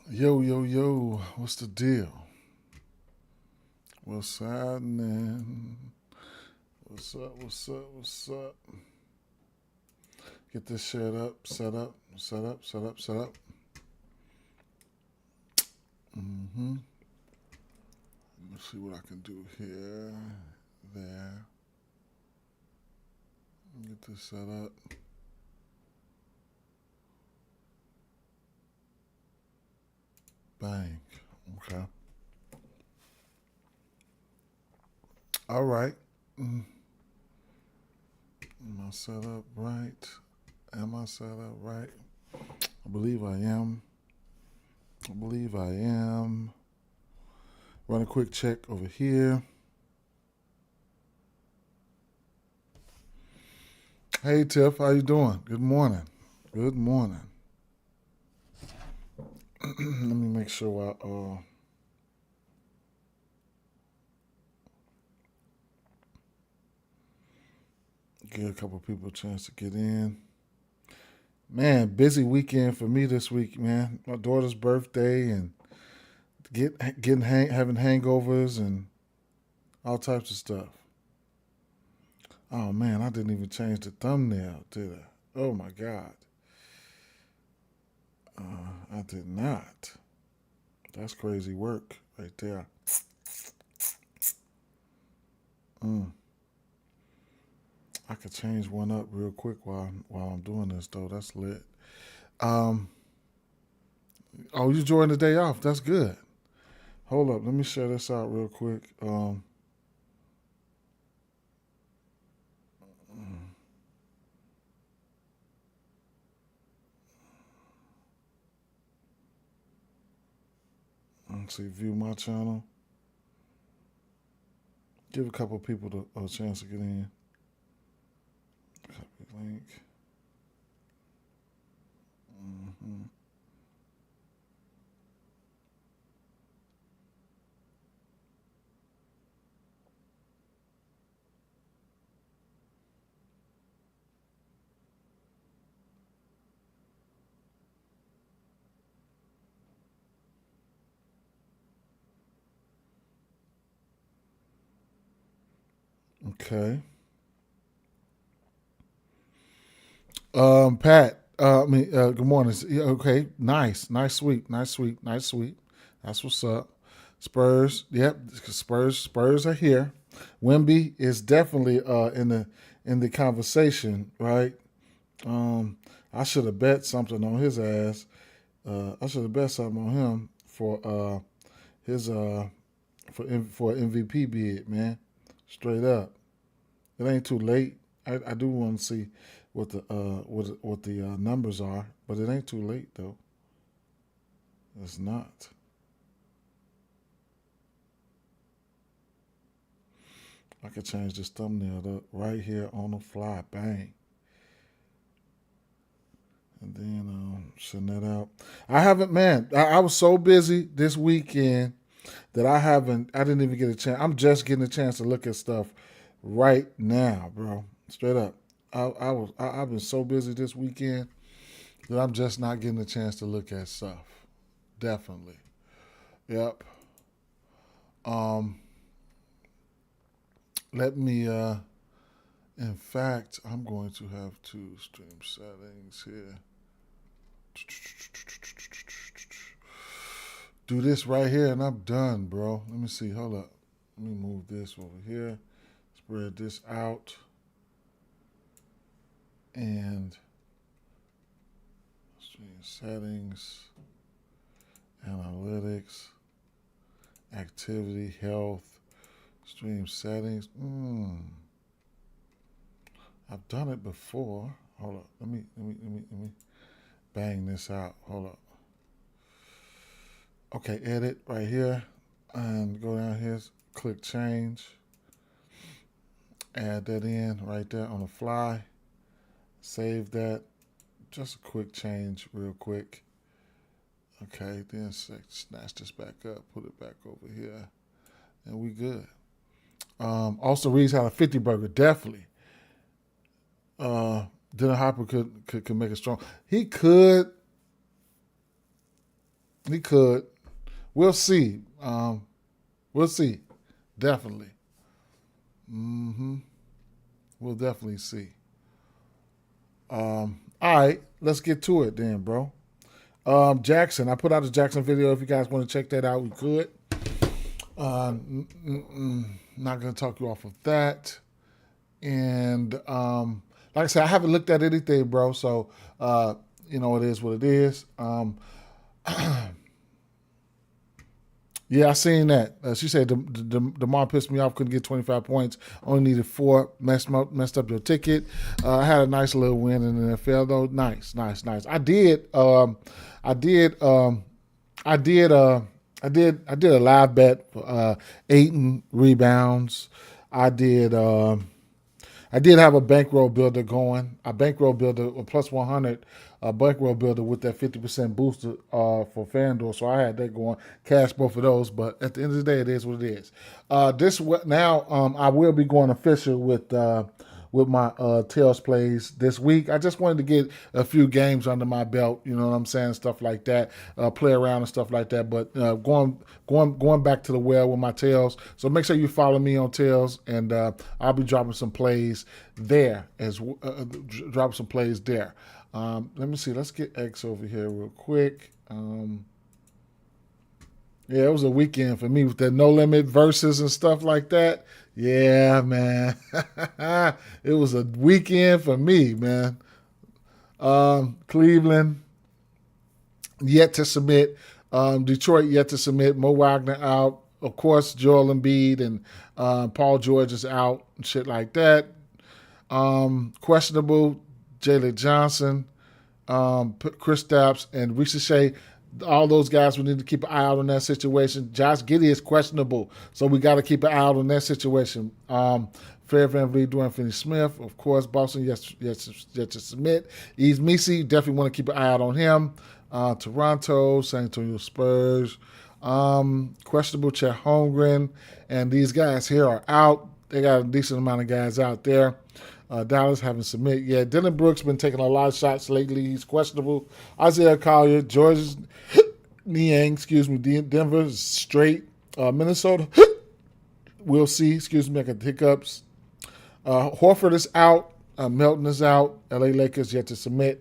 Yo, yo, yo, what's the deal? What's happening? What's up, what's up, what's up? Get this shit up, set up, set up, set up, set up. Mm-hmm. Let's see what I can do here, there. Get this set up. Bang. Okay. All right. Am I set up right? Am I set up right? I believe I am. I believe I am. Run a quick check over here. Hey Tiff, how you doing? Good morning. Good morning. Let me make sure I give a couple people a chance to get in. Man, busy weekend for me this week, man. My daughter's birthday and having hangovers and all types of stuff. Oh man, I didn't even change the thumbnail, did I? Oh my god, I did not. That's crazy work right there. Mm. I could change one up real quick while I'm doing this though. That's lit. Um, oh, you joined the day off. That's good. Hold up, let me share this out real quick. Let's see, view my channel. Give a couple people a chance to get in. Copy link. Mm-hmm. Okay. Pat. Good morning. Yeah, okay, nice sweep, nice sweep, nice sweep. That's what's up. Spurs. Yep. Spurs are here. Wimby is definitely in the conversation, right? Um, I should have bet something on his ass. I should have bet something on him for his for MVP bid, man. Straight up. It ain't too late. I do want to see what the numbers are, but it ain't too late though. It's not. I could change this thumbnail up right here on the fly. Bang. And then send that out. I haven't, man. I was so busy this weekend that I didn't even get a chance. I'm just getting a chance to look at stuff right now, bro. Straight up. I've been so busy this weekend that I'm just not getting a chance to look at stuff. Definitely. Yep. Um, let me. In fact, I'm going to have to stream settings here. Do this right here, and I'm done, bro. Let me see. Hold up. Let me move this over here. Spread this out, and stream settings, analytics, activity, health, stream settings. I've done it before. Hold up. Let me bang this out. Hold up. Okay, edit right here, and go down here. Click change. Add that in right there on the fly. Save that. Just a quick change, real quick. Okay, then snatch this back up, put it back over here, and we good. Also, Reed's had a 50 burger, definitely. Dylan Hopper could make it strong. He could. He could. We'll see. We'll see. Definitely. Mm-hmm. We'll definitely see. All right, let's get to it then, bro. Jackson, I put out a Jackson video. If you guys want to check that out, we could. Not going to talk you off of that. And like I said, I haven't looked at anything, bro. So, it is what it is. Yeah, I seen that. She said DeMar pissed me off. Couldn't get 25 points. Only needed 4. Messed up your ticket. I had a nice little win in the NFL though. Nice. I did. I did a live bet for Ayton rebounds. I did. I did have a bankroll builder going. A bankroll builder, a plus 100, a bankroll builder with that 50% booster for FanDuel. So I had that going. Cash both of those. But at the end of the day, it is what it is. I will be going official with my Tails plays this week. I just wanted to get a few games under my belt, you know what I'm saying, stuff like that, play around and stuff like that. But going back to the well with my Tails. So make sure you follow me on Tails, and I'll be dropping some plays there drop some plays there. Let me see. Let's get X over here real quick. Yeah, it was a weekend for me with that no limit verses and stuff like that. Yeah, man. It was a weekend for me, man. Cleveland yet to submit. Detroit yet to submit. Mo Wagner out. Of course, Joel Embiid and Paul George is out and shit like that. Questionable. Jalen Johnson, Chris Stapps, and Ricochet. All those guys, we need to keep an eye out on that situation. Josh Giddey is questionable, so we got to keep an eye out on that situation. Fred VanVleet, Dwayne Finney-Smith, of course. Boston, yes to submit. Yves Misi, definitely want to keep an eye out on him. Toronto, San Antonio Spurs, questionable Chet Holmgren, and these guys here are out. They got a decent amount of guys out there. Dallas haven't submit yet. Dylan Brooks been taking a lot of shots lately. He's questionable. Isaiah Collier, George Niang, Denver is straight. Minnesota, we'll see. I got the hiccups. Horford is out. Melton is out. LA Lakers yet to submit.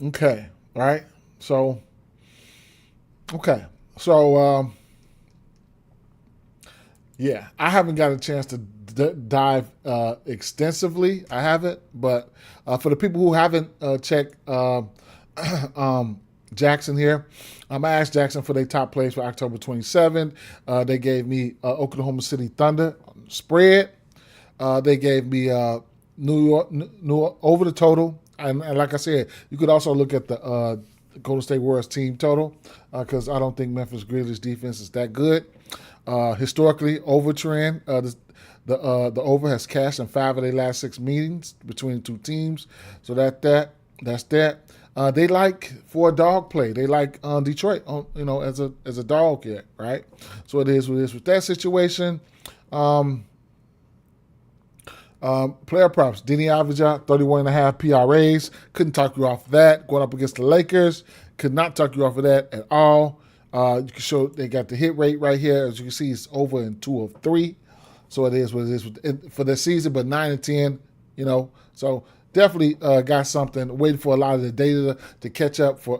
Okay, all right. So, yeah, I haven't got a chance to dive extensively. I haven't, but for the people who haven't checked Jackson here, I asked Jackson for their top plays for October 27th. They gave me Oklahoma City Thunder spread. They gave me New York over the total, and like I said, you could also look at the Golden State Warriors team total because I don't think Memphis Grizzlies defense is that good. Historically, over trend. The over has cashed in 5 of their last 6 meetings between the two teams. So that's that. They like for a dog play. They like Detroit, as a dog here, right? So it is what it is with that situation. Player props. Denny Avdija, 31.5 PRAs. Couldn't talk you off of that. Going up against the Lakers. Could not talk you off of that at all. You can show they got the hit rate right here. As you can see, it's over in 2 of 3. So it is what it is for the season, but 9 and 10, So definitely got something. Waiting for a lot of the data to catch up for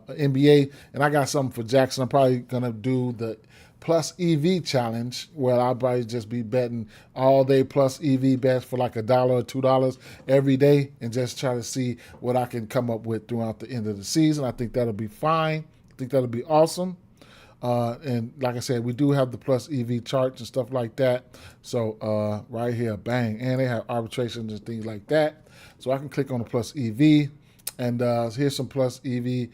NBA. And I got something for Jackson. I'm probably going to do the plus EV challenge where I'll probably just be betting all day plus EV bets for like $1 or $2 every day and just try to see what I can come up with throughout the end of the season. I think that'll be fine. I think that'll be awesome. And like I said, we do have the plus EV charts and stuff like that. So right here, bang. And they have arbitrations and things like that. So I can click on the plus EV. And here's some plus EV.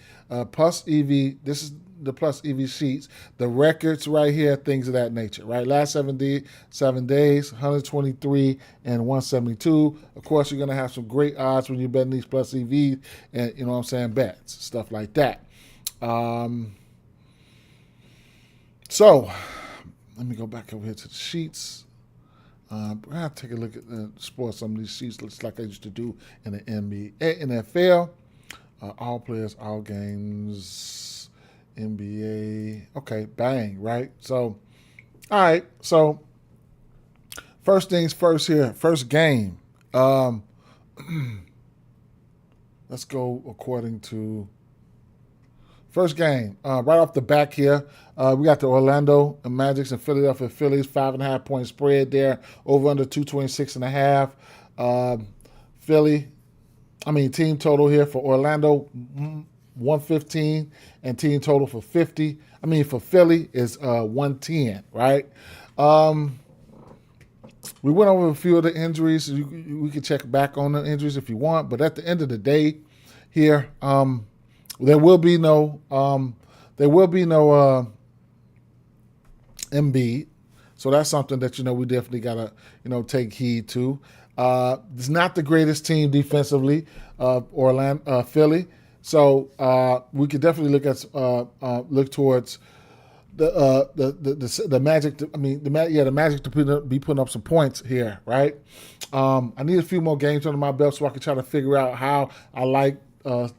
Plus EV, this is the plus EV sheets. The records right here, things of that nature, right? Last 7 days, 123 and 172. Of course, you're going to have some great odds when you're betting these plus EVs and, bets, stuff like that. So, let me go back over here to the sheets. I have to take a look at some of these sheets. Looks like I used to do in the NBA, NFL. All players, all games. NBA. Okay, bang, right? So, all right. So, first things first here. First game. Um, let's go according to first game. Right off the back here, we got the Orlando Magic and Philadelphia Phillies, 5.5 point spread there, over under 226.5. Philly, team total here for Orlando, 115, and team total for 50. For Philly is 110, right? We went over a few of the injuries. We can check back on the injuries if you want, but at the end of the day, here, there will be no Embiid, so that's something that we definitely gotta take heed to. It's not the greatest team defensively, Philly, so we could definitely look towards the Magic. The Magic to be putting up some points here, right? I need a few more games under my belt so I can try to figure out how I like. How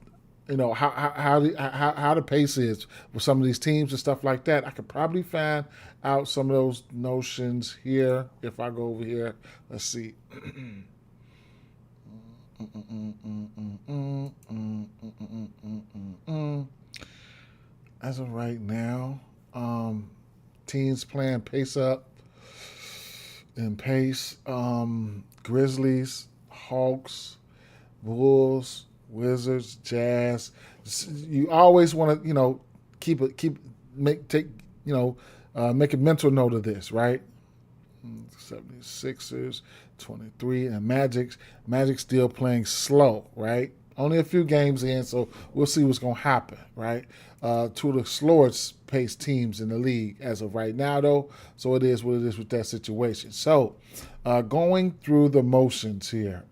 the pace is with some of these teams and stuff like that. I could probably find out some of those notions here if I go over here. Let's see. As of right now, teams playing pace up and pace. Grizzlies, Hawks, Bulls, Wizards, Jazz. You always want to, make a mental note of this, right? 76ers, 23, and Magic still playing slow, right? Only a few games in, so we'll see what's going to happen, right? Two of the slowest paced teams in the league as of right now, though. So it is what it is with that situation. So going through the motions here.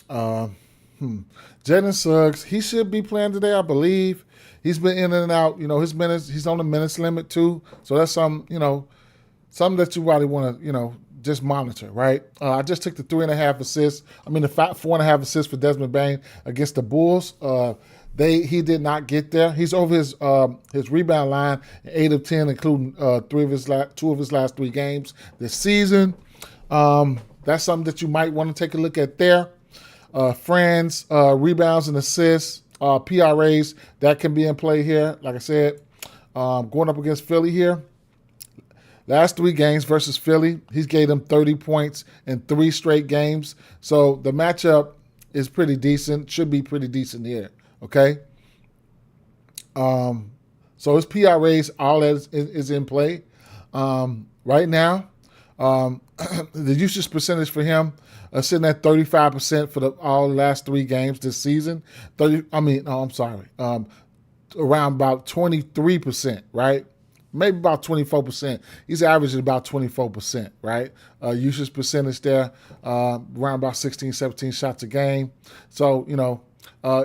Jalen Suggs, he should be playing today, I believe. He's been in and out. His minutes. He's on the minutes limit too. So that's something that you probably want to just monitor, right? I just took the 3.5 assists. The 4.5 assists for Desmond Bane against the Bulls. He did not get there. He's over his rebound line, 8 of 10, including 2 of his last 3 games this season. That's something that you might want to take a look at there. Friends, rebounds and assists, PRAs, that can be in play here. Like I said, going up against Philly here. Last 3 games versus Philly, he's gave them 30 points in 3 straight games. So the matchup is pretty decent, should be pretty decent here, okay? So his PRAs, all that is in play. Right now, the usage percentage for him sitting at 35% for all the last 3 games this season. Around about 23%, right? Maybe about 24%. He's averaging about 24%, right? Usage percentage there, around about 16, 17 shots a game. So,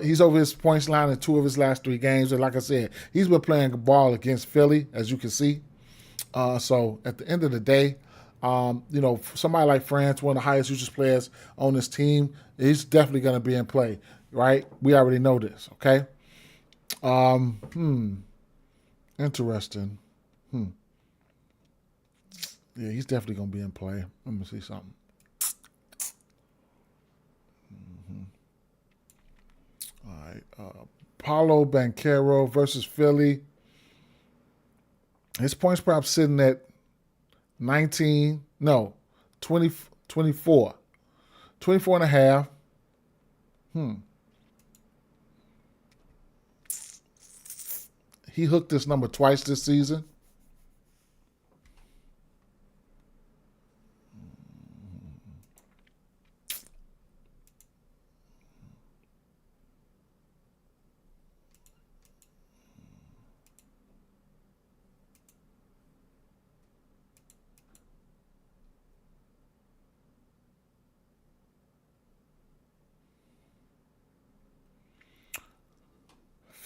he's over his points line in 2 of his last 3 games. And like I said, he's been playing ball against Philly, as you can see. So at the end of the day, somebody like France, one of the highest usage players on this team, he's definitely going to be in play, right? We already know this, okay? Interesting. Yeah, he's definitely going to be in play. Let me see something. All right. Paulo Banchero versus Philly. His points perhaps sitting at 20, 24. 24 and a half. He hooked this number twice this season.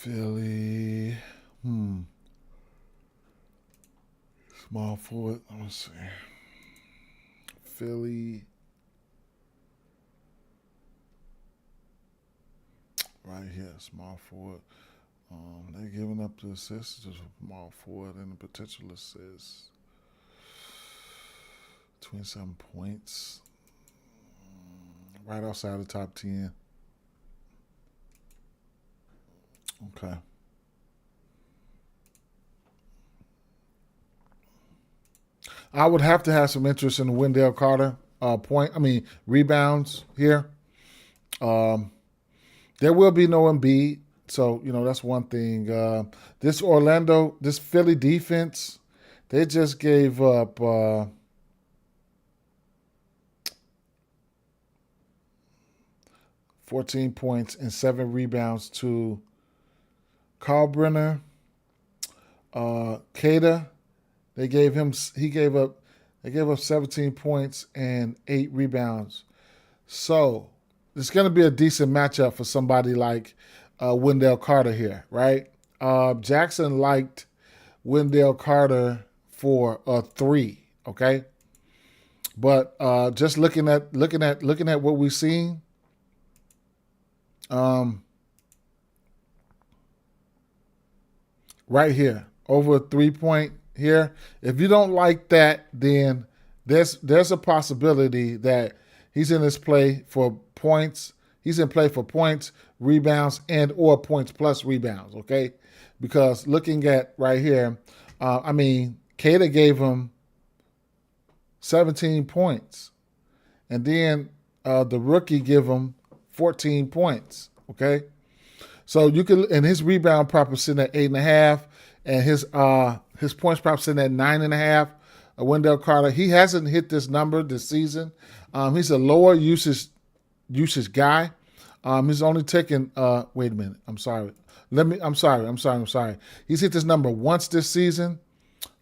Philly. Small forward. Let me see. Philly. right here, small forward. They're giving up the assists to small forward and the potential assists. 27 points. Right outside the top 10. Okay. I would have to have some interest in the Wendell Carter rebounds here. There will be no Embiid, so that's one thing. This Philly defense, they just gave up 14 points and 7 rebounds to Kalbrenner, Kada. They gave up 17 points and 8 rebounds. So it's going to be a decent matchup for somebody like Wendell Carter here, right? Jackson liked Wendell Carter for a 3, okay? But just looking at what we've seen, right here, over a 3-point here. If you don't like that, then there's a possibility that he's in his play for points. He's in play for points, rebounds, and or points plus rebounds, okay? Because looking at right here, Kada gave him 17 points. And then the rookie gave him 14 points, okay? So you could, and his rebound prop is sitting at 8.5, and his points prop sitting at 9.5. Wendell Carter, he hasn't hit this number this season. He's a lower usage guy. He's only taken. Wait a minute. I'm sorry. I'm sorry. He's hit this number once this season,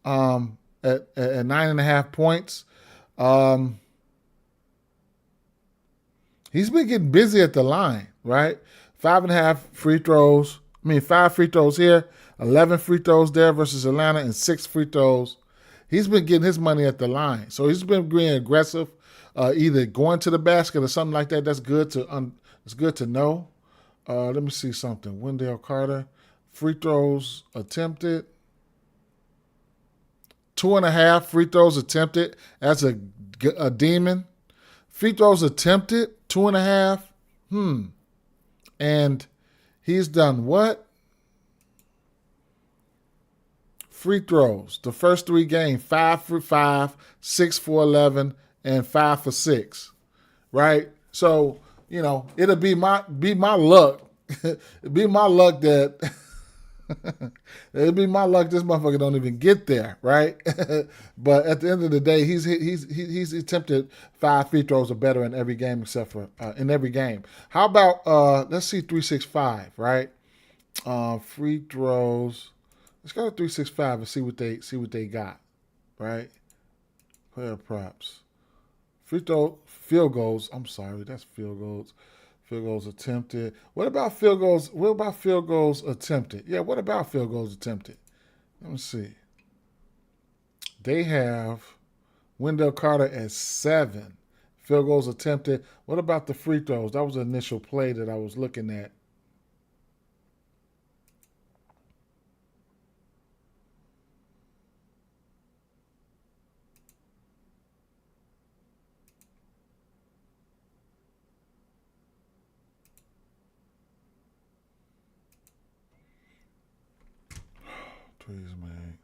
at 9.5 points. He's been getting busy at the line, right? 5.5 free throws. 5 free throws here, 11 free throws there versus Atlanta, and 6 free throws. He's been getting his money at the line. So he's been being aggressive, either going to the basket or something like that. That's good to know. Let me see something. Wendell Carter, free throws attempted. 2.5 free throws attempted as a demon. Free throws attempted, 2.5. And he's done what? Free throws. The first 3 games, 5 for 5, 6 for 11, and 5 for 6. Right? So, it'll be my luck. It'd be my luck that it'd be my luck this motherfucker don't even get there, right? But at the end of the day, he's attempted 5 free throws or better in every game except for in every game. How about let's see 365, right? Free throws. Let's go to 365 and see what they got, right? Player props. Field goals. I'm sorry, that's field goals. Field goals attempted. What about field goals? What about field goals attempted? Yeah, what about field goals attempted? Let me see. They have Wendell Carter at 7. Field goals attempted. What about the free throws? That was the initial play that I was looking at. Please, man.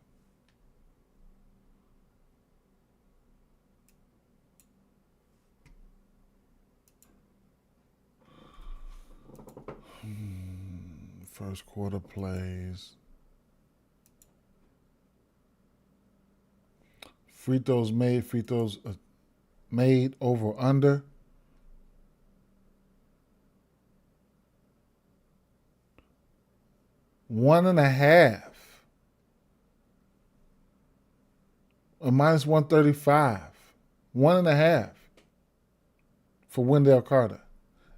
First quarter plays. Free throws made over under. One and a half. A minus 135. 1.5 for Wendell Carter.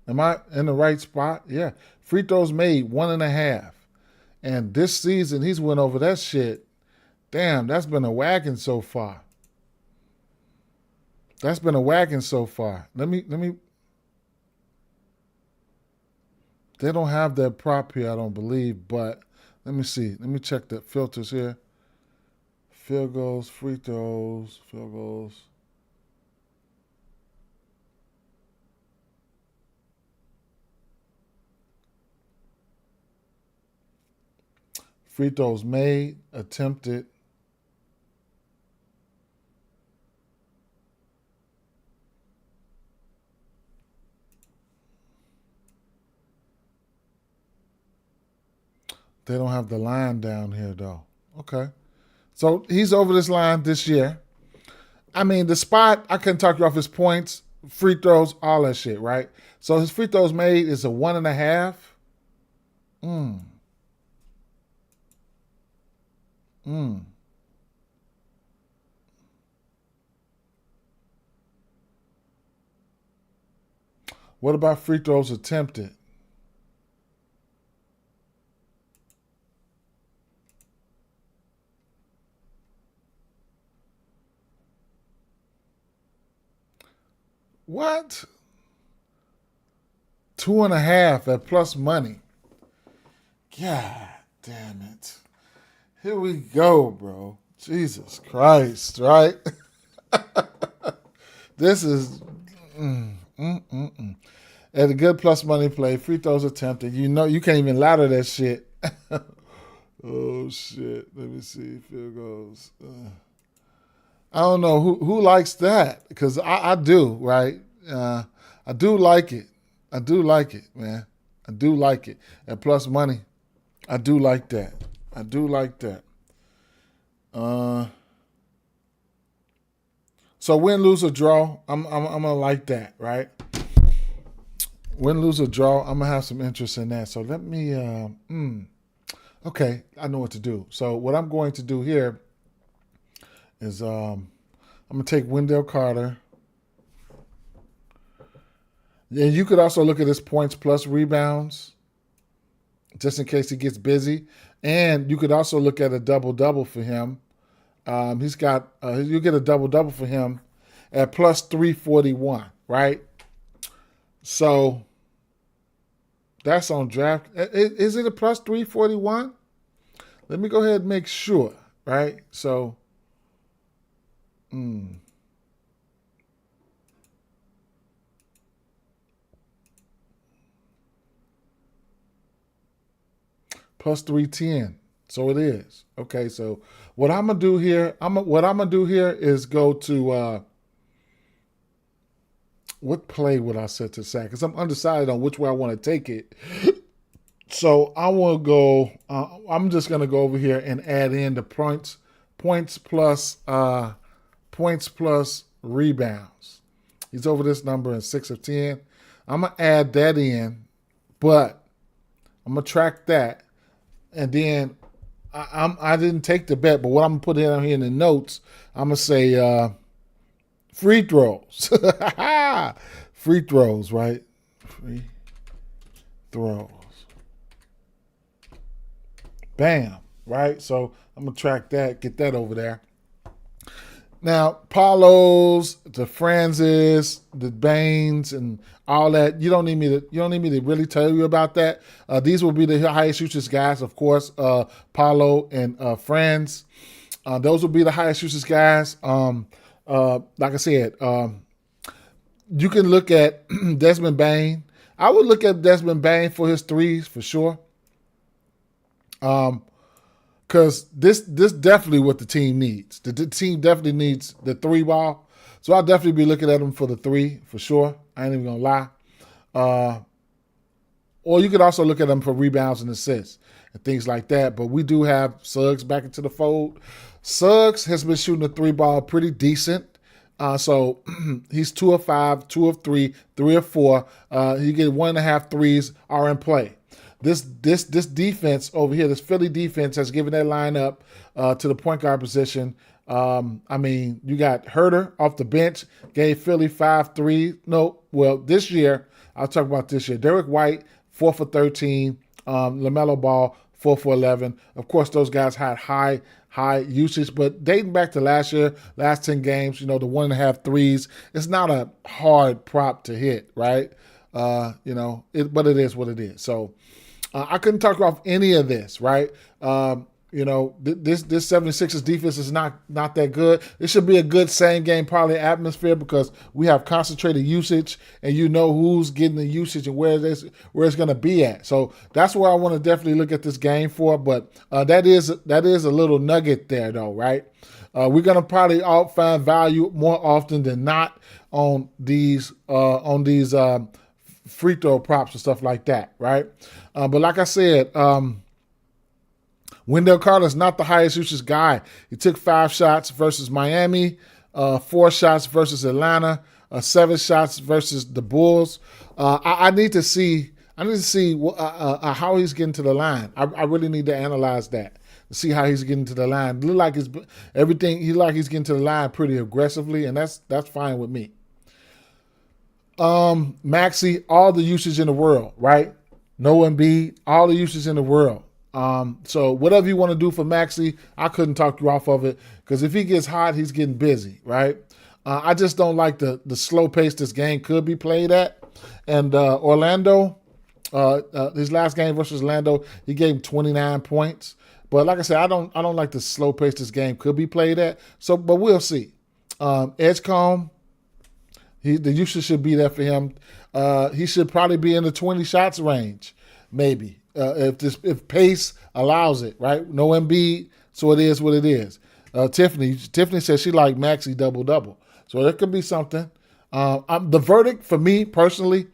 Am I in the right spot? Yeah. Free throws made 1.5. And this season he's went over that shit. Damn, that's been a wagon so far. Let me They don't have that prop here, I don't believe, but let me see. Let me check the filters here. Field goals, free throws, field goals. Free throws made, attempted. They don't have the line down here, though. Okay. So he's over this line this year. I mean, the spot, I couldn't talk you off his points, free throws, all that shit, right? So his free throws made is a 1.5. Mm. Mm. What about free throws attempted? What? 2.5 at plus money. God damn it. Here we go, bro. Jesus Christ, right? This is at a good plus money play, free throws attempted. You know you can't even ladder that shit. Oh shit. Let me see. Field goals. I don't know who likes that, because I do, right? I do like it. I do like it, man. I do like it. At plus money, I do like that. I do like that. So win, lose, or draw, I'm gonna like that, right? Win, lose, or draw, I'm gonna have some interest in that. So let me. Okay, I know what to do. So what I'm going to do here is I'm gonna take Wendell Carter. And you could also look at his points plus rebounds, just in case he gets busy. And you could also look at a double-double for him. He's got you get a double-double for him at plus 341, right? So that's on draft. Is it a plus 341? Let me go ahead and make sure, right? So, plus 310. So it is. Okay, so what I'm gonna do here, is go to what play would I set to sack? Because I'm undecided on which way I want to take it. So I want to go. I'm just gonna go over here and add in the points plus rebounds. He's over this number in 6 of 10. I'm gonna add that in, but I'm gonna track that, and then I didn't take the bet, but what I'm gonna put in here in the notes, I'm gonna say free throws. Free throws, right? Free throws. Bam, right? So I'm going to track that, get that over there. Now, Paulos, the Franzes, the Baines, and all that, you don't need me to really tell you about that. These will be the highest usage guys, of course, Paulo and Franz. Those will be the highest usage guys. Like I said, you can look at Desmond Bain. I would look at Desmond Bain for his threes for sure. Because this definitely what the team needs. The team definitely needs the 3 ball. So I'll definitely be looking at him for the 3 for sure. I ain't even gonna lie. Or you could also look at him for rebounds and assists and things like that. But we do have Suggs back into the fold. Suggs has been shooting the 3 ball pretty decent. So he's 2 of 5, 2 of 3, 3 of 4. You get 1.5 threes are in play. This defense over here, this Philly defense, has given that lineup to the point guard position. I mean, you got Herter off the bench, gave Philly 5 3. No, well, this year, I'll talk about this year. Derek White, 4 for 13. LaMelo Ball, 4 for 11. Of course, those guys had high usage, but dating back to last year, last 10 games, the 1.5 threes, it's not a hard prop to hit, right? But it is what it is. So I couldn't talk off any of this, right? This 76ers defense is not that good. It should be a good same game parlay atmosphere because we have concentrated usage and you know who's getting the usage and where it's going to be at. So that's where I want to definitely look at this game for. But that is a little nugget there, though, right? We're going to probably find value more often than not on these free throw props and stuff like that, right? But like I said, Wendell Carter's not the highest usage guy. He took 5 shots versus Miami, 4 shots versus Atlanta, 7 shots versus the Bulls. I need to see how he's getting to the line. I really need to analyze that to see how he's getting to the line. It look like he's getting to the line pretty aggressively, and that's fine with me. Maxey, all the usage in the world, right? No Embiid, all the usage in the world. So whatever you want to do for Maxey, I couldn't talk you off of it because if he gets hot, he's getting busy, right? I just don't like the slow pace this game could be played at. And Orlando, his last game versus Orlando, he gave him 29 points. But like I said, I don't like the slow pace this game could be played at. So, but we'll see. Edgecombe, the usage should be there for him. He should probably be in the 20 shots range, maybe. If pace allows it, right? No Embiid, so it is what it is. Tiffany says she liked Maxey double-double. So there could be something. The verdict for me personally,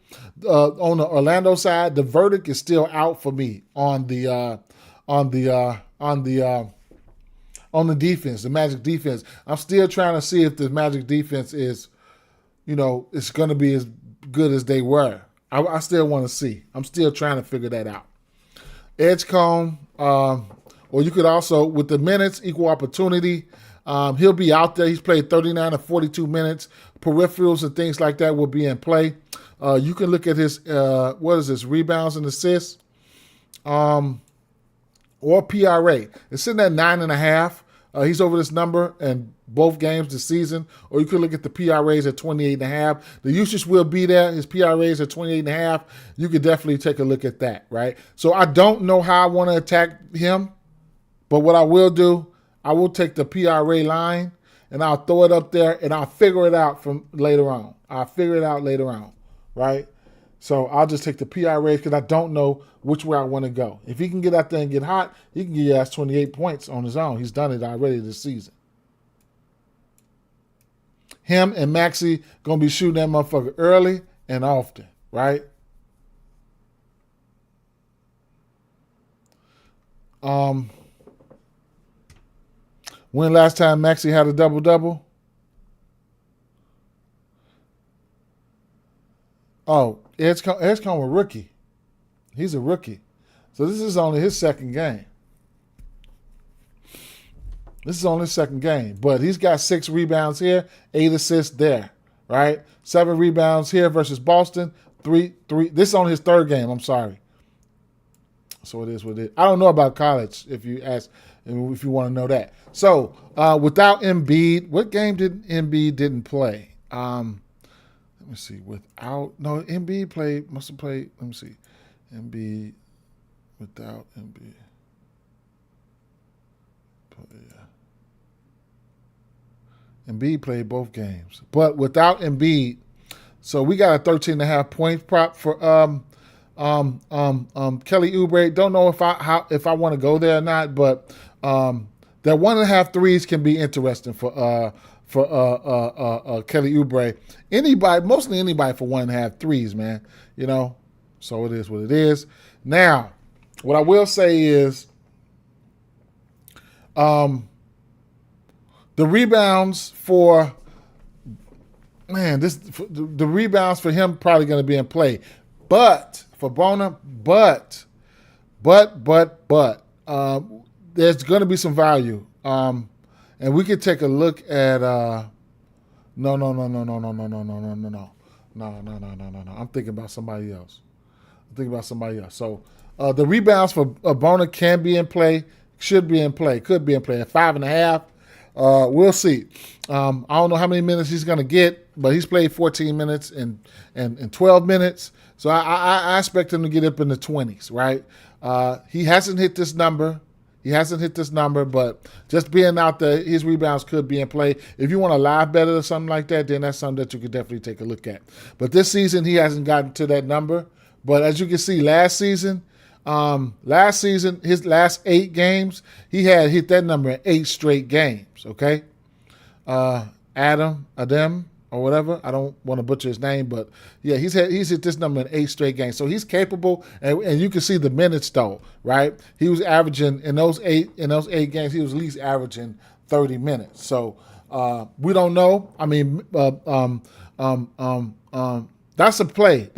on the Orlando side, the verdict is still out for me on the defense, the Magic defense. I'm still trying to see if the Magic defense is, it's going to be as good as they were. I still want to see. I'm still trying to figure that out. Edgecombe, or you could also, with the minutes, equal opportunity, he'll be out there. He's played 39 or 42 minutes. Peripherals and things like that will be in play. You can look at his, rebounds and assists, or PRA. It's sitting at 9.5. He's over this number in both games this season. Or you could look at the PRAs at 28.5. The usage will be there. His PRAs at 28.5. You could definitely take a look at that, right? So I don't know how I want to attack him, but what I will do, I will take the PRA line and I'll throw it up there and I'll figure it out from later on. Right? So I'll just take the PRAs because I don't know which way I want to go. If he can get out there and get hot, he can get your ass 28 points on his own. He's done it already this season. Him and Maxey going to be shooting that motherfucker early and often, right? When last time Maxey had a double-double? Oh, Edgecombe a rookie. He's a rookie. So this is only his second game. But he's got 6 rebounds here, 8 assists there, right? 7 rebounds here versus Boston, 3. This is only his third game, I'm sorry. So it is what it is. I don't know about college, if you want to know that. So without Embiid, what game did Embiid didn't play? Let me see. Embiid must have played. Let me see. Embiid without Embiid. Embiid played both games, but without Embiid, so we got a 13.5 point prop for Kelly Oubre. Don't know if I want to go there or not, but that 1.5 threes can be interesting for Kelly Oubre. Mostly anybody for 1.5 threes, man. So it is what it is. Now, what I will say is, the rebounds for the rebounds for him probably going to be in play, but for Bona, but there's going to be some value, and we could take a look at no. I'm thinking about somebody else. So the rebounds for Bona can be in play, could be in play at 5.5. We'll see. I don't know how many minutes he's going to get. but he's played 14 minutes and 12 minutes. So I expect him to get up in the 20s, right? He hasn't hit this number. But just being out there, his rebounds could be in play. If you want a live bet or something like that, then that's something that you could definitely take a look at. But this season, he hasn't gotten to that number. But as you can see, last season, his last 8 games, he had hit that number in 8 straight games, okay? Adem, or whatever. I don't want to butcher his name, but yeah, he's hit this number in 8 straight games. So he's capable, and you can see the minutes though, right? He was averaging in those eight games, he was at least averaging 30 minutes. So we don't know. I mean, that's a play.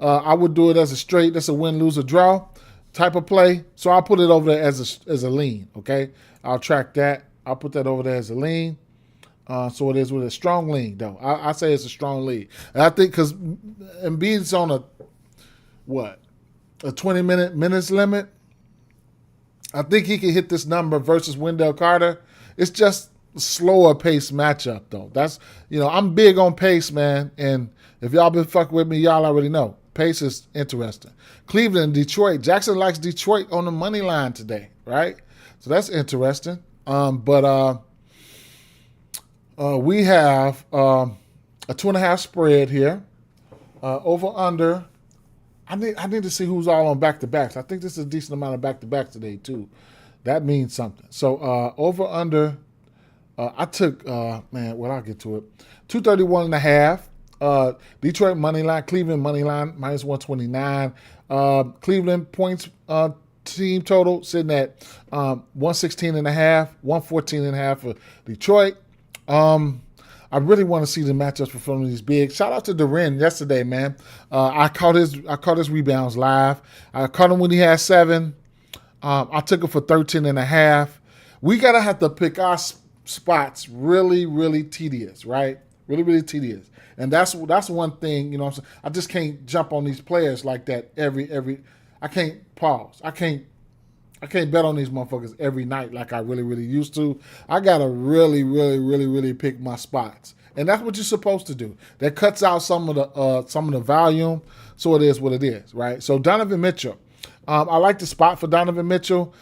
I would do it as a straight. That's a win, lose, or draw type of play. So I'll put it over there as a lean. Okay, I'll track that. I'll put that over there as a lean. So it is with a strong lean, though. I say it's a strong lead. And I think because Embiid's on a 20 minutes limit. I think he can hit this number versus Wendell Carter. It's just a slower pace matchup, though. That's, I'm big on pace, man. And if y'all been fucking with me, y'all already know. Pace is interesting. Cleveland, Detroit. Jackson likes Detroit on the money line today, right? So that's interesting. We have a 2.5 spread here. Over under. I need to see who's all on back-to-backs. I think this is a decent amount of back-to-backs today, too. That means something. So over under, I took, I'll get to it. 231.5. Detroit money line, Cleveland money line, minus 129. Cleveland points team total sitting at 116.5, 114.5 for Detroit. I really want to see the matchups for some of these big. Shout out to Duren yesterday, man. I caught his rebounds live. I caught him when he had 7. I took him for 13.5. We gotta have to pick our spots really, really tedious, right? Really, really tedious. And that's one thing, I just can't jump on these players like that every. I can't pause. I can't bet on these motherfuckers every night like I really, really used to. I gotta really, really, really, really pick my spots, and that's what you're supposed to do. That cuts out some of the volume, so it is what it is, right? So Donovan Mitchell, I like the spot for Donovan Mitchell.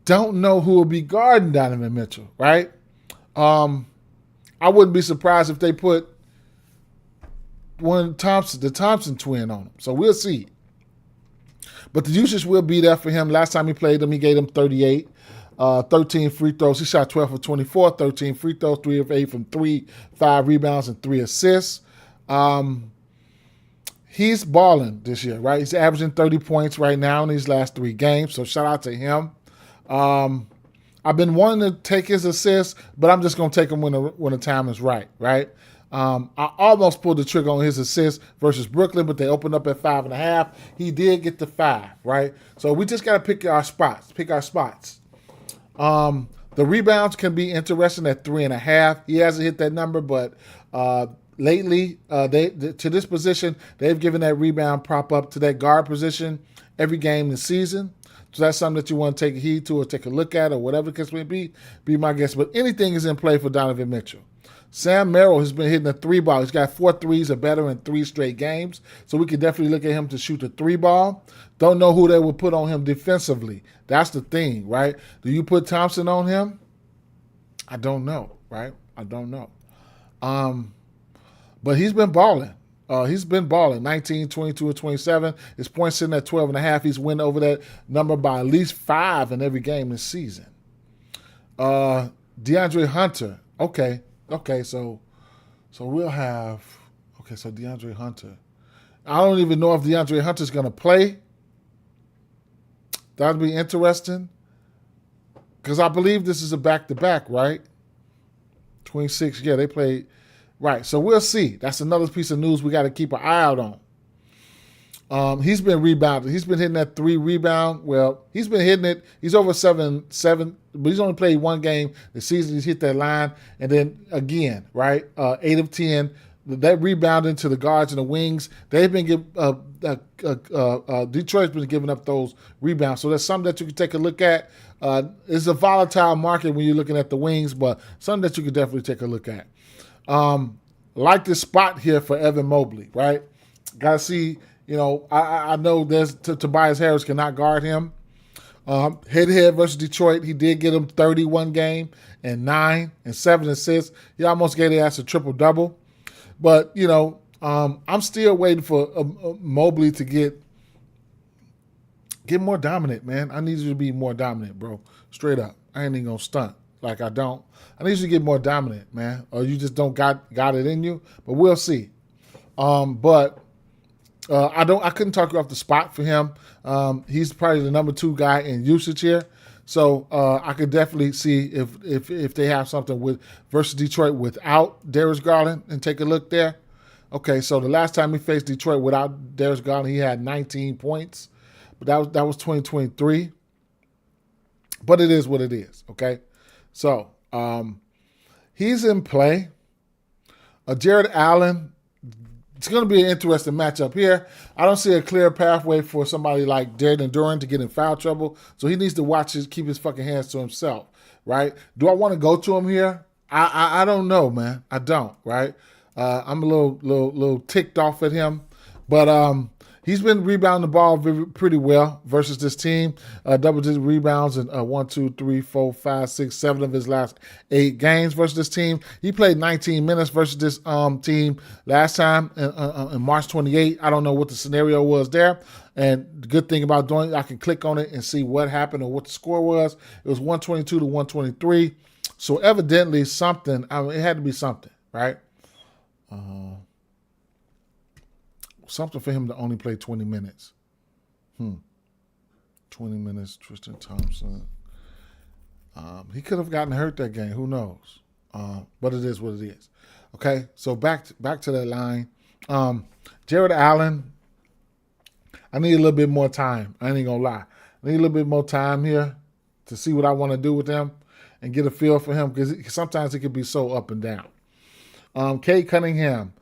Don't know who will be guarding Donovan Mitchell, right? I wouldn't be surprised if they put the Thompson twin on him. So we'll see. But the usage will be there for him. Last time he played him, he gave him 38, 13 free throws. He shot 12 for 24, 13 free throws, 3 of 8 from 3, 5 rebounds, and 3 assists. He's balling this year, right? He's averaging 30 points right now in these last 3 games, so shout out to him. I've been wanting to take his assists, but I'm just going to take him when the time is right, right? I almost pulled the trigger on his assist versus Brooklyn, but they opened up at 5.5. He did get to 5, right? So we just got to pick our spots. The rebounds can be interesting at 3.5. He hasn't hit that number, but lately, to this position, they've given that rebound prop up to that guard position every game this season. So that's something that you want to take heed to or take a look at or whatever the case may be my guess. But anything is in play for Donovan Mitchell. Sam Merrill has been hitting the 3-ball. He's got 4 threes or better in 3 straight games. So we can definitely look at him to shoot the 3-ball. Don't know who they will put on him defensively. That's the thing, right? Do you put Thompson on him? I don't know, right? I don't know. But he's been balling. 19, 22, and 27. His points sitting at 12.5. He's winning over that number by at least 5 in every game this season. DeAndre Hunter. Okay, so we'll have so DeAndre Hunter. I don't even know if DeAndre Hunter's going to play. That'd be interesting. Because I believe this is a back-to-back, right? 26, yeah, they played. Right, so we'll see. That's another piece of news we got to keep an eye out on. He's been rebounding. He's been hitting that 3 rebound. Well, he's been hitting it. He's over 7, but he's only played 1 game this season. He's hit that line. And then again, right, 8 of 10. That rebounding to the guards and the wings, they've been Detroit's been giving up those rebounds. So that's something that you can take a look at. It's a volatile market when you're looking at the wings, but something that you can definitely take a look at. like this spot here for Evan Mobley, right? Got to see, I know there's Tobias Harris cannot guard him. Head-to-head versus Detroit, he did get him 31 game and 9 and 7 assists. He almost gave the ass a triple-double. But, I'm still waiting for Mobley to get more dominant, man. I need you to be more dominant, bro. Straight up. I ain't even going to stunt like I don't. I need you to get more dominant, man. Or you just don't got it in you. But we'll see. But I couldn't talk you off the spot for him. He's probably the number 2 guy in usage here. So I could definitely see if they have something versus Detroit without Darius Garland and take a look there. Okay, so the last time he faced Detroit without Darius Garland, he had 19 points. But that was 2023. But it is what it is, okay? So he's in play. Jared Allen, it's going to be an interesting matchup here. I don't see a clear pathway for somebody like Jalen Duren to get in foul trouble. So he needs to keep his fucking hands to himself, right? Do I want to go to him here? I don't know, man. I don't, right? I'm a little ticked off at him. But he's been rebounding the ball pretty well versus this team. Double-digit rebounds in 1, 2, 3, 4, 5, 6, 7 of his last 8 games versus this team. He played 19 minutes versus this team last time in March 28. I don't know what the scenario was there. And the good thing about doing it, I can click on it and see what happened or what the score was. It was 122 to 123. So evidently something, it had to be something, right? Something for him to only play 20 minutes. 20 minutes, Tristan Thompson. He could have gotten hurt that game. Who knows? But it is what it is. Okay, so back to that line. Jared Allen, I need a little bit more time. I ain't going to lie. I need a little bit more time here to see what I want to do with him and get a feel for him because sometimes it can be so up and down. Cade Cunningham.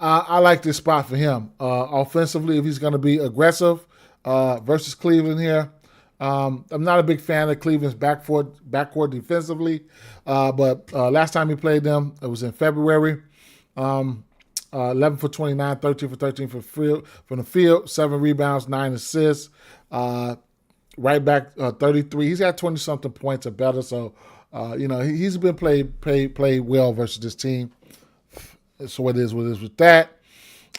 I like this spot for him. Offensively, if he's going to be aggressive versus Cleveland here. I'm not a big fan of Cleveland's backcourt defensively, but last time he played them, it was in February. 11 for 29, 13 for 13 from the field, 7 rebounds, 9 assists. Right back 33. He's had 20-something points or better, so he's been played well versus this team. So it is what it is with that.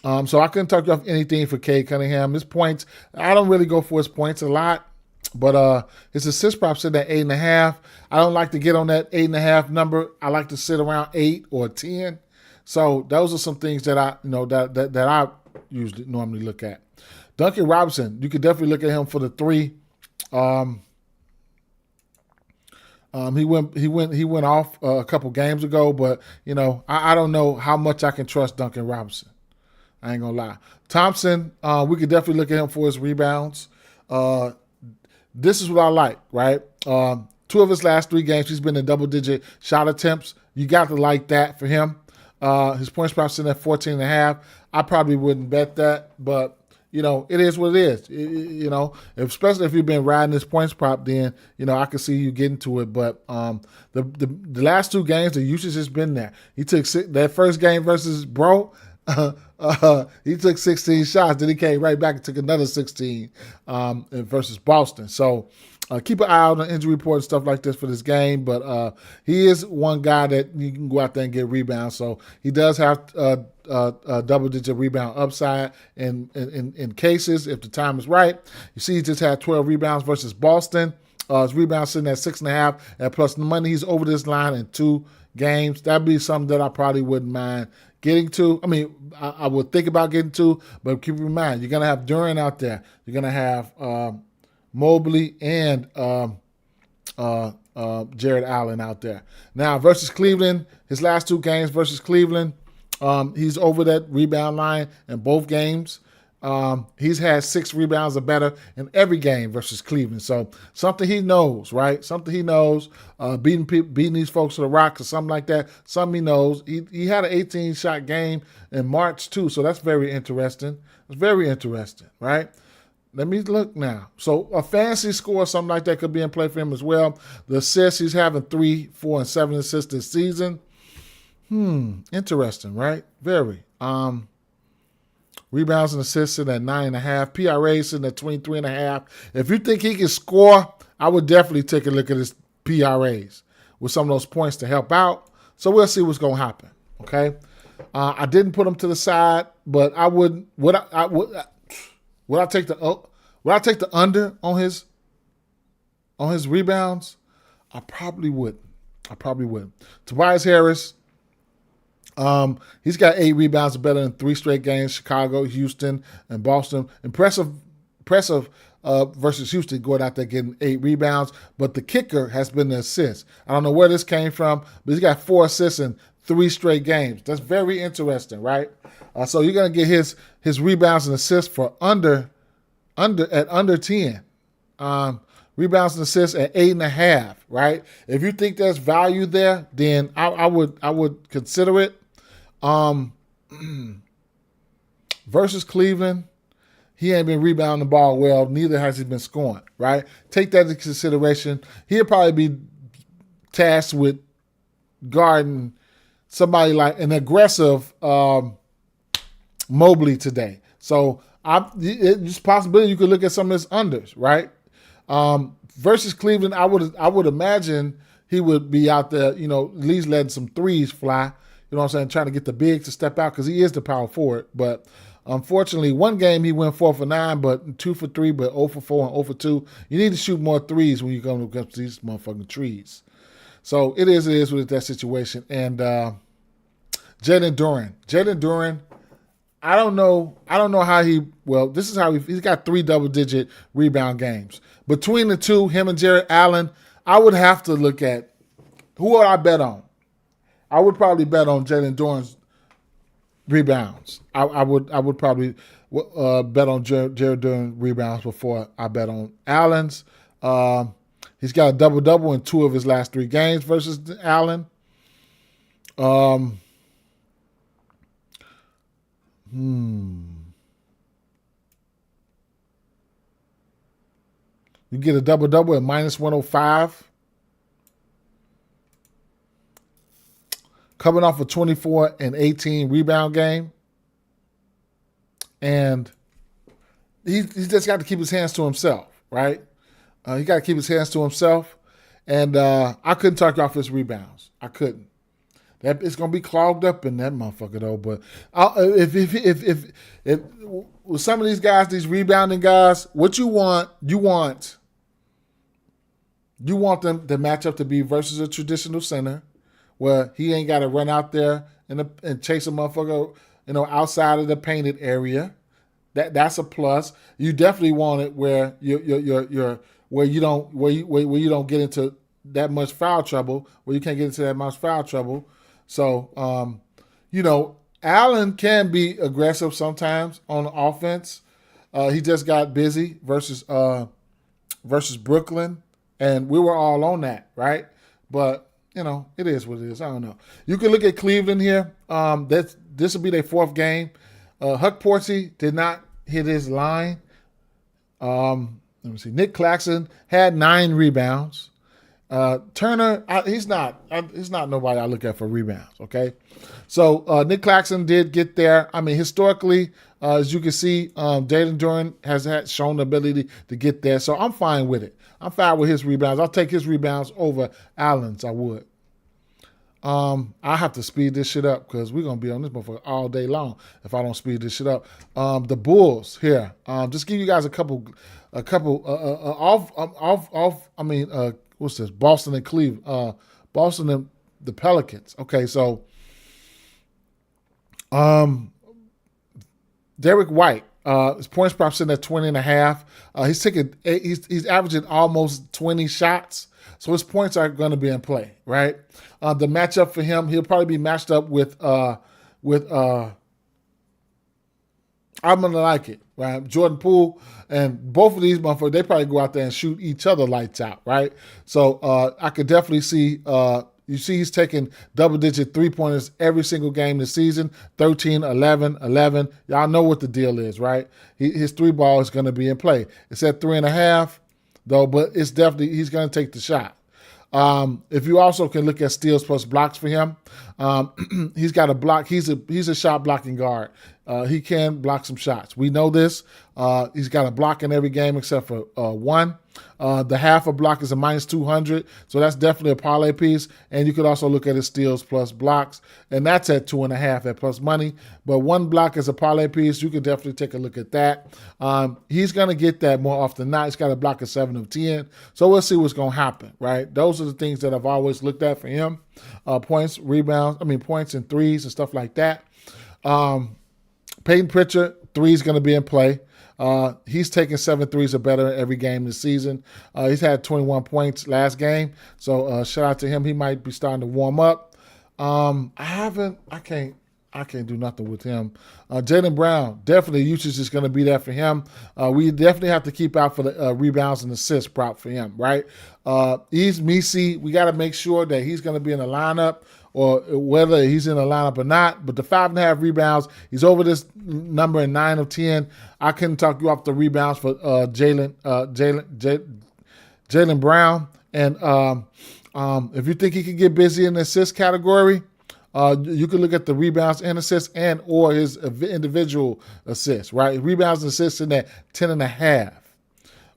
So I couldn't talk you off anything for Cade Cunningham. His points, I don't really go for his points a lot, but his assist prop sitting at 8.5. I don't like to get on that 8.5 number. I like to sit around 8 or 10. So those are some things that I that I usually normally look at. Duncan Robinson, you could definitely look at him for the 3. He went off a couple games ago, but I don't know how much I can trust Duncan Robinson. I ain't gonna lie. Thompson, we could definitely look at him for his rebounds. This is what I like, right? 2 of his last 3 games, he's been in double-digit shot attempts. You got to like that for him. His points prop sitting at 14.5. I probably wouldn't bet that, but it is what it is. Especially if you've been riding this points prop, then I can see you getting to it. But the last 2 games, the usage has been there. He took that first game versus Bro. He took 16 shots, then he came right back and took another 16 versus Boston. So keep an eye on the injury report and stuff like this for this game. But he is one guy that you can go out there and get rebounds. So he does have a double-digit rebound upside in cases if the time is right. You see, he just had 12 rebounds versus Boston. His rebound sitting at 6.5, and plus the money, he's over this line in 2 games. That'd be something that I probably wouldn't mind getting to. I mean, I would think about getting to, but keep in mind, you're going to have Duren out there. You're going to have Mobley and Jared Allen out there. Now, versus Cleveland, his last 2 games versus Cleveland, he's over that rebound line in both games. He's had 6 rebounds or better in every game versus Cleveland. So something he knows, right? Something he knows. Beating these folks to the rock or something like that. Something he knows. He had an 18-shot game in March too, so that's very interesting. It's very interesting, right? Let me look now. So a fantasy score, something like that could be in play for him as well. The assists, he's having 3, 4, and 7 assists this season. Interesting, right? Very. Rebounds and assists sitting at 9.5. PRA sitting at 23.5. If you think he can score, I would definitely take a look at his PRAs with some of those points to help out. So we'll see what's going to happen. Okay. I didn't put him to the side, but I would. Would I take the under on his rebounds? I probably would. Tobias Harris. He's got 8 rebounds better than 3 straight games. Chicago, Houston, and Boston. Impressive versus Houston going out there getting 8 rebounds. But the kicker has been the assist. I don't know where this came from, but he's got 4 assists in 3 straight games. That's very interesting, right? So you're gonna get his rebounds and assists for under 10. Rebounds and assists at 8.5, right? If you think there's value there, then I would consider it. Versus Cleveland, he ain't been rebounding the ball well. Neither has he been scoring, right? Take that into consideration. He'll probably be tasked with guarding somebody like an aggressive Mobley today. So it's a possibility you could look at some of his unders, right? Versus Cleveland, I would imagine he would be out there, at least letting some threes fly. You know what I'm saying? Trying to get the big to step out because he is the power forward. But unfortunately, one game he went 4 for 9, but 2 for 3, but 0 for 4 and 0 for 2. You need to shoot more threes when you come against these motherfucking trees. So it is with that situation. And Jalen Duren, I don't know how this is how he's got 3 double-digit rebound games. Between the two, him and Jared Allen, I would have to look at who would I bet on. I would probably bet on Jalen Duren's rebounds. I would probably bet on Jared Duren rebounds before I bet on Allen's. He's got a double-double in 2 of his last 3 games versus Allen. You get a double-double at minus 105. Coming off a 24 and 18 rebound game. And he's just got to keep his hands to himself, right? He got to keep his hands to himself. And I couldn't talk off his rebounds. I couldn't. It's gonna be clogged up in that motherfucker though. But if with some of these guys, these rebounding guys, what you want them to match up to be versus a traditional center, where he ain't got to run out there and chase a motherfucker, outside of the painted area. That's a plus. You definitely want it where where you don't get into that much foul trouble, where you can't get into that much foul trouble. So, Allen can be aggressive sometimes on offense. He just got busy versus Brooklyn, and we were all on that, right? But, it is what it is. I don't know. You can look at Cleveland here. This will be their 4th game. Huck Porty did not hit his line. Let me see. Nick Claxton had 9 rebounds. Turner, he's not nobody I look at for rebounds, okay? So Nick Claxton did get there. I mean, historically, as you can see, Jalen Duren has shown the ability to get there. So I'm fine with it. I'm fine with his rebounds. I'll take his rebounds over Allen's, I would. I have to speed this shit up because we're going to be on this motherfucker all day long if I don't speed this shit up. The Bulls here, just give you guys a couple what's this? Boston and Cleveland. Boston and the Pelicans. Okay, so Derek White, his points prop sitting at 20.5. He's averaging almost 20 shots. So his points are going to be in play, right? The matchup for him, he'll probably be matched up with I'm going to like it, right? Jordan Poole, and both of these motherfuckers, they probably go out there and shoot each other lights out, right? So I could definitely see, you see he's taking double-digit three-pointers every single game this season, 13, 11, 11. Y'all know what the deal is, right? His 3-ball is going to be in play. It's at 3.5, though, but it's definitely, he's going to take the shot. If you also can look at steals plus blocks for him, he's got a block. He's a shot blocking guard. He can block some shots. We know this. He's got a block in every game except for one. The half a block is a minus 200, so that's definitely a parlay piece. And you could also look at his steals plus blocks, and that's at 2.5 at plus money. But one block is a parlay piece. You could definitely take a look at that. He's going to get that more often than not. He's got a block of 7 of 10, so we'll see what's going to happen, right? Those are the things that I've always looked at for him. Points, rebounds, points and threes and stuff like that. Peyton Pritchard, 3 is going to be in play. He's taking 7 threes or better every game this season. He's had 21 points last game, so shout out to him. He might be starting to warm up. I can't do nothing with him. Jaylen Brown, definitely usage is going to be there for him. We definitely have to keep out for the rebounds and assists prop for him, right? He's Misi. We got to make sure that he's going to be in the lineup, or whether he's in the lineup or not. But the 5.5 rebounds, he's over this number in 9 of 10. I couldn't talk you off the rebounds for Jaylen Brown. And if you think he can get busy in the assist category, you can look at the rebounds and assists and or his individual assists, right? Rebounds and assists in that 10.5.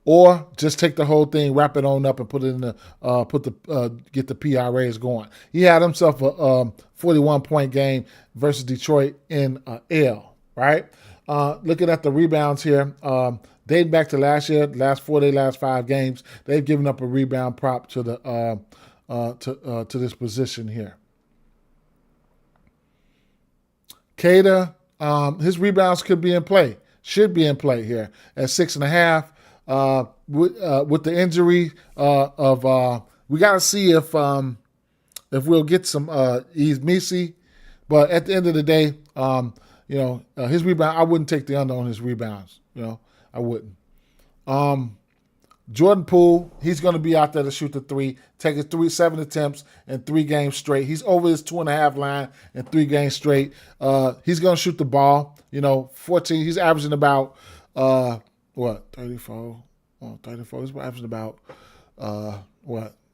Or just take the whole thing, wrap it on up, and put it in the get the PRAs going. He had himself a 41-point game versus Detroit in L, right? Looking at the rebounds here, dating back to last year, last 5 games, they've given up a rebound prop to the to this position here. Cada, his rebounds could be in play, should be in play here at 6.5. With the injury we got to see if we'll get some he's Misi, but at the end of the day, his rebound, I wouldn't take the under on his rebounds. I wouldn't. Jordan Poole, he's going to be out there to shoot the 3, taking 7 attempts in 3 games straight. He's over his 2.5 line in 3 games straight. He's going to shoot the ball. 14. He's averaging about 34. He's averaging about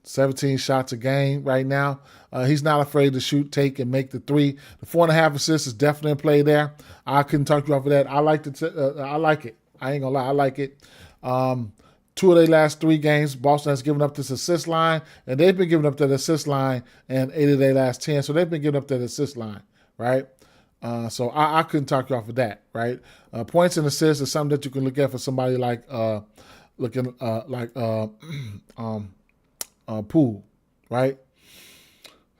17 shots a game right now. He's not afraid to shoot, take, and make the 3. The 4.5 assists is definitely in play there. I couldn't talk you off of that. I like it. I ain't gonna lie. I like it. 2 of their last 3 games, Boston has given up this assist line, and they've been giving up that assist line in 8 of their last 10. So they've been giving up that assist line, right? So I couldn't talk you off of that, right? Points and assists is something that you can look at for somebody like Poole, right?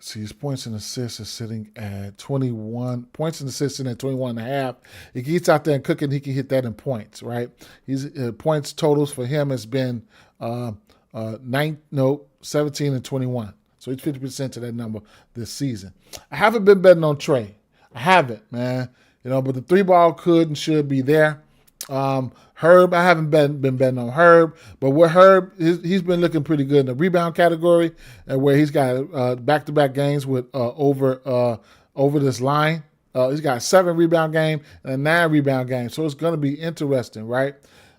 See, his points and assists is sitting at 21. Points and assists sitting at 21.5. If he gets out there and cooking, he can hit that in points, right? He's points totals for him has been 17 and 21. So he's 50% to that number this season. I haven't been betting on Trey. I haven't, man. But the 3-ball could and should be there. Herb, I haven't been betting on Herb, but with Herb, he's been looking pretty good in the rebound category, and where he's got back-to-back games with over this line. He's got a 7 rebound game and a 9 rebound game, so it's going to be interesting, right?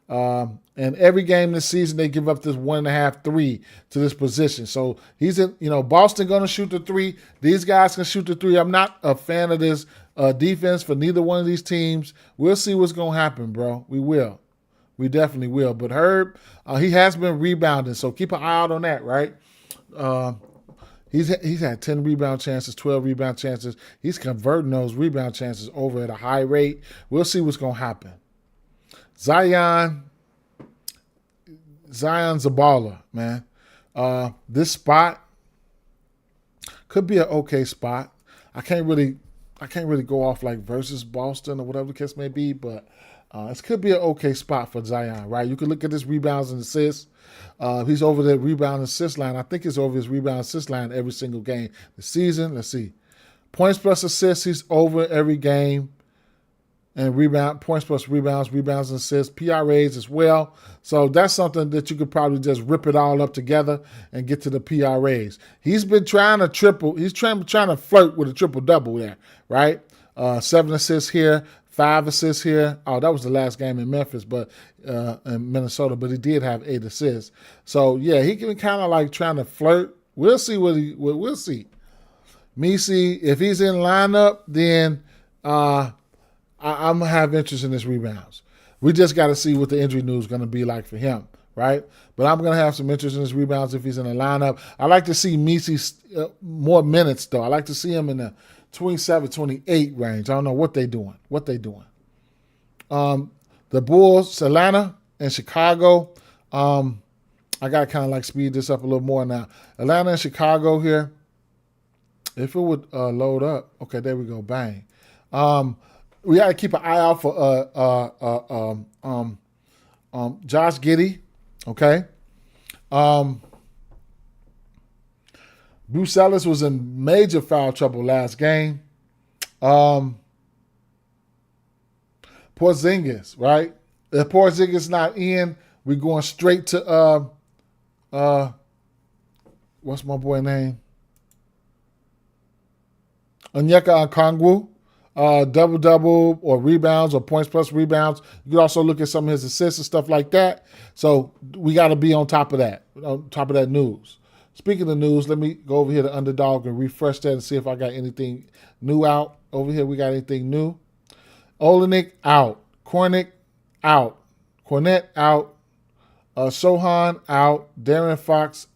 And every game this season, they give up this 1.5 3 to this position. So he's in, Boston going to shoot the 3. These guys can shoot the 3. I'm not a fan of this defense for neither one of these teams. We'll see what's going to happen, bro. We will. We definitely will. But Herb, he has been rebounding, so keep an eye out on that, right? He's had 10 rebound chances, 12 rebound chances. He's converting those rebound chances over at a high rate. We'll see what's going to happen. Zion's a baller, man. This spot could be an okay spot. I can't really go off like versus Boston or whatever the case may be, but it could be an okay spot for Zion, right? You can look at his rebounds and assists. He's over the rebound and assist line. I think he's over his rebound and assist line every single game this season. Let's see. Points plus assists, he's over every game. And points plus rebounds and assists, PRAs as well. So that's something that you could probably just rip it all up together and get to the PRAs. He's been trying to he's trying to flirt with a triple-double there, right? 7 assists here, 5 assists here. Oh, that was the last game in Memphis, but in Minnesota, but he did have 8 assists. So, yeah, he can kind of like trying to flirt We'll see we'll see. Messi, if he's in lineup, then I'm gonna have interest in his rebounds. We just got to see what the injury news is going to be like for him, right? But I'm going to have some interest in his rebounds if he's in the lineup. I like to see Messi more minutes, though. I like to see him in the 27, 28 range. I don't know what they're doing. The Bulls, Atlanta and Chicago. I got to kind of like speed this up a little more now. Atlanta and Chicago here. If it would load up. Okay, there we go. Bang. We got to keep an eye out for Josh Giddey, okay? Bruce Ellis was in major foul trouble last game. Porzingis, right? If Porzingis not in, we're going straight to what's my boy name? Onyeka Okongwu. Double-double or rebounds or points plus rebounds. You can also look at some of his assists and stuff like that. So we got to be on top of that news. Speaking of news, let me go over here to Underdog and refresh that and see if I got anything new out. Over here, we got anything new. Olenek out. Kornick out. Cornette out. Sohan out. Darren Fox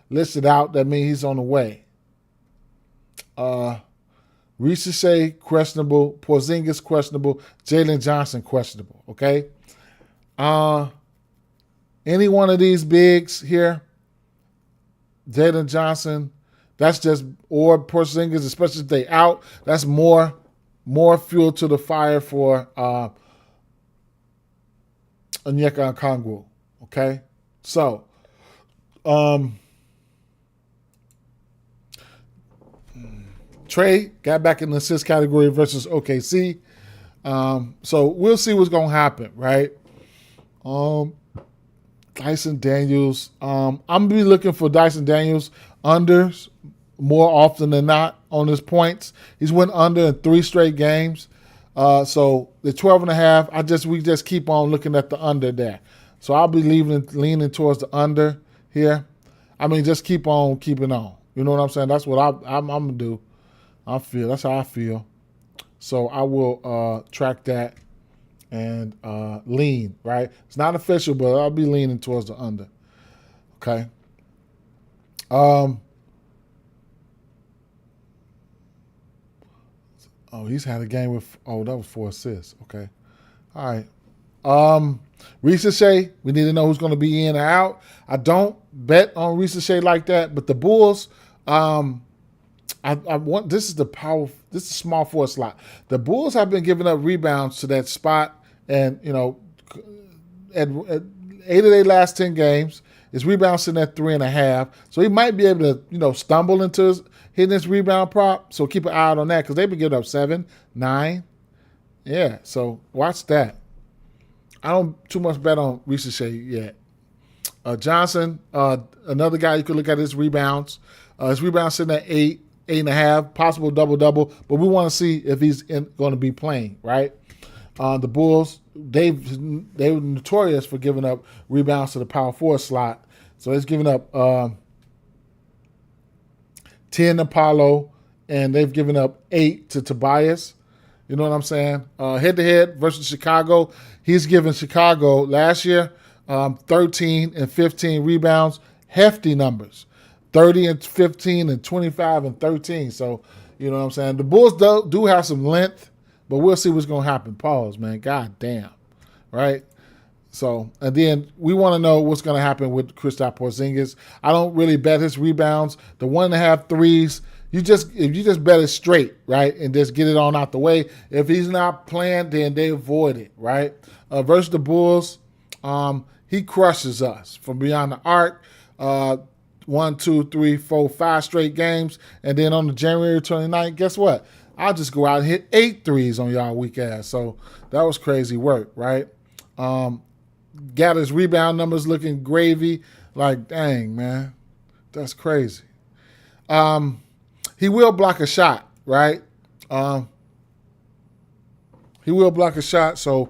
listed out. That means he's on the way. Ricochet, questionable. Porzingis, questionable. Jalen Johnson, questionable. Okay? Any one of these bigs here, Jalen Johnson, that's just, or Porzingis, especially if they out, that's more fuel to the fire for Onyeka Okongwu. Okay? So, Trey got back in the assist category versus OKC. So we'll see what's going to happen, right? Dyson Daniels. I'm going to be looking for Dyson Daniels unders more often than not on his points. He's went under in 3 straight games. So the 12.5, we just keep on looking at the under there. So I'll be leaning towards the under here. I mean, just keep on keeping on. You know what I'm saying? That's what I'm going to do. That's how I feel. So I will track that and lean, right? It's not official, but I'll be leaning towards the under. Okay. He's had a game with, that was 4 assists. Okay. All right. Ricochet, we need to know who's going to be in or out. I don't bet on Ricochet like that, but the Bulls, I want, this is the small forward slot. The Bulls have been giving up rebounds to that spot, and at 8 of their last 10 games, his rebounds sitting at 3.5. So he might be able to stumble into hitting his rebound prop. So keep an eye out on that because they've been giving up 7, 9. Yeah, so watch that. I don't too much bet on Ricochet yet. Johnson, another guy you could look at his rebounds. His rebounds sitting at 8. 8.5, possible double-double, but we want to see if he's going to be playing, right? The Bulls, they were notorious for giving up rebounds to the power forward slot. So he's giving up 10 to Paolo, and they've given up 8 to Tobias. You know what I'm saying? Head-to-head versus Chicago, he's given Chicago last year 13 and 15 rebounds, hefty numbers. 30 and 15 and 25 and 13. So, you know what I'm saying? The Bulls do have some length, but we'll see what's going to happen. Pause, man. God damn. Right? So, and then we want to know what's going to happen with Kristaps Porzingis. I don't really bet his rebounds. The 1.5 threes, if you just bet it straight, right, and just get it on out the way. If he's not playing, then they avoid it, right? Versus the Bulls, he crushes us from beyond the arc. 1, 2, 3, 4, 5 straight games. And then on the January 29th, guess what? I'll just go out and hit 8 threes on y'all weak ass. So that was crazy work, right? Got his rebound numbers looking gravy. Like, dang, man. That's crazy. He will block a shot, right? He will block a shot. So,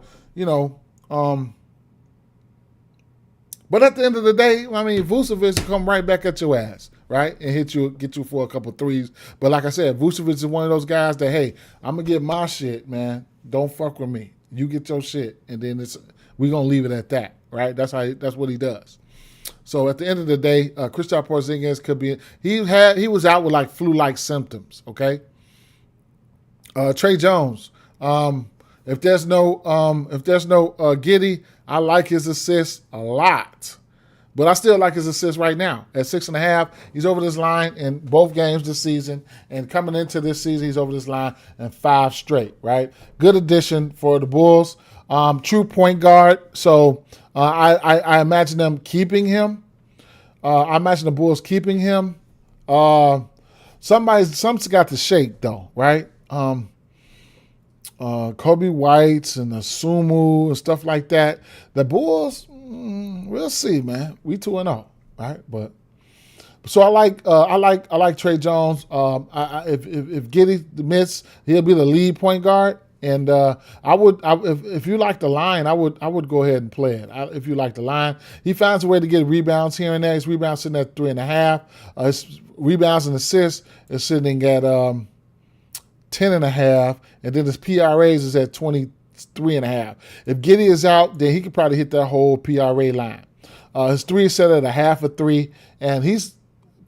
but at the end of the day, I mean, Vucevic will come right back at your ass. right, and get you for a couple threes. But like I said, Vucevic is one of those guys that, hey, I'm gonna get my shit, man. Don't fuck with me. You get your shit, and then we're gonna leave it at that, right? That's what he does. So at the end of the day, Kristaps Porzingis could be he was out with like flu-like symptoms. Okay. Trey Jones. If there's no Giddey, I like his assists a lot. But I still like his assists right now. At 6.5, he's over this line in both games this season. And coming into this season, he's over this line in 5 straight, right? Good addition for the Bulls. True point guard. So I imagine them keeping him. I imagine the Bulls keeping him. Something's got to shake, though, right? Kobe White's and Asumu and stuff like that. The Bulls, we'll see, man. We 2-0, right? But so I like Trey Jones. If Giddey admits, he'll be the lead point guard. And if you like the line, I would go ahead and play it. If you like the line, he finds a way to get rebounds here and there. His rebounds sitting at 3.5. His rebounds and assists is sitting at 10.5, and then his PRAs is at 23.5. If Giddey is out, then he could probably hit that whole PRA line. His three is set at a half a three, and he's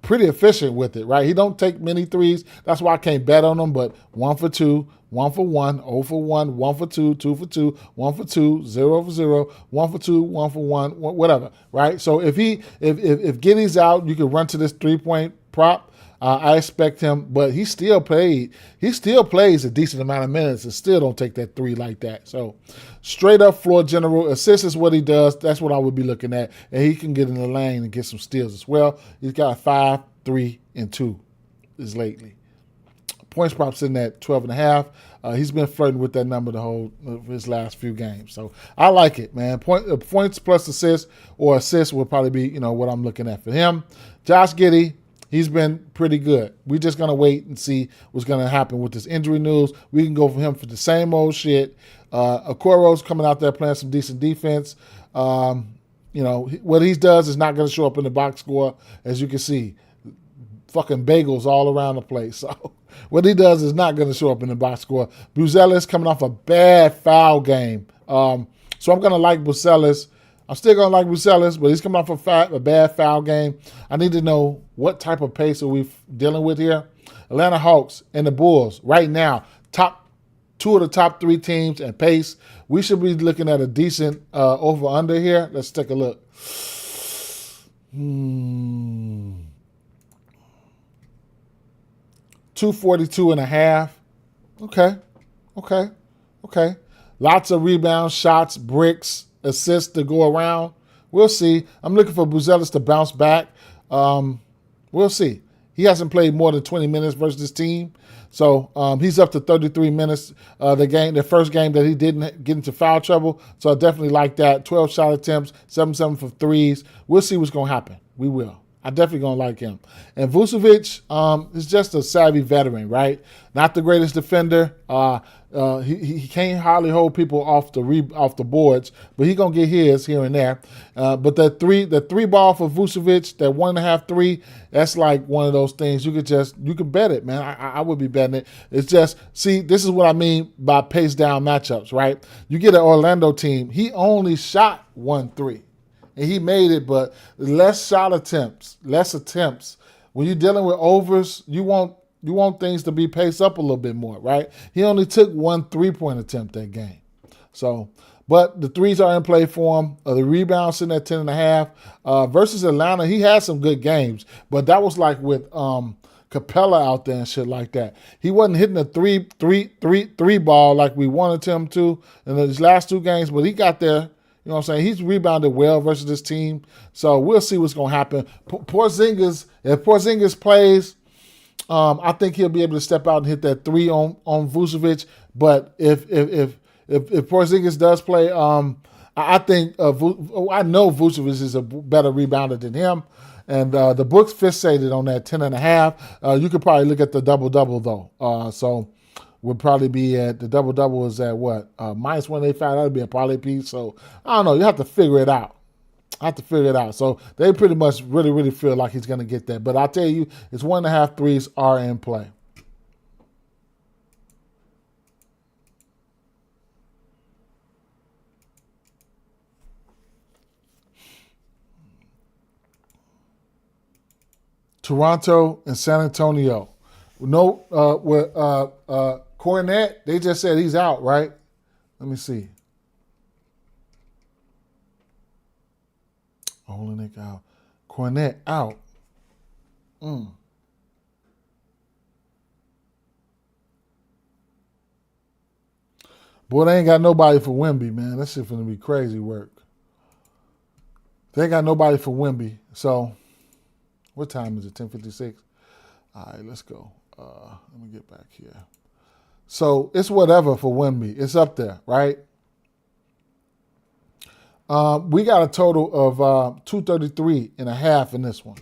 pretty efficient with it, right? He don't take many threes. That's why I can't bet on him, but 1 for 2, 1 for 1, 0 for 1, 1 for 2, 2 for 2, 1 for 2, 0 for 0, 1 for 2, 1 for 1, whatever, right? So if Giddey's out, you can run to this 3-point prop. I expect him, but he still plays a decent amount of minutes and still don't take that 3 like that. So straight up floor general. Assist is what he does. That's what I would be looking at. And he can get in the lane and get some steals as well. He's got a 5, 3, and 2 is lately. Points prop sitting at 12.5. He's been flirting with that number the whole of his last few games. So I like it, man. Points plus assists or assists will probably be, what I'm looking at for him. Josh Giddey. He's been pretty good. We're just going to wait and see what's going to happen with this injury news. We can go for him for the same old shit. Okoro's coming out there playing some decent defense. What he does is not going to show up in the box score, as you can see. Fucking bagels all around the place. So what he does is not going to show up in the box score. Buzelis coming off a bad foul game. So I'm going to like Buzelis. I'm still going to like Buzelis, but he's coming off a bad foul game. I need to know what type of pace are we dealing with here. Atlanta Hawks and the Bulls right now, two of the top 3 teams and pace. We should be looking at a decent over-under here. Let's take a look. 242.5. Okay. Lots of rebounds, shots, bricks, assists to go around. We'll see. I'm looking for Buzelis to bounce back. We'll see. He hasn't played more than 20 minutes versus this team. So he's up to 33 minutes. The first game that he didn't get into foul trouble. So I definitely like that. 12 shot attempts, 7 for threes. We'll see what's going to happen. We will. I definitely going to like him. And Vucevic is just a savvy veteran, right? Not the greatest defender. He can't hardly hold people off the boards, but he gonna get his here and there. But the three ball for Vucevic, that 1.5 3, that's like one of those things you could bet it, man. I would be betting it. It's just, see, this is what I mean by pace down matchups, right? You get an Orlando team, he only shot 1 3. And he made it, but less attempts. When you're dealing with overs, you want things to be paced up a little bit more, right? He only took 1 3-point attempt that game. So, but the threes are in play for him. The rebounds sitting at 10.5. Versus Atlanta, he had some good games, but that was like with Capella out there and shit like that. He wasn't hitting a three ball like we wanted him to in his last 2 games, but he got there. You know what I'm saying? He's rebounded well versus this team. So we'll see what's going to happen. If Porzingis plays, I think he'll be able to step out and hit that 3 on Vucevic. But if Porzingis does play, I think I know Vucevic is a better rebounder than him. And the book's fixated on that 10.5. You could probably look at the double-double, though. So would probably be at, the double-double is at what? -185, that would be a parlay piece. So, I don't know. You have to figure it out. I have to figure it out. So they pretty much really, really feel like he's going to get that. But I'll tell you, it's 1.5 threes are in play. Toronto and San Antonio. No, with Cornette, they just said he's out, right? Let me see. Olenek out. Cornette out. Boy, they ain't got nobody for Wemby, man. That shit finna be crazy work. They ain't got nobody for Wemby. So, what time is it? 10:56. All right, let's go. Let me get back here. So it's whatever for Wemby. It's up there, right? We got a total of 233.5 in this one.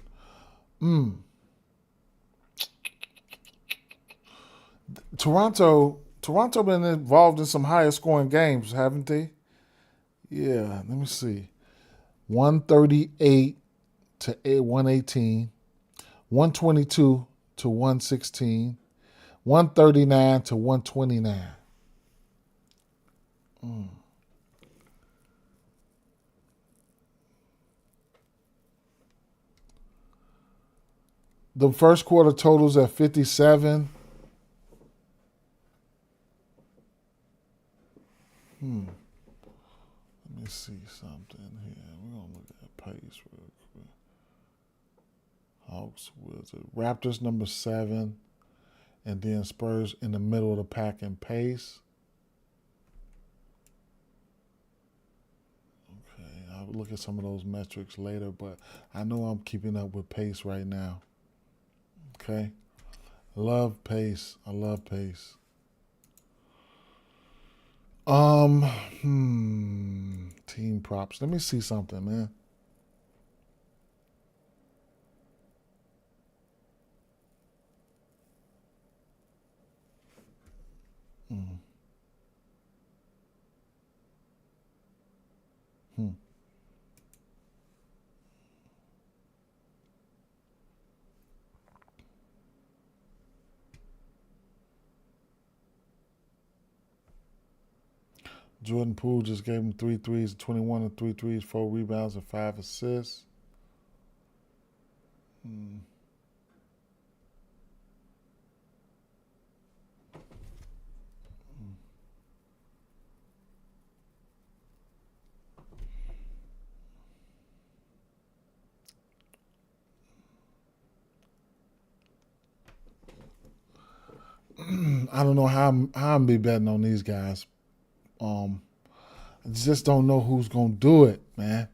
Toronto been involved in some higher scoring games, haven't they? Yeah, let me see. 138 to 118, 122 to 116, 139 to 129. The first quarter totals at 57. Let me see something here. We're going to look at pace real quick. Hawks, Wizards. Raptors number 7. And then Spurs in the middle of the pack in pace. Okay, I'll look at some of those metrics later, but I know I'm keeping up with pace right now. Okay? Love pace. I love pace. Team props. Let me see something, man. Jordan Poole just gave him 3 threes, 21 and 3 threes, 4 rebounds, and 5 assists. I don't know how I'm be betting on these guys. I just don't know who's gonna do it, man.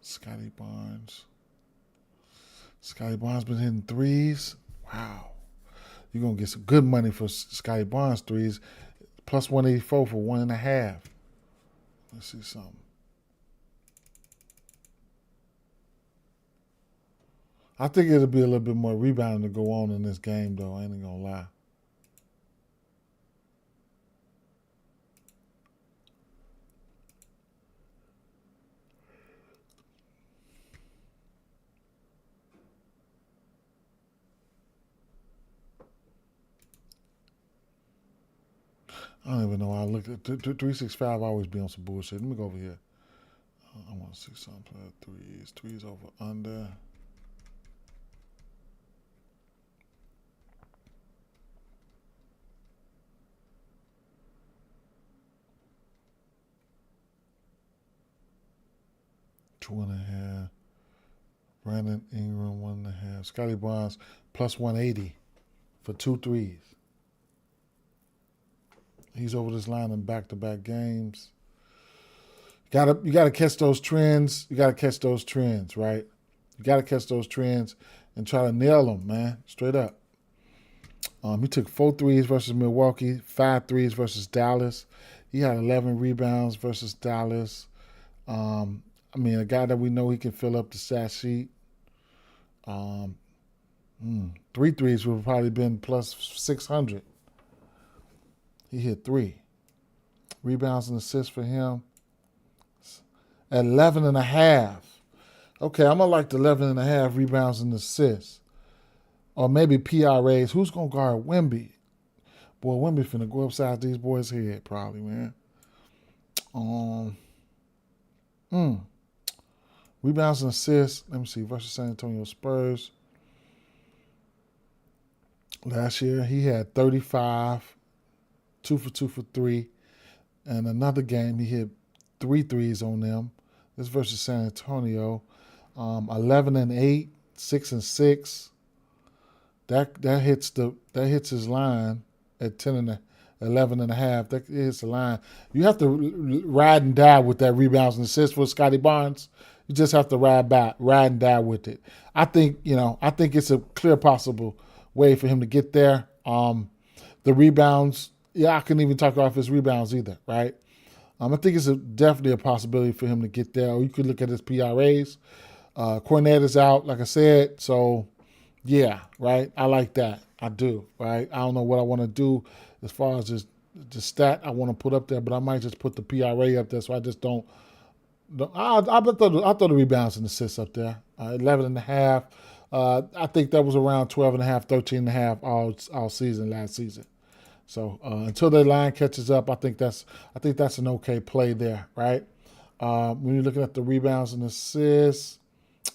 Scotty Barnes. Scotty Barnes been hitting threes. Wow. You're gonna get some good money for Scotty Barnes threes. Plus 184 for 1.5. Let's see something. I think it'll be a little bit more rebounding to go on in this game, though. I ain't gonna lie. I don't even know. I looked at 365. I always be on some bullshit. Let me go over here. I want to see something. Threes. Threes over under. Two and a half. Brandon Ingram 1.5. Scotty Barnes plus 180 for 2 threes. He's over this line in back-to-back games. You gotta catch those trends. You gotta catch those trends, right? You gotta catch those trends and try to nail them, man. Straight up. He took 4 threes versus Milwaukee, 5 threes versus Dallas. He had 11 rebounds versus Dallas. A guy that we know he can fill up the stat sheet. 3 threes would have probably been plus 600. He hit 3. Rebounds and assists for him at 11.5. Okay, I'm going to like the 11.5 rebounds and assists. Or maybe PRAs. Who's going to guard Wemby? Boy, Wemby finna go upside these boys' head probably, man. Rebounds and assists. Let me see. Versus San Antonio Spurs. Last year, he had 35, 2 for 2 for 3. And another game, he hit 3 threes on them. This versus San Antonio. 11-8, 6-6. That hits his line at 11.5. That hits the line. You have to ride and die with that rebounds and assists for Scotty Barnes. You just have to ride and die with it. I think it's a clear possible way for him to get there. The rebounds, I couldn't even talk off his rebounds either, right? I think it's definitely a possibility for him to get there. Or you could look at his PRAs. Cornette is out, like I said, so yeah, right? I like that. I do, right? I don't know what I want to do as far as the stat I want to put up there, but I might just put the PRA up there so I just don't. I'll throw the rebounds and assists up there. 11.5. I think that was around 12.5, 13.5 all season last season. So until their line catches up, I think that's an okay play there, right? When you're looking at the rebounds and assists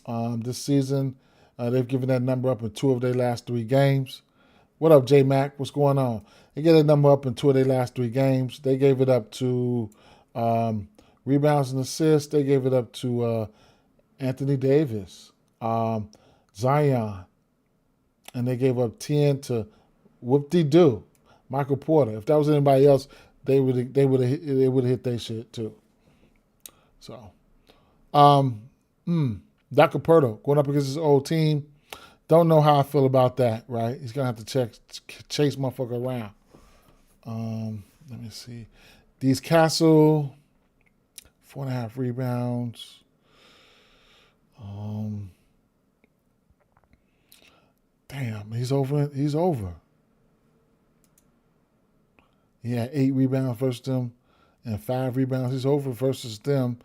this season, they've given that number up in 2 of their last 3 games. What up, J Mac? What's going on? They get that number up in 2 of their last 3 games. They gave it up to rebounds and assists. They gave it up to Anthony Davis, Zion, and they gave up 10 to whoop-de-doo, Michael Porter. If that was anybody else, they would have hit their shit too. So, Doc Caperto going up against his old team. Don't know how I feel about that, right? He's going to have to chase motherfucker around. Let me see. These Castle, 4.5 rebounds. Damn, he's over. He had 8 rebounds versus them and 5 rebounds. He's over versus them,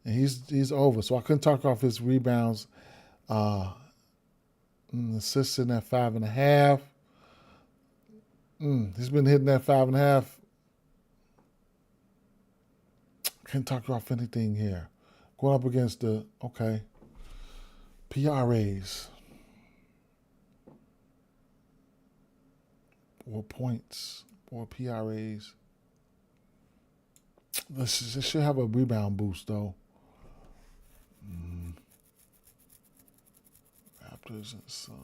and he's over. So I couldn't talk off his rebounds. Assists in that 5.5. He's been hitting that 5.5. Can't talk off anything here. Going up against the PRAs. 4 points. 4 PRAs. This should have a rebound boost though. Raptors and Suns.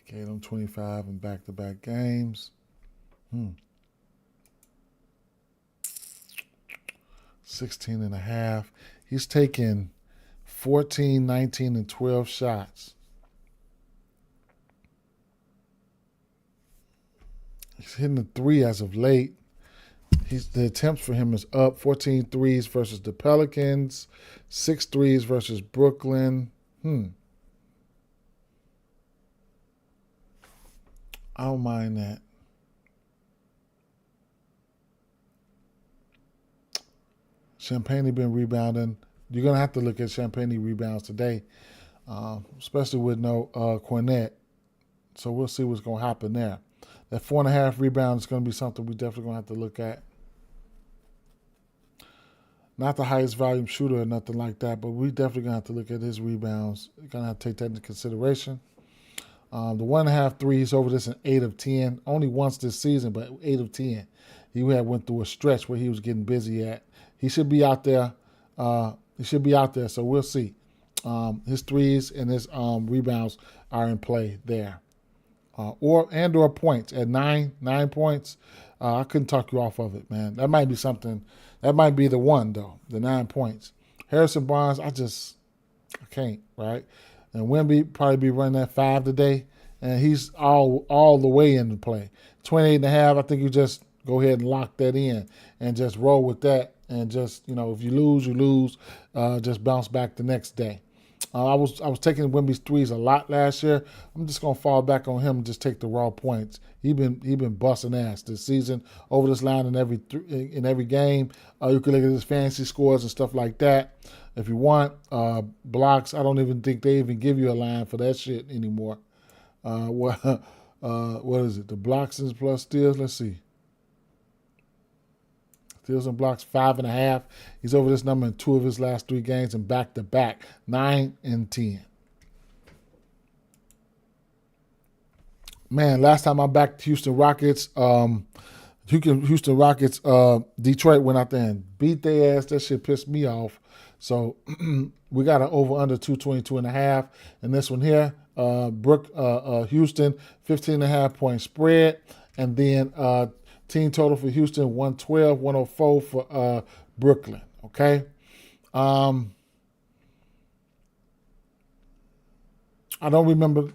He gave them 25 in back-to-back games. 16.5. He's taken 14, 19, and 12 shots. He's hitting the 3 as of late. The attempts for him is up. 14 threes versus the Pelicans. 6 threes versus Brooklyn. I don't mind that. Champagne been rebounding. You're going to have to look at Champagne rebounds today, especially with no Cornette. So we'll see what's going to happen there. That 4.5 rebound is going to be something we definitely going to have to look at. Not the highest volume shooter or nothing like that, but we definitely going to have to look at his rebounds. We're going to have to take that into consideration. The 1.5 threes over this in 8 of 10. Only once this season, but 8 of 10. He went through a stretch where he was getting busy at. He should be out there. So we'll see. His threes and his rebounds are in play there. Or points at 9 points. I couldn't talk you off of it, man. That might be something. That might be the one though. The 9 points. Harrison Barnes, I can't, right? And Wemby probably be running that 5 today, and he's all the way into play. 28.5. I think you just go ahead and lock that in and just roll with that. And just, if you lose, you lose. Just bounce back the next day. I was taking Wemby's threes a lot last year. I'm just gonna fall back on him and just take the raw points. He been busting ass this season over this line in every game. You can look at his fantasy scores and stuff like that if you want. Blocks, I don't even think they even give you a line for that shit anymore. What what is it? The blocks plus steals. Let's see. Steals and blocks 5.5. He's over this number in 2 of his last 3 games and back to back 9 and 10. Man, last time I backed Houston Rockets, Houston Rockets, Detroit went out there and beat their ass. That shit pissed me off. So we got an over under 222.5. And this one here, Houston 15.5 point spread, and then team total for Houston 112, 104 for Brooklyn. Okay. I don't remember.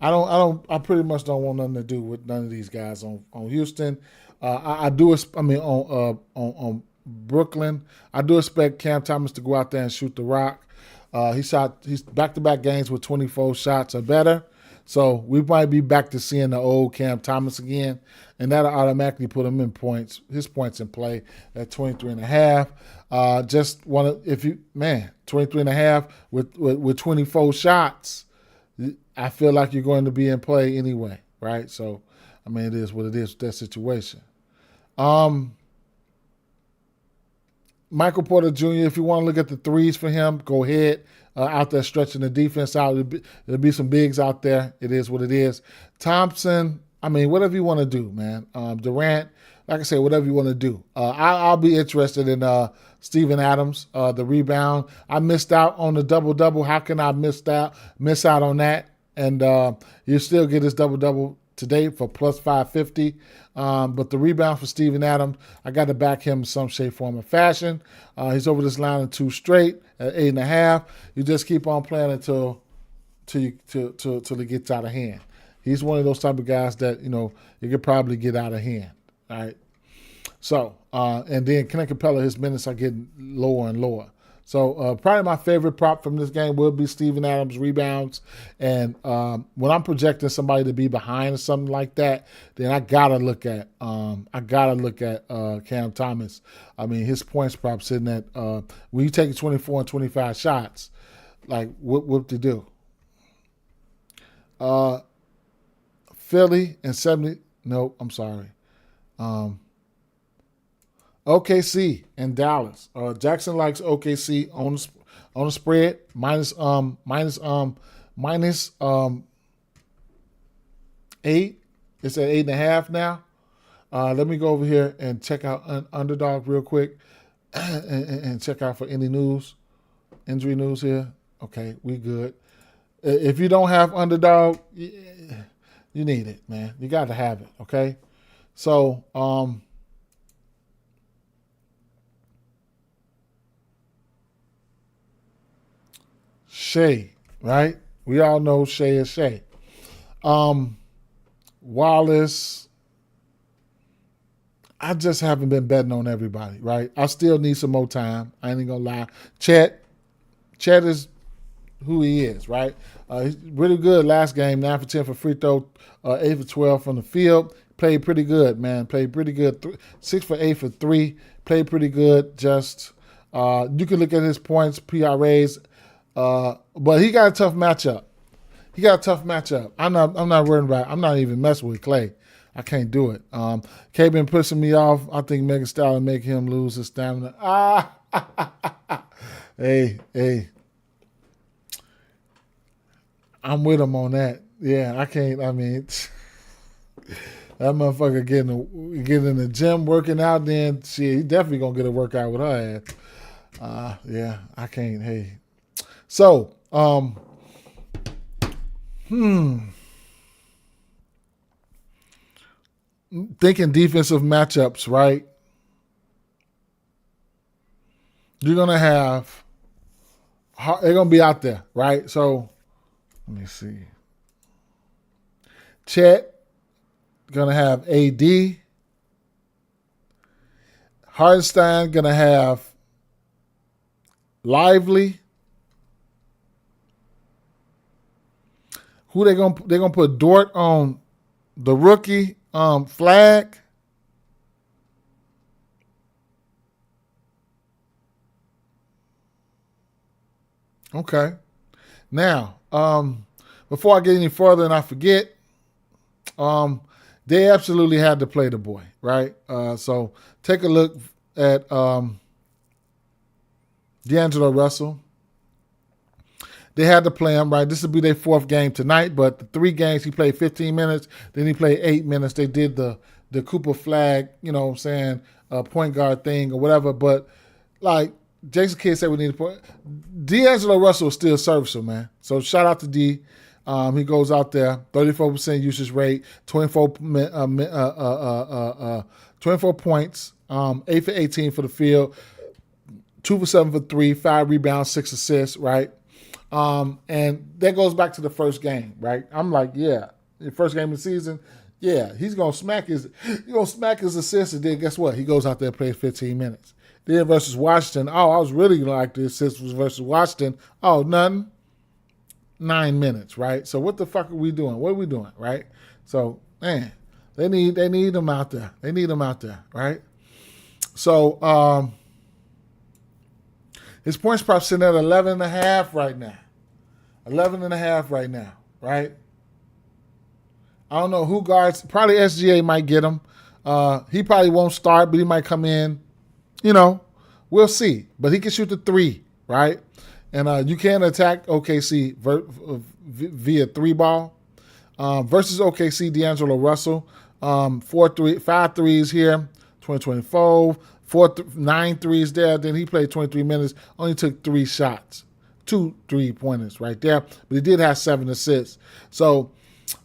I pretty much don't want nothing to do with none of these guys on Houston. On Brooklyn. I do expect Cam Thomas to go out there and shoot the rock. He's back-to-back games with 24 shots or better. So we might be back to seeing the old Cam Thomas again, and that'll automatically put him in his points in play at 23.5. 23.5 with 24 shots, I feel like you're going to be in play anyway, right? So, I mean, it is what it is with that situation. Michael Porter Jr., if you want to look at the threes for him, go ahead. Out there stretching the defense out. There'll be some bigs out there. It is what it is. Thompson, I mean, whatever you want to do, man. Durant, like I said, whatever you want to do. I'll be interested in Steven Adams, the rebound. I missed out on the double-double. How can I miss out on that? And you still get his double-double today for plus 550. But the rebound for Steven Adams, I got to back him in some shape, form, or fashion. He's over this line in 2 straight at 8.5. You just keep on playing until it gets out of hand. He's one of those type of guys that, you could probably get out of hand. All right. So, and then Clint Capella, his minutes are getting lower and lower. So probably my favorite prop from this game will be Steven Adams rebounds. And when I'm projecting somebody to be behind or something like that, then I gotta look at Cam Thomas. I mean, his points prop sitting at when you take 24 and 25 shots, like what to do? Philly and 70. No, I'm sorry. OKC and Dallas. Jackson likes OKC on the spread minus 8. It's at 8.5 now. Let me go over here and check out Underdog real quick and check out for any injury news here. Okay, we good. If you don't have Underdog, you need it, man. You got to have it. Okay, so Shea, right? We all know Shea is Shea. Wallace, I just haven't been betting on everybody, right? I still need some more time. I ain't gonna lie. Chet is who he is, right? He's really good last game, 9 for 10 for free throw, 8 for 12 from the field. Played pretty good, man. Played pretty good. 6 for 8 for 3. Played pretty good. Just you can look at his points, PRAs. But he got a tough matchup. I'm not worried about it. I'm not even messing with Clay. I can't do it. K been pushing me off. I think Megan Stallion make him lose his stamina. Hey. I'm with him on that. Yeah, I can't. I mean, that motherfucker getting in the gym working out. Then shit, he definitely gonna get a workout with her ass. Yeah, I can't. Hey. So, thinking defensive matchups, right? You're going to have, they're going to be out there, right? So, let me see. Chet, going to have AD. Hardenstein, going to have Lively. Who they gonna put Dort on the rookie flag? Okay. Now, before I get any further and I forget, they absolutely had to play the boy, right? So take a look at D'Angelo Russell. They had to play him, right? This will be their fourth game tonight, but the 3 games he played 15 minutes, then he played 8 minutes. They did the Cooper flag, you know what I'm saying, point guard thing or whatever. But like Jason Kidd said, we need to put D'Angelo Russell is still serviceable, man. So shout out to D. He goes out there, 34% usage rate, 24 points, 8 for 18 for the field, 2 for 7 for 3, 5 rebounds, 6 assists, right? And that goes back to the first game, right? I'm like, yeah, the first game of the season, yeah, he's gonna smack his assist, and then guess what? He goes out there and plays 15 minutes. Then versus Washington, I was really like the assist was versus Washington. Nothing. 9 minutes, right? So what the fuck are we doing? What are we doing, right? So, man, they need them out there. They need them out there, right? So, his points prop sitting at 11.5 right now. 11.5 right now, right? I don't know who guards. Probably SGA might get him. He probably won't start, but he might come in. You know, we'll see. But he can shoot the 3, right? And you can attack OKC via 3-ball. Versus OKC, D'Angelo Russell, 5 threes here, 2024, 9 threes there. Then he played 23 minutes, only took 3 shots, 2 3-pointers right there. But he did have 7 assists. So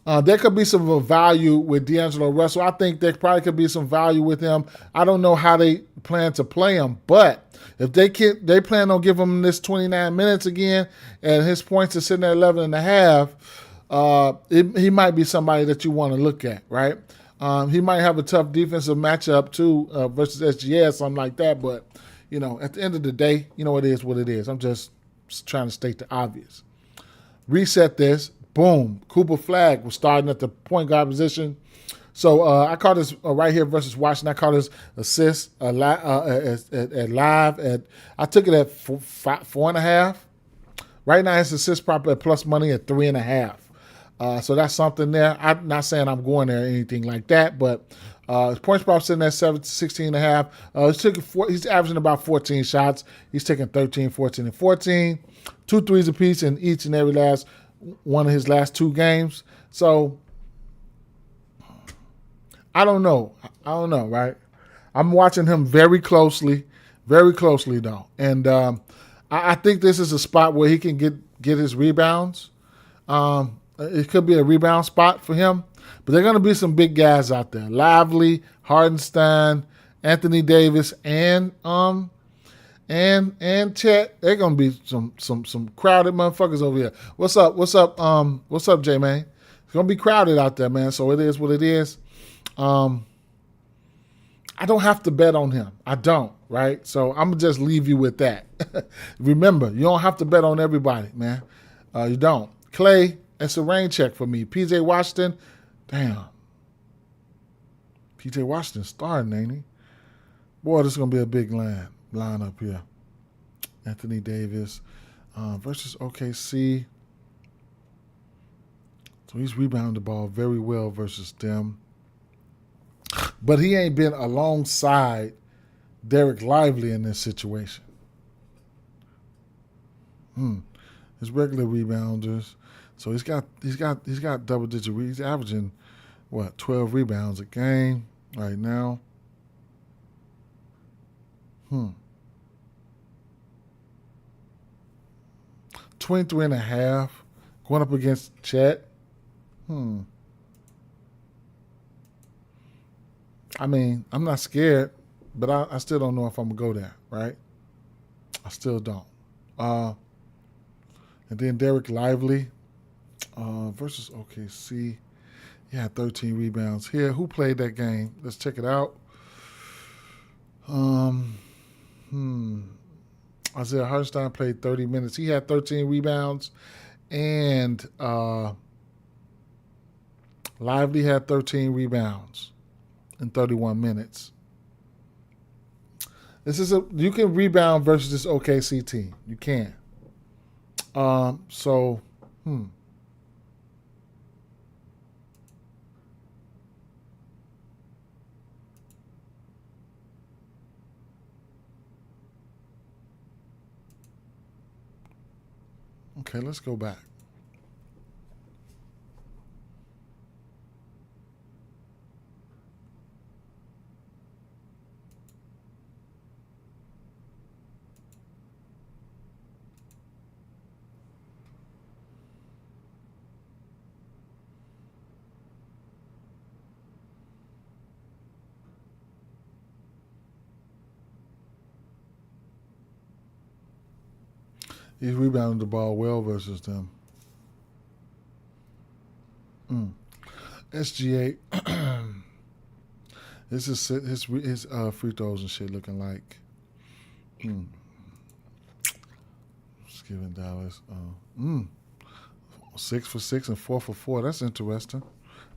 there could be some value with D'Angelo Russell. I think there probably could be some value with him. I don't know how they plan to play him, but if they plan on giving him this 29 minutes again, and his points are sitting at 11.5, he might be somebody that you want to look at, right? He might have a tough defensive matchup too versus SGA or something like that. But you know, at the end of the day, you know, it is what it is. I'm just trying to state the obvious. Reset this. Boom. Cooper flag was starting at the point guard position. So I caught this right here versus Washington. I caught his assist at live. I took it at 4.5. Right now, his assist prop at plus money at 3.5. So that's something there. I'm not saying I'm going there or anything like that, but his points prop sitting at 16.5. He's averaging about 14 shots. He's taking 13, 14, and 14. 2 threes apiece in each and every last one of his last 2 games. So I don't know, right? I'm watching him very closely though. And I think this is a spot where he can get his rebounds. It could be a rebound spot for him. But there are going to be some big guys out there. Lively, Hardenstein, Anthony Davis, and Chet. They're going to be some crowded motherfuckers over here. What's up, J-Man? It's going to be crowded out there, man. So it is what it is. I don't have to bet on him. I don't, right? So I'm going to just leave you with that. Remember, you don't have to bet on everybody, man. You don't. Clay, it's a rain check for me. PJ Washington, damn. PJ Washington starting, ain't he? Boy, this is going to be a big line up here. Anthony Davis versus OKC. So he's rebounded the ball very well versus them. But he ain't been alongside Derek Lively in this situation. His regular rebounders. So he's got double digit. He's averaging 12 rebounds a game right now. 23.5 going up against Chet. I mean, I'm not scared, but I still don't know if I'm going to go there, right? I still don't. And then Derek Lively versus OKC. He had 13 rebounds here. Who played that game? Let's check it out. Isaiah Hartenstein played 30 minutes. He had 13 rebounds and Lively had 13 rebounds in 31 minutes. You can rebound versus this OKC team. You can. So, okay, let's go back. He's rebounding the ball well versus them. SGA, this is his free throws and shit looking like. Just giving Dallas 6 for 6 and 4 for 4. That's interesting.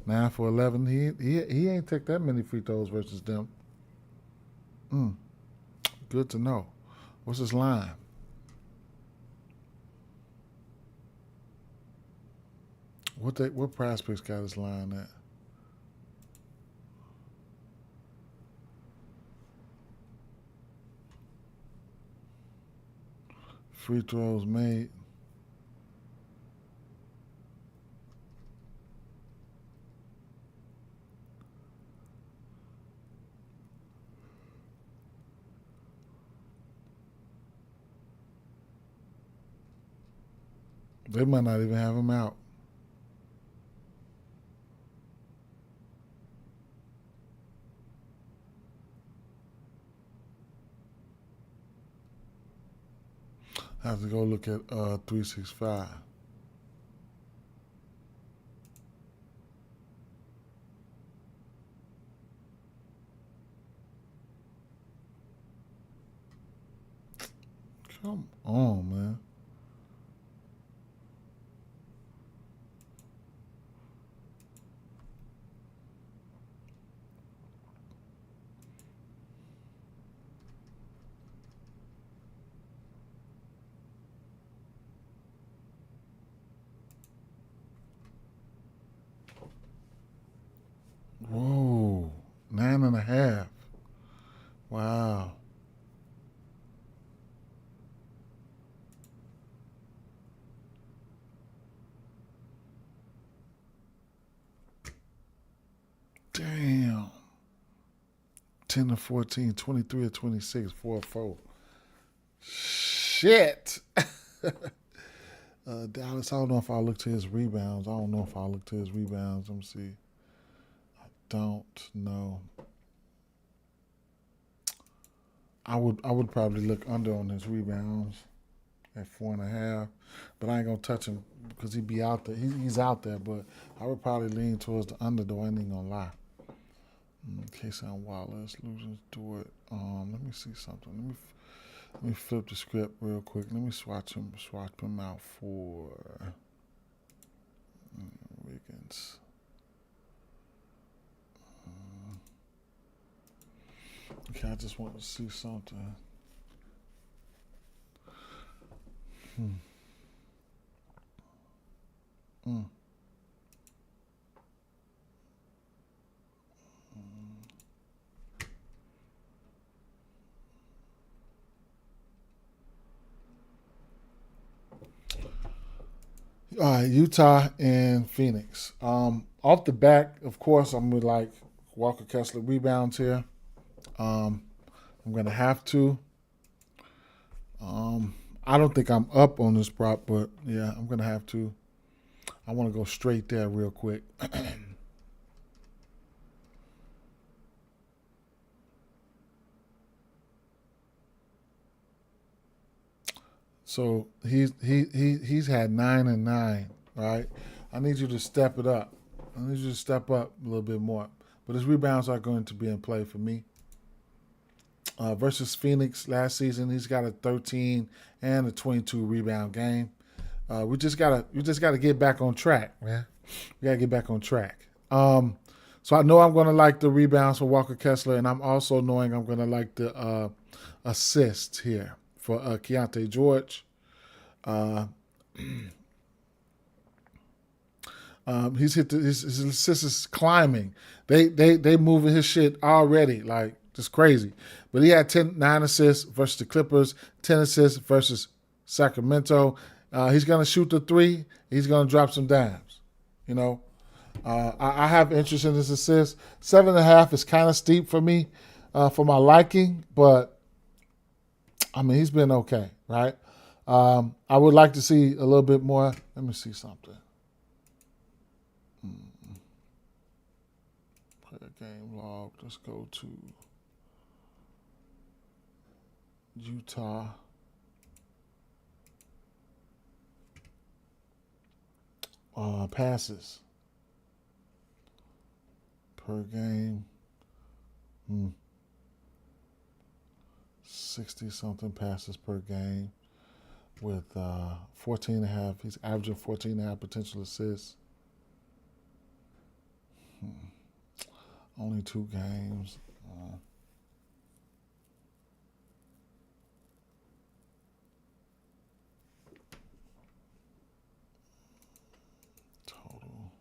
9 for 11. He ain't take that many free throws versus them. Good to know. What's his line? What prospects got his line at? Free throws made. They might not even have him out. I have to go look at 365. Come on, man. Whoa, 9.5. Wow. Damn. 10 to 14, 23 to 26, 4-4. Shit. Dallas, I don't know if I look to his rebounds. Let me see. I don't know. I would probably look under on his rebounds at 4.5, but I ain't gonna touch him because he'd be out there. He's out there, but I would probably lean towards the under though. I ain't gonna lie. Kason Wallace losing to it. Let me see something. Let me flip the script real quick. Let me swap him out for Wiggins. Okay, I just want to see something. All right, Utah and Phoenix. Off the back, of course, I'm with like Walker Kessler rebounds here. I'm gonna have to. I don't think I'm up on this prop, but yeah, I'm gonna have to. I want to go straight there real quick. So he's had 9 and 9, right? I need you to step it up. I need you to step up a little bit more. But his rebounds are going to be in play for me. Versus Phoenix last season, he's got a 13 and a 22 rebound game. We just gotta get back on track, man. We gotta get back on track. So I know I'm going to like the rebounds for Walker Kessler, and I'm also knowing I'm going to like the assist here for Keontae George. He's hit his assist is climbing. They moving his shit already, like just crazy. But he had 9 assists versus the Clippers, 10 assists versus Sacramento. He's gonna shoot the 3. He's gonna drop some dimes. You know, I have interest in this assist. 7.5 is kind of steep for me, for my liking, but I mean he's been okay, right? I would like to see a little bit more. Let me see something. Player game log. Let's go to Utah. Passes per game. 60-something passes per game with 14.5. He's averaging 14.5 potential assists. Only 2 games. Total.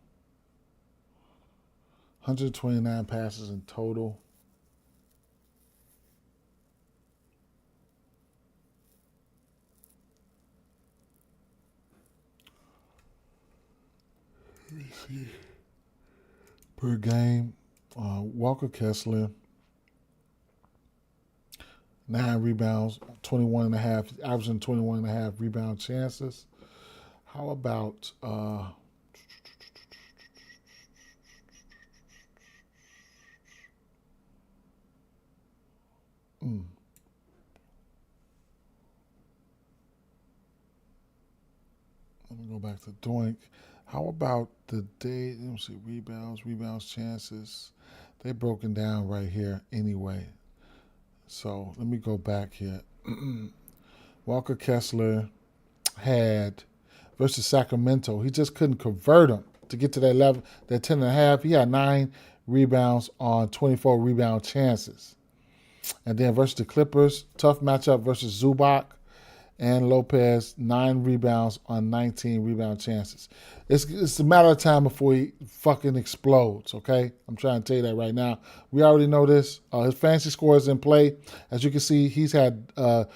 129 passes in total. Let me see. Per game. Walker Kessler, 9 rebounds, 21.5, averaging 21.5 rebound chances. How about let me go back to Doink. How about the day? Let me see, rebounds, chances. They're broken down right here anyway. So let me go back here. Walker Kessler had versus Sacramento. He just couldn't convert them to get to that level, that 10.5. He had 9 rebounds on 24 rebound chances. And then versus the Clippers, tough matchup versus Zubac and Lopez, 9 rebounds on 19 rebound chances. It's a matter of time before he fucking explodes, okay? I'm trying to tell you that right now. We already know this. His fantasy score is in play. As you can see, he's had the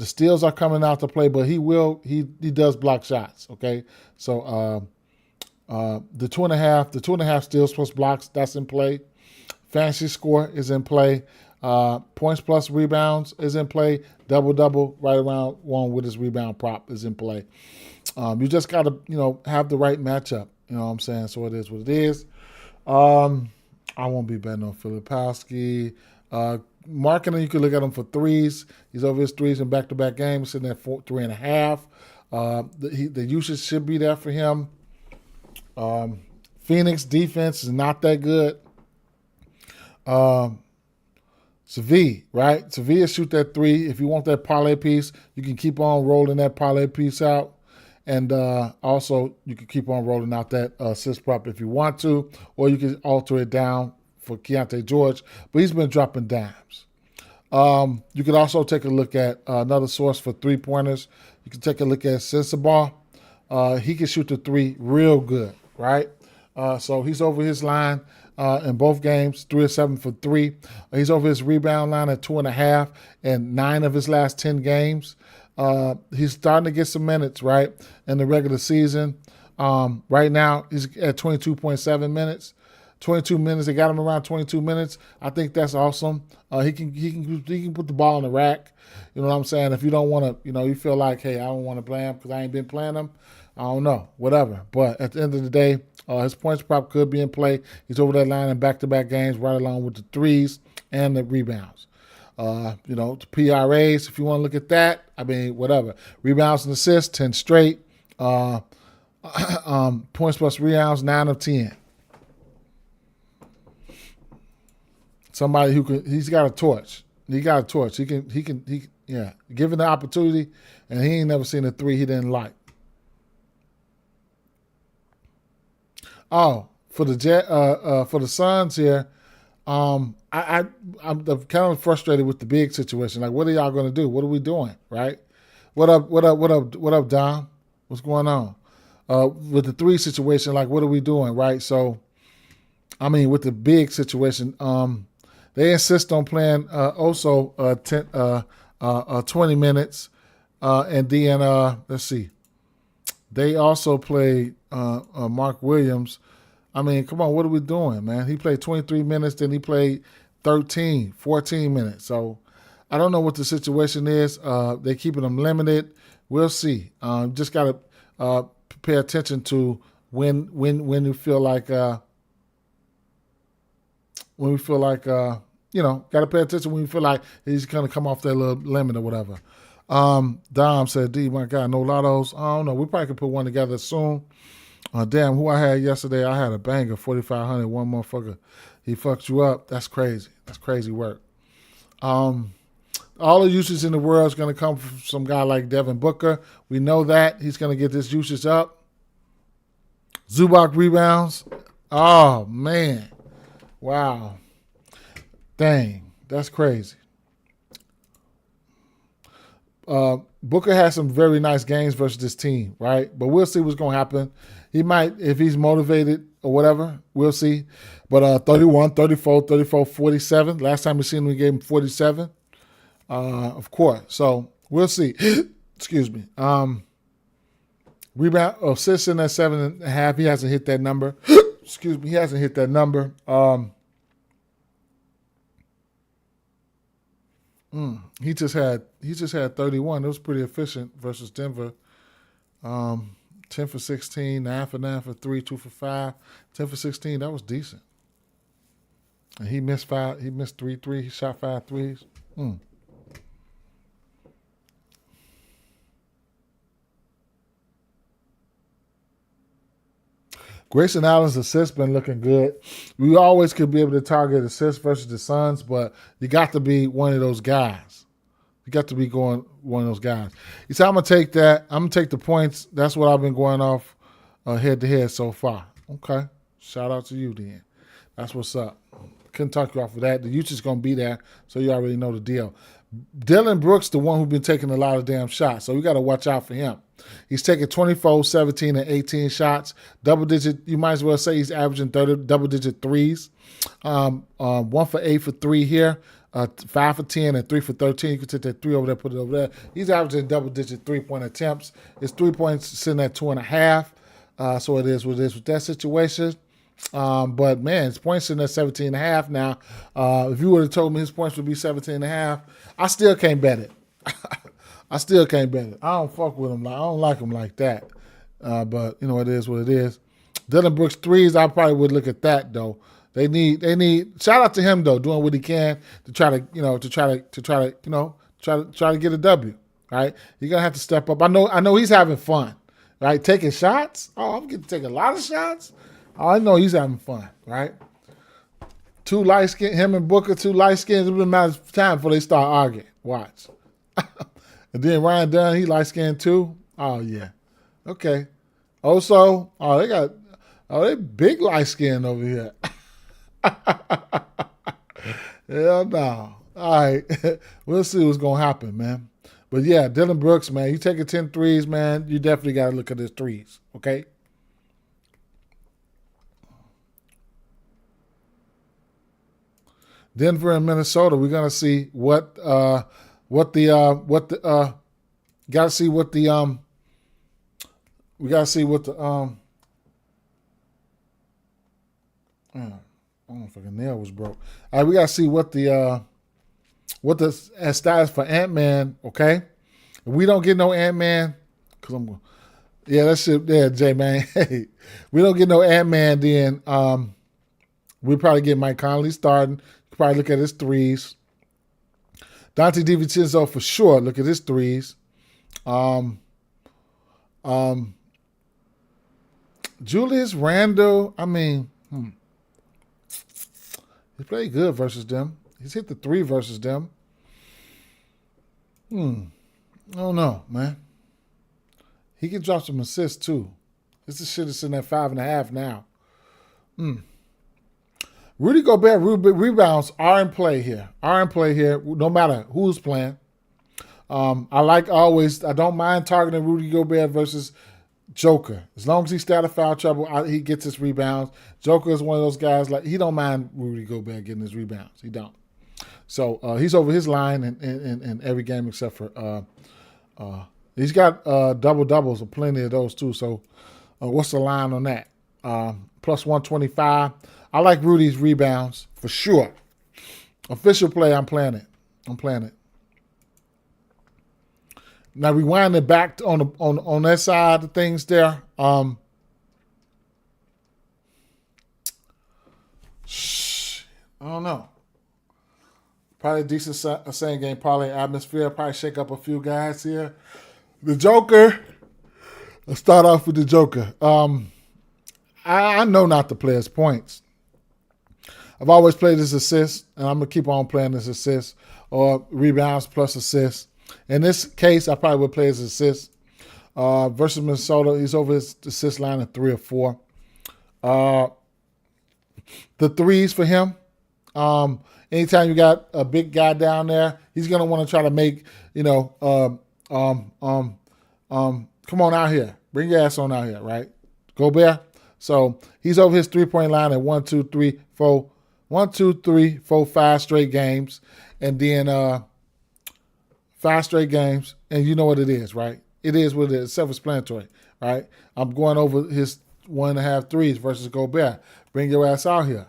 steals are coming out to play, but he does block shots, okay? So the 2.5 steals plus blocks, that's in play. Fantasy score is in play. Points plus rebounds is in play. Double right around 1 with his rebound prop is in play. You just got to, have the right matchup. You know what I'm saying? So it is what it is. I won't be betting on Filipowski. Marketing, you can look at him for threes. He's over his threes in back-to-back games, sitting at 3.5. The usage should be there for him. Phoenix defense is not that good. Sevilla, right? Sevilla shoot that 3. If you want that parlay piece, you can keep on rolling that parlay piece out. And also, you can keep on rolling out that assist prop if you want to, or you can alter it down for Keontae George. But he's been dropping dimes. You could also take a look at another source for 3-pointers. You can take a look at Sensabaugh. He can shoot the 3 real good, right? So he's over his line in both games, 3 of 7 for 3. He's over his rebound line at 2.5 in 9 of his last 10 games. He's starting to get some minutes, right, in the regular season. Right now, he's at 22.7 minutes. 22 minutes. They got him around 22 minutes. I think that's awesome. He can put the ball in the rack. You know what I'm saying? If you don't want to, you feel like, hey, I don't want to play him because I ain't been playing him. I don't know, whatever. But at the end of the day, his points prop could be in play. He's over that line in back-to-back games, right along with the threes and the rebounds. The PRAs, if you want to look at that, I mean, whatever. Rebounds and assists, 10 straight. Points plus rebounds, 9 of 10. Somebody he's got a torch. He got a torch. He can, given the opportunity, and he ain't never seen a 3 he didn't like. Oh, for the Suns here. I'm kind of frustrated with the big situation. Like, what are y'all going to do? What are we doing? Right? What up? What up, Dom? What's going on? With the three situation, like, what are we doing? Right? So, I mean, with the big situation, they insist on playing 20 minutes, and then let's see, they also play Mark Williams. I mean, come on, what are we doing, man? He played 23 minutes, then he played 14 minutes. So I don't know what the situation is. They're keeping him limited. We'll see. Just got to pay attention to when you feel like got to pay attention when you feel like he's going to come off that little limit or whatever. Dom said, D, my God, no lottos. I don't know. We probably could put one together soon. Damn, who I had yesterday, I had a banger, 4,500. One motherfucker, he fucked you up. That's crazy. That's crazy work. All the usage in the world is going to come from some guy like Devin Booker. We know that. He's going to get this usage up. Zubac rebounds. Oh, man. Wow. Dang, that's crazy. Booker has some very nice games versus this team, right? But we'll see what's going to happen. He might, if he's motivated or whatever, we'll see. But 31, 34, 34, 47. Last time we seen him, we gave him 47. Of course. So we'll see. Excuse me. Rebound, assists in at 7.5. He hasn't hit that number. Excuse me. He hasn't hit that number. He just had 31. It was pretty efficient versus Denver. 10 for 16, 9 for 9 for 3, 2 for 5. 10 for 16, that was decent. And he missed 5. He missed 3 threes. He shot 5 threes. Grayson Allen's assist been looking good. We always could be able to target assists versus the Suns, but you got to be one of those guys. You got to be going one of those guys. He said, I'm going to take that. I'm going to take the points. That's what I've been going off head-to-head so far. Okay. Shout out to you then. That's what's up. Couldn't talk you off of that. The usage is going to be there, so you already know the deal. Dylan Brooks, the one who's been taking a lot of damn shots, so we got to watch out for him. He's taking 24, 17, and 18 shots. Double-digit, you might as well say he's averaging double-digit threes. 1 for 8 for 3 here. 5 for 10 and 3 for 13. You can take that 3 over there, put it over there. He's averaging double-digit three-point attempts. His 3 points sitting at 2.5. So it is what it is with that situation. But, man, his points sitting at 17.5 now. If you would have told me his points would be 17.5, I still can't bet it. I still can't bet it. I don't fuck with him. I don't like him like that. But, it is what it is. Dylan Brooks threes, I probably would look at that, though. They need shout out to him though, doing what he can to try to get a W. Right? You're gonna have to step up. I know he's having fun, right? Taking shots. Oh, I'm getting to take a lot of shots. Oh, I know he's having fun, right? Two light skin, him and Booker, two light skins. It's been a matter of time before they start arguing. Watch. And then Ryan Dunn, he light skinned too. Oh yeah. Okay. Also, they big light skin over here. Hell no. All right. We'll see what's going to happen, man. But, yeah, Dylan Brooks, man, you taking 10 threes, man, you definitely got to look at his threes, okay? Denver and Minnesota, we're going to see got to see what the I don't know if the nail was broke. All right, we gotta see what the status for Ant-Man. Okay, if we don't get no Ant-Man, cause I'm going. Yeah, that shit. Yeah, J man. Hey, we don't get no Ant-Man, then we probably get Mike Conley starting. Probably look at his threes. Dante DiVincenzo for sure. Look at his threes. Julius Randle. I mean. He played good versus them. He's hit the 3 versus them. I don't know, man. He can drop some assists too. This is shit is sitting at 5.5 now. Rudy Gobert rebounds are in play here. No matter who's playing. I don't mind targeting Rudy Gobert versus Joker. As long as he stay out of foul trouble, he gets his rebounds. Joker is one of those guys, like, he don't mind Rudy Gobert getting his rebounds. He don't. So he's over his line in every game except for he's got double-doubles, or plenty of those too. So what's the line on that? Plus 125. I like Rudy's rebounds for sure. Official play, I'm playing it. Now rewinding back on that side of things there. I don't know. Probably a decent same game parlay atmosphere. Probably shake up a few guys here. The Joker. Let's start off with the Joker. I know not to play his points. I've always played his assists, and I'm going to keep on playing his assists or rebounds plus assists. In this case, I probably would play his assists. Versus Minnesota, he's over his assist line at 3 or 4. The threes for him, anytime you got a big guy down there, he's going to want to try to make, come on out here. Bring your ass on out here, right? Gobert. So he's over his 3-point line at 1, 2, 3, 4. 1, 2, 3, 4, 5 straight games. And then 5 straight games. And you know what it is, right? It is what it is. Self-explanatory, right? I'm going over his 1.5 threes versus Gobert. Bring your ass out here.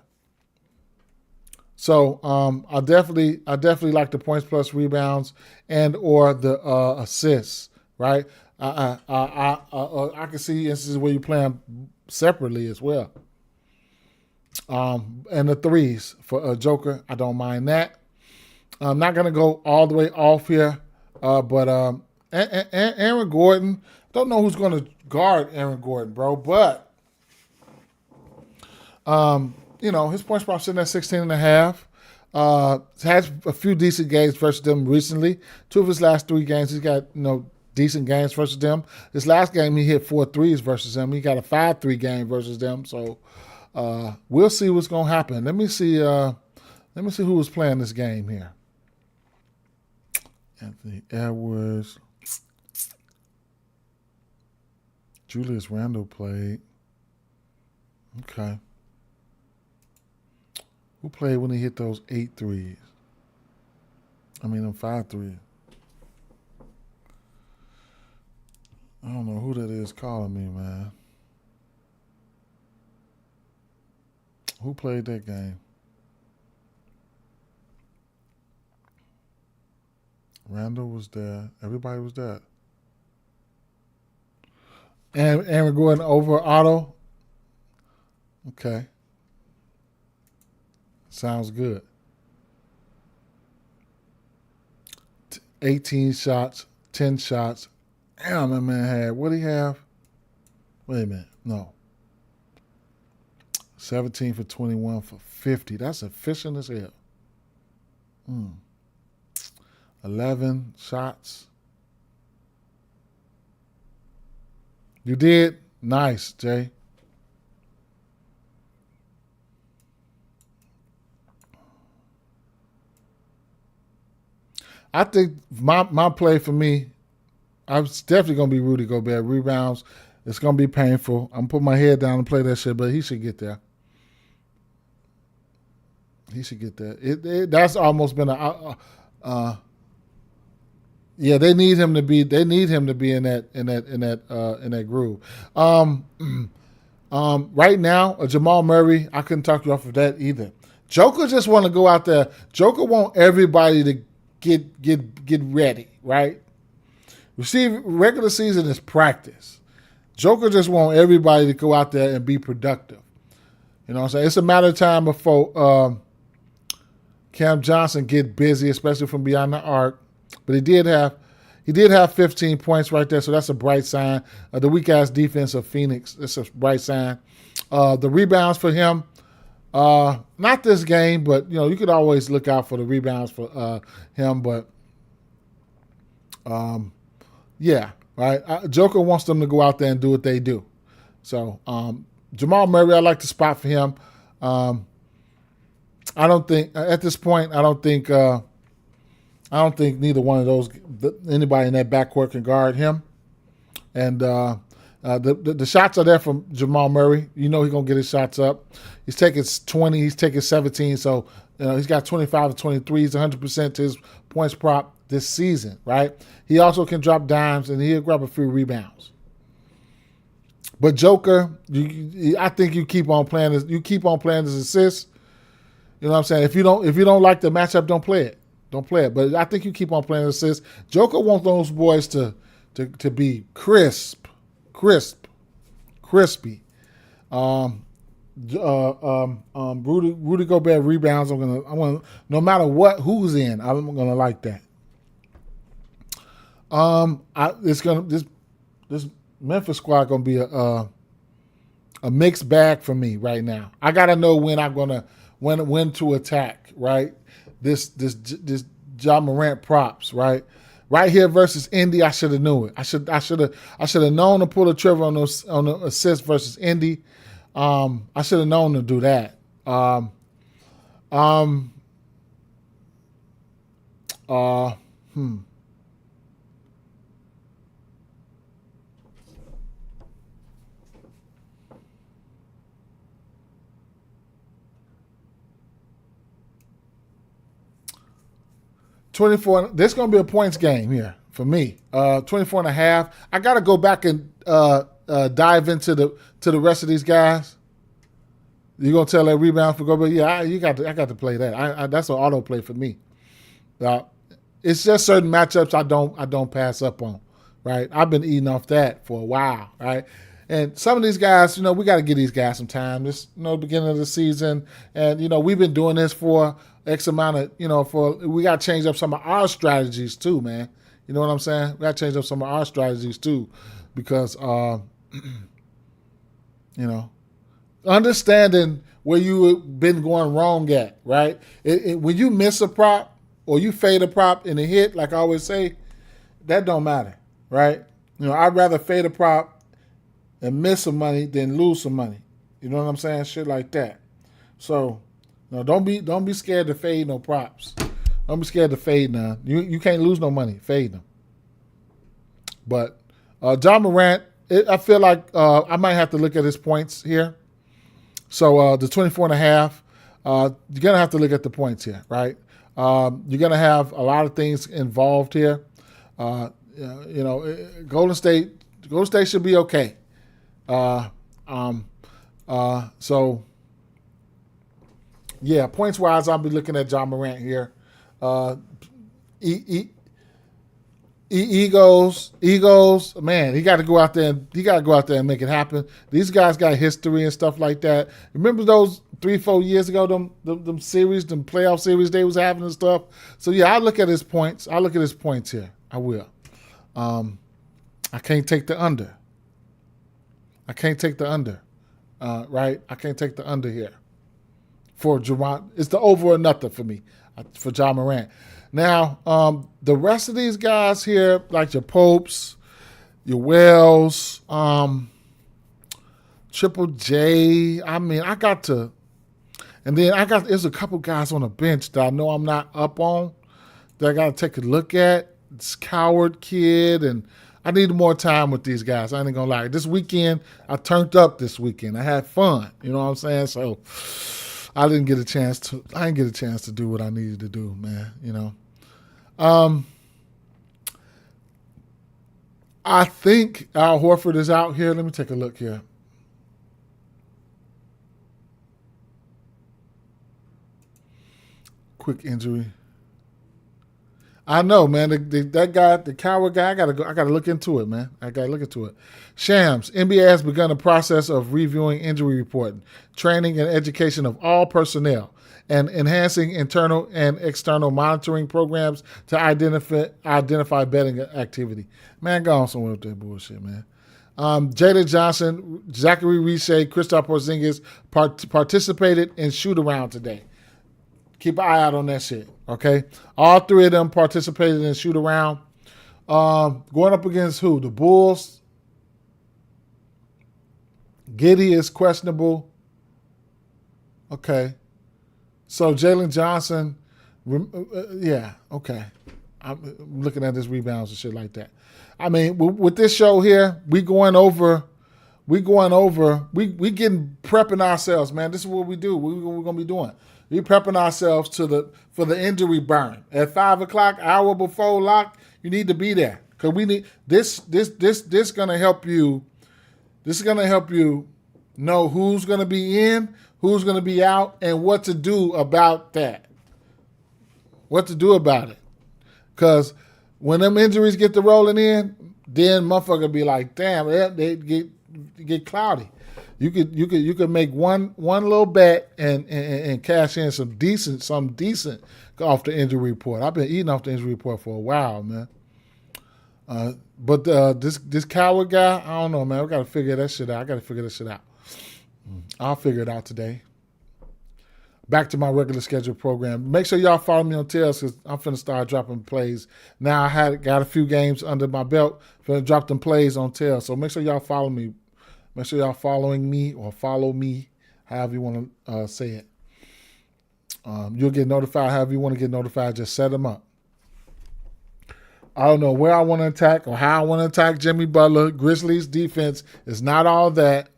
So I definitely like the points plus rebounds and or the assists, right? I can see instances where you play them separately as well. And the threes for Joker, I don't mind that. I'm not going to go all the way off here, but Aaron Gordon, don't know who's going to guard Aaron Gordon, bro, but his points per sitting at 16.5. Has a few decent games versus them recently. 2 of his last 3 games, he's got decent games versus them. This last game, he hit 4 threes versus them. He got a 5-3 game versus them. So we'll see what's gonna happen. Let me see who was playing this game here. Anthony Edwards, Julius Randle played. Okay. Who played when he hit those 8 threes? Them 5 threes. I don't know who that is calling me, man. Who played that game? Randall was there. Everybody was there. And Aaron Gordon over Otto. Okay. Sounds good. 18 shots, 10 shots. Damn, that man had, what did he have? Wait a minute. No. 17 for 21 for 50. That's efficient as hell. 11 shots. You did? Nice, Jay. I think my play for me, it's definitely going to be Rudy Gobert. Rebounds, it's going to be painful. I'm going to put my head down and play that shit, but he should get there. He should get there. That's almost been yeah, they need him to be in that groove. Right now, Jamal Murray, I couldn't talk you off of that either. Joker just want to go out there. Joker want everybody to get ready, right? Regular season is practice. Joker just want everybody to go out there and be productive. You know what I'm saying? It's a matter of time before Cam Johnson get busy, especially from beyond the arc. But he did have 15 points right there, so that's a bright sign. The weak-ass defense of Phoenix, that's a bright sign. The rebounds for him, not this game, but you could always look out for the rebounds for him. But yeah, right. Joker wants them to go out there and do what they do. So Jamal Murray, I like the spot for him. I don't think at this point. I don't think neither one of those anybody in that backcourt can guard him. And the shots are there from Jamal Murray. You know he's gonna get his shots up. He's taking 20. He's taking 17. So he's got 25 to 23. He's 100% to his points prop this season. Right. He also can drop dimes and he'll grab a few rebounds. But Joker, I think you keep on playing this. You keep on playing this assist. You know what I'm saying? If you don't like the matchup, don't play it. Don't play it. But I think you keep on playing assist. Joker wants those boys to be crispy. Rudy Gobert rebounds. I'm gonna no matter who's in, I'm gonna like that. This Memphis squad gonna be a mixed bag for me right now. I gotta know when to attack, right? This Ja Morant props, right? Right here versus Indy, I should have knew it. I should have known to pull the trigger on the assist versus Indy. I should have known to do that. 24. This is going to be a points game here for me. 24 and a half. I got to go back and dive into the rest of these guys. You gonna tell that rebound for Gobert? Yeah, I got to play that. That's an auto play for me. It's just certain matchups I don't pass up on. Right? I've been eating off that for a while. Right? And some of these guys, we got to give these guys some time. This, beginning of the season, and we've been doing this for X amount of, we got to change up some of our strategies too, man. You know what I'm saying? We got to change up some of our strategies too, because, understanding where you've been going wrong at, right? When you miss a prop or you fade a prop and a hit, like I always say, that don't matter, right? I'd rather fade a prop and miss some money than lose some money. You know what I'm saying? Shit like that. So, don't be scared to fade no props. Don't be scared to fade none. You can't lose no money. Fade them. But Ja Morant, I feel like I might have to look at his points here. So the 24 and a half, you're going to have to look at the points here, right? You're going to have a lot of things involved here. Golden State should be okay. So, yeah, points wise, I'll be looking at Ja Morant here. Egos, man, he got to go out there and make it happen. These guys got history and stuff like that. Remember those 3-4 years ago, them playoff series they was having and stuff. So yeah, I look at his points. Here. I will. I can't take the under. Right? I can't take the under here. For Jamont, it's the over or nothing for me, for Ja Morant. Now, the rest of these guys here, like your Popes, your Wells, Triple J. I mean, there's a couple guys on the bench that I know I'm not up on that I got to take a look at. It's Coward Kid, and I need more time with these guys. I ain't gonna lie. This weekend, I turned up this weekend. I had fun. You know what I'm saying? So I didn't get a chance to do what I needed to do, man. I think Al Horford is out here. Let me take a look here. Quick injury. I know, man. That guy, the Coward guy, I gotta look into it, man. I gotta look into it. Shams, NBA has begun a process of reviewing injury reporting, training, and education of all personnel, and enhancing internal and external monitoring programs to identify betting activity. Man, go on somewhere with that bullshit, man. Jada Johnson, Zachary Riche, Kristaps Porzingis participated in shoot-around today. Keep an eye out on that shit, okay? All three of them participated in shoot-around. Going up against who? The Bulls. Giddey is questionable. Okay. So Jalen Johnson, yeah, okay. I'm looking at his rebounds and shit like that. I mean, with this show here, we getting prepping ourselves, man. This is what we do. We're gonna be doing. We prepping ourselves for the injury burn at 5 o'clock, hour before lock. You need to be there because we need this gonna help you. This is gonna help you know who's gonna be in, who's gonna be out, and what to do about that. What to do about it? Because when them injuries get to rolling in, then motherfucker be like, damn, they get cloudy. You could make one little bet and cash in some decent off the injury report. I've been eating off the injury report for a while, man. But this Coward guy, I don't know, man. We got to figure that shit out. I got to figure that shit out. I'll figure it out today. Back to my regular scheduled program. Make sure y'all follow me on Tails because I'm finna start dropping plays. Now I got a few games under my belt. Finna drop them plays on Tails. So make sure y'all follow me. Make sure y'all following me or follow me, however you want to say it. You'll get notified however you want to get notified. Just set them up. I don't know where I want to attack or how I want to attack Jimmy Butler. Grizzlies defense is not all that.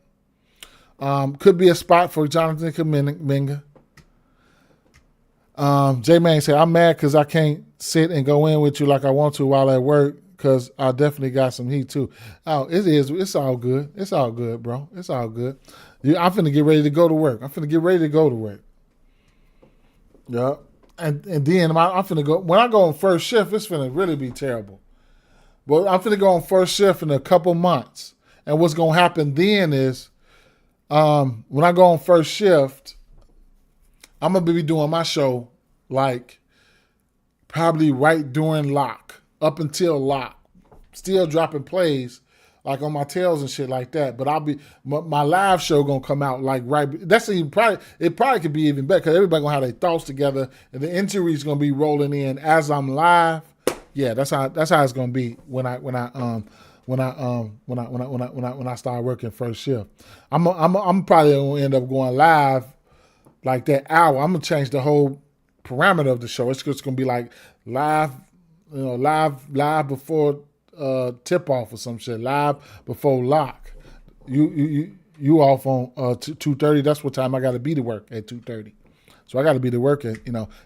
Could be a spot for Jonathan Kuminga. J-Man said, I'm mad because I can't sit and go in with you like I want to while at work because I definitely got some heat too. Oh, it is. It's all good. It's all good, bro. It's all good. I'm finna get ready to go to work. Yeah. And then I'm finna go. When I go on first shift, it's finna really be terrible. But I'm finna go on first shift in a couple months. And what's going to happen then is when I go on first shift, I'm going to be doing my show like probably right during lock, up until lock. Still dropping plays like on my tails and shit like that. But my live show going to come out like right. It probably could be even better because everybody going to have their thoughts together and the injuries going to be rolling in as I'm live. Yeah, that's how it's going to be when I start working first shift. I'm probably going to end up going live like that hour. I'm gonna change the whole parameter of the show. It's just gonna be like live before tip off or some shit. Live before lock. You off on 2:30. That's what time I got to be to work at 2:30. So I got to be to work at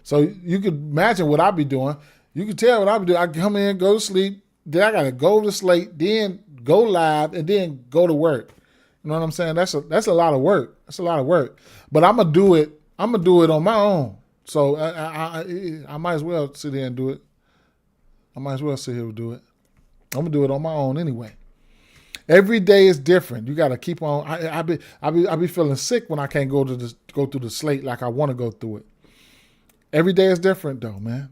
So you could imagine what I be doing. You can tell what I be doing. I come in, go to sleep. Then I got to go to slate. Then go live and then go to work. You know what I'm saying? That's a lot of work. That's a lot of work. But I'm gonna do it. I'm gonna do it on my own. So I might as well sit here and do it. I'm gonna do it on my own anyway. Every day is different. You got to keep on. I be feeling sick when I can't go through the slate like I want to go through it. Every day is different though, man.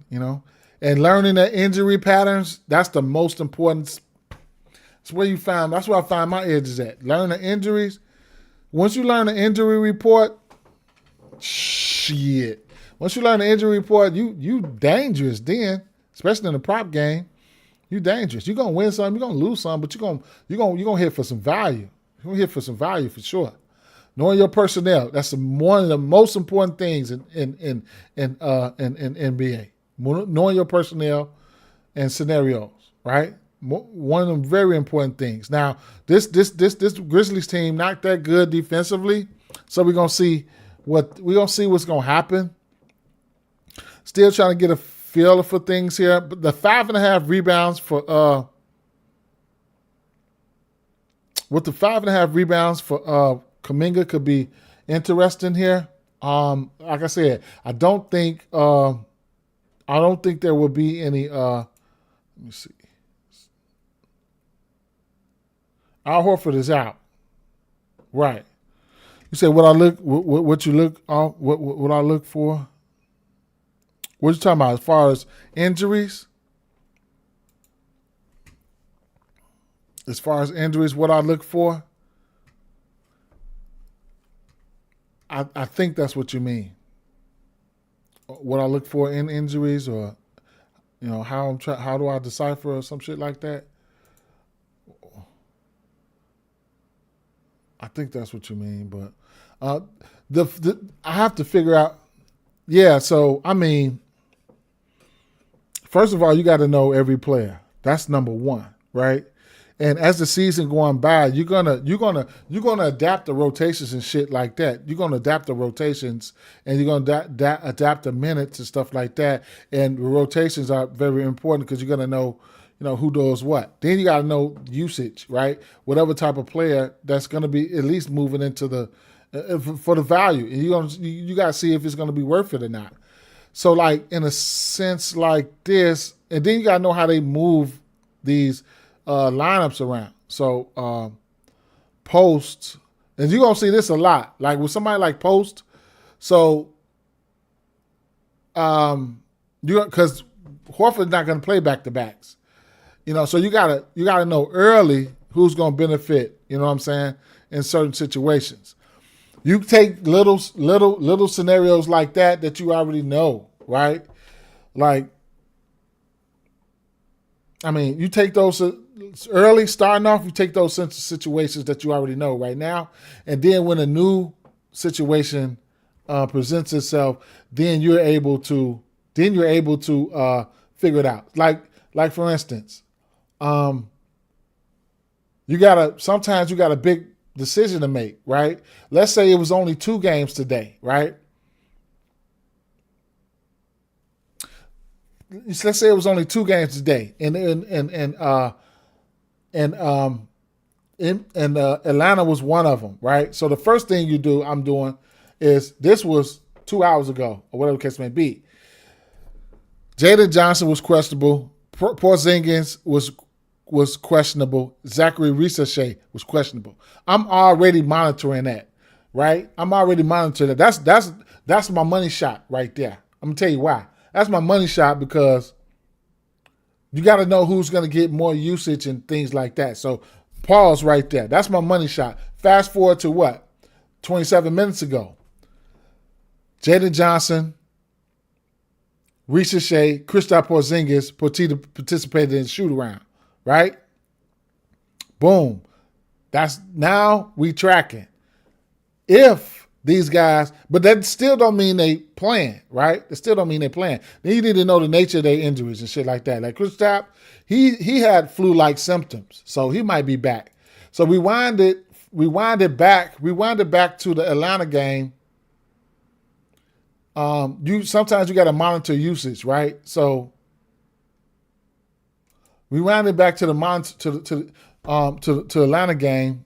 And learning the injury patterns. That's the most important. That's where I find my edges at. Learn the injuries. Once you learn the injury report, shit. Once you learn the injury report, you dangerous then, especially in the prop game. You dangerous. You're gonna win some, you're gonna lose some, but you're gonna hit for some value. You're gonna hit for some value for sure. Knowing your personnel, that's one of the most important things in NBA. Knowing your personnel and scenarios, right? One of them very important things. Now, this Grizzlies team not that good defensively, so we're gonna see what's gonna happen. Still trying to get a feel for things here, but the 5.5 rebounds for Kuminga could be interesting here. Like I said, I don't think there will be any. Let me see. Al Horford is out. Right. You said what I look for? What you talking about as far as injuries? As far as injuries, what I look for? I think that's what you mean. What I look for in injuries, or how do I decipher or some shit like that? I think that's what you mean, but I have to figure out. Yeah, so I mean, first of all, you got to know every player. That's number one, right? And as the season going by, you're gonna adapt the rotations and shit like that. You're gonna adapt the rotations, and you're gonna adapt the minutes and stuff like that. And the rotations are very important because you're gonna know, who does what. Then you gotta know usage, right? Whatever type of player that's gonna be at least moving into the for the value, and you gotta see if it's gonna be worth it or not. So like in a sense like this, and then you gotta know how they move these lineups around. So Post, and you're gonna see this a lot. Like with somebody like Post, so because Horford's not gonna play back to backs. So you gotta know early who's gonna benefit, you know what I'm saying, in certain situations. You take little scenarios like that you already know, right? Like, I mean, you take those early starting off, you take those situations that you already know right now, and then when a new situation presents itself, then you're able to figure it out. Like for instance, sometimes you got a big decision to make, right? Let's say it was only 2 games today, right? Let's say it was only 2 games today, and Atlanta was one of them, right? So the first thing I'm doing is, this was 2 hours ago, or whatever the case may be. Jaden Johnson was questionable. Porzingis was questionable. Zachary Ricochet was questionable. I'm already monitoring that, right? I'm already monitoring that. That's my money shot right there. I'm gonna tell you why. That's my money shot, because you got to know who's going to get more usage and things like that. So pause right there. That's my money shot. Fast forward to what? 27 minutes ago. Jaden Johnson, Ricochet, Kristaps Porzingis participated in the shoot around, right? Boom. That's now we tracking. If these guys, but that still don't mean they playing, right? That still don't mean they playing. Then you need to know the nature of their injuries and shit like that. Like Kristaps, he had flu-like symptoms, so he might be back. So we wind it back to the Atlanta game. Sometimes you got to monitor usage, right? So we wind it back to the Atlanta game.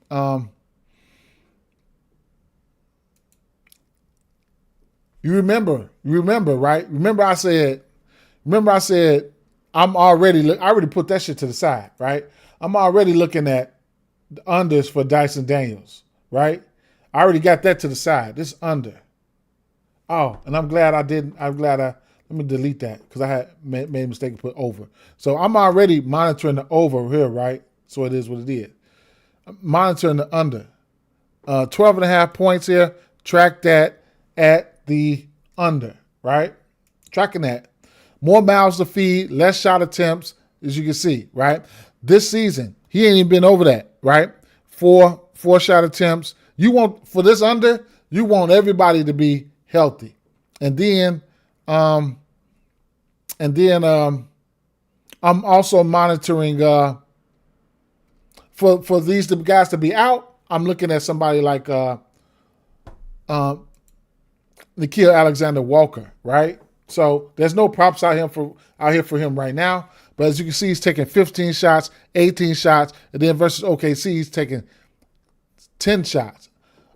You remember, right? Remember I said I already put that shit to the side, right? I'm already looking at the unders for Dyson Daniels, right? I already got that to the side. This under. Oh, and I'm glad let me delete that, because I had made a mistake and put over. So I'm already monitoring the over here, right? So it is what it is. I'm monitoring the under. 12.5 points here. Track that at the under, right? Tracking that. More mouths to feed, less shot attempts, as you can see, right? This season, he ain't even been over that, right? Four shot attempts. For this under, you want everybody to be healthy. And then I'm also monitoring for these guys to be out. I'm looking at somebody like Nickeil Alexander-Walker, right? So there's no props out here for him right now. But as you can see, he's taking 15 shots, 18 shots, and then versus OKC, he's taking 10 shots.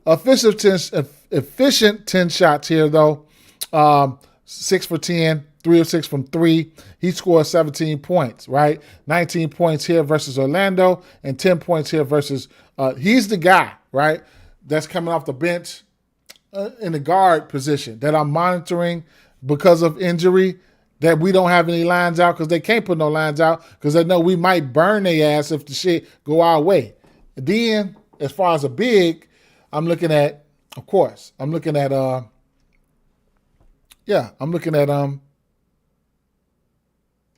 Efficient 10 shots here, though. 6 for 10, 3 of 6 from 3. He scored 17 points, right? 19 points here versus Orlando, and 10 points here versus he's the guy, right, that's coming off the bench in the guard position that I'm monitoring because of injury, that we don't have any lines out, because they can't put no lines out because they know we might burn their ass if the shit go our way. And then, as far as a big, I'm looking at a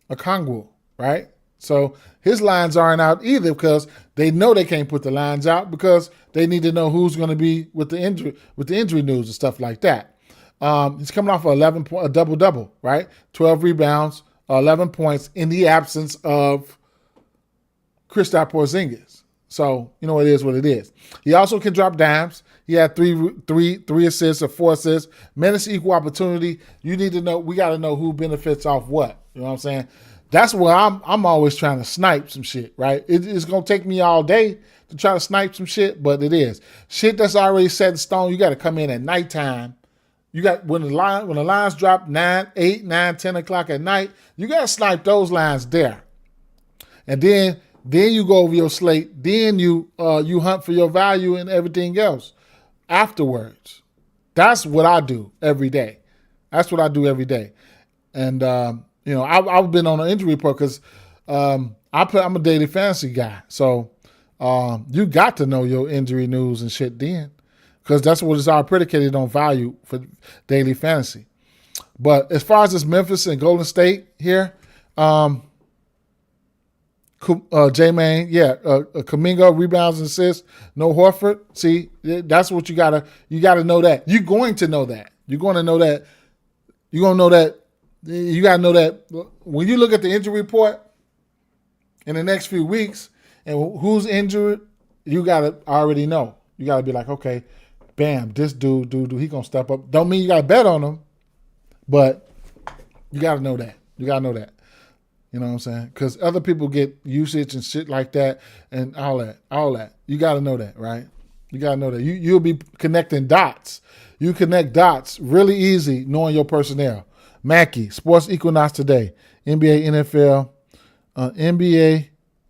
Kongwu, right? So his lines aren't out either because they know they can't put the lines out because they need to know who's going to be with the injury news and stuff like that. He's coming off a double-double, right? 12 rebounds, 11 points in the absence of Kristaps Porzingis. So, you know, it is what it is. He also can drop dimes. He had three assists or 4 assists. Minutes equal opportunity. You need to know, we got to know who benefits off what. You know what I'm saying? That's where I'm always trying to snipe some shit, right? It's going to take me all day to try to snipe some shit, but it is. Shit that's already set in stone, you got to come in at nighttime. You got, when the lines drop 9, 8, 9, 10 o'clock at night, you got to snipe those lines there. And then you go over your slate. Then you hunt for your value and everything else afterwards. That's what I do every day. And you know, I've been on an injury report because I'm a daily fantasy guy. So you got to know your injury news and shit then, because that's what it's all predicated on, value for daily fantasy. But as far as this Memphis and Golden State here, J-Man, Kuminga, rebounds and assists, no Horford. See, that's what you gotta know that. You're going to know that. You gotta know that when you look at the injury report in the next few weeks and who's injured, you gotta already know. You gotta be like, okay, bam, this dude, he gonna step up. Don't mean you gotta bet on him, but you gotta know that. You know what I'm saying? Because other people get usage and shit like that and all that. You got to know that, right? You got to know that. You'll be connecting dots. You connect dots really easy knowing your personnel. Mackey, Sports Equinox today. NBA, NFL,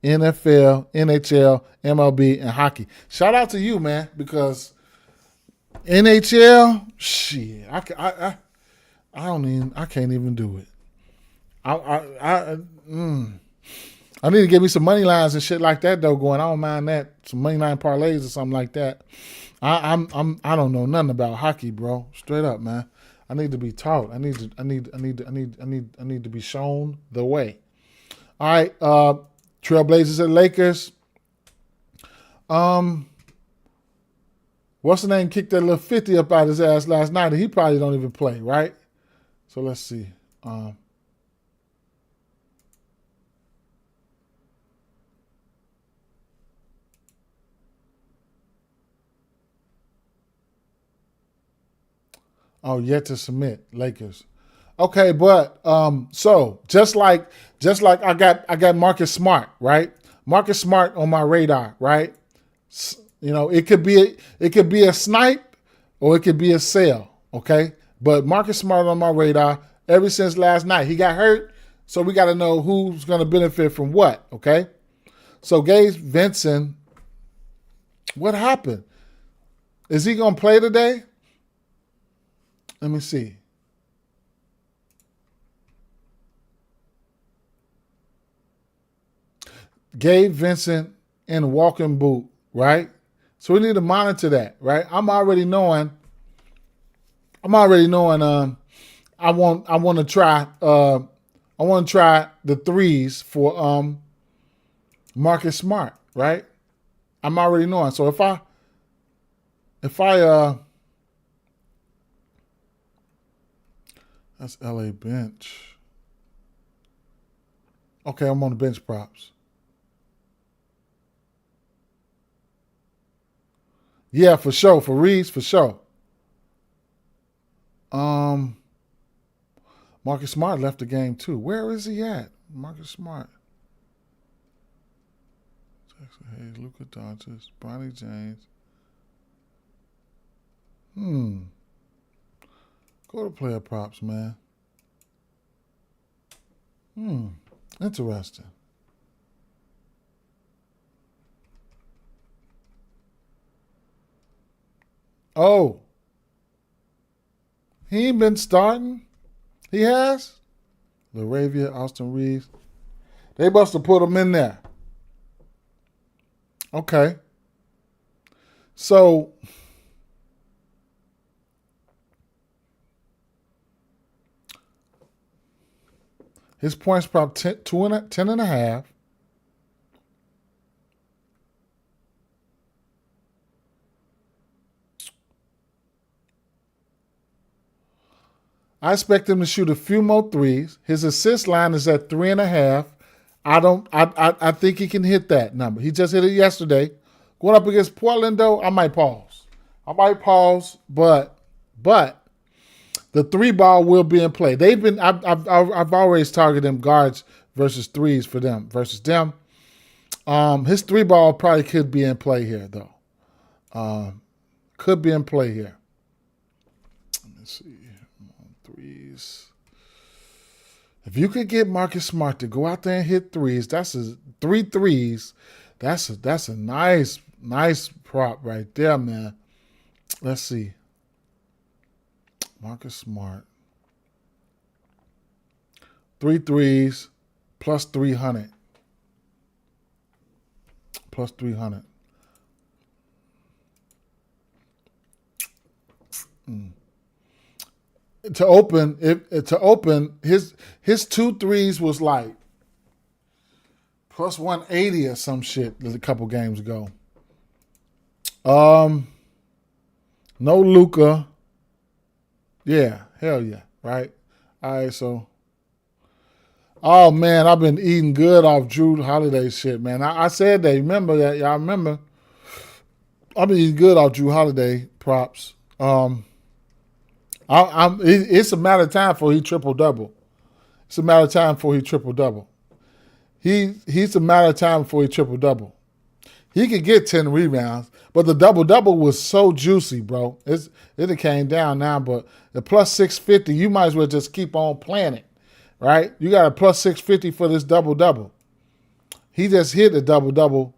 NHL, MLB, and hockey. Shout out to you, man, because NHL, shit, I can't even do it. I need to give me some money lines and shit like that though going. I don't mind that. Some money line parlays or something like that. I don't know nothing about hockey, bro. Straight up, man. I need to be taught. I need to be shown the way. All right, Trailblazers and Lakers. What's the name? Kicked that little 50 up out his ass last night, and he probably don't even play, right? So let's see. Oh, yet to submit, Lakers. Okay, but so just like I got Marcus Smart, right? Marcus Smart on my radar, right? You know, it could be a snipe or it could be a sale, okay? But Marcus Smart on my radar ever since last night. He got hurt, so we got to know who's going to benefit from what, okay? So Gabe Vincent, what happened? Is he going to play today? Let me see. Gabe Vincent in a walking boot, right? So we need to monitor that, right? I'm already knowing. I want to try the threes for Marcus Smart, right? I'm already knowing. So if I that's LA bench. Okay, I'm on the bench props. Yeah, for sure. For Reeves, for sure. Marcus Smart left the game too. Where is he at? Marcus Smart. Jackson Hayes, Luka Doncic, Bronny James. Go to player props, man. Interesting. Oh. He ain't been starting. He has? LaRavia, Austin Reeves. They must have put him in there. Okay. So his points prop 10.5. I expect him to shoot a few more threes. His assist line is at 3.5. I think he can hit that number. He just hit it yesterday. Going up against Portland, though, I might pause. But the 3-ball will be in play. I've always targeted them guards versus threes for them versus them. His 3-ball probably could be in play here, though. Could be in play here. Let me see. Threes. If you could get Marcus Smart to go out there and hit threes, that's 3 threes. That's a nice prop right there, man. Let's see. Marcus Smart. 3 threes plus 300. Plus 300. To open, his 2 threes was like plus 180 or some shit a couple games ago. No Luka. Yeah, hell yeah, right? All right, so. Oh, man, I've been eating good off Drew Holiday shit, man. I said that. Remember that? Y'all remember? I've been eating good off Drew Holiday props. It's a matter of time before he triple-double. It's a matter of time before he triple-double. He's a matter of time before he triple-double. He could get 10 rebounds, but the double-double was so juicy, bro. It came down now, but the plus 650, you might as well just keep on playing it, right? You got a plus 650 for this double-double. He just hit a double-double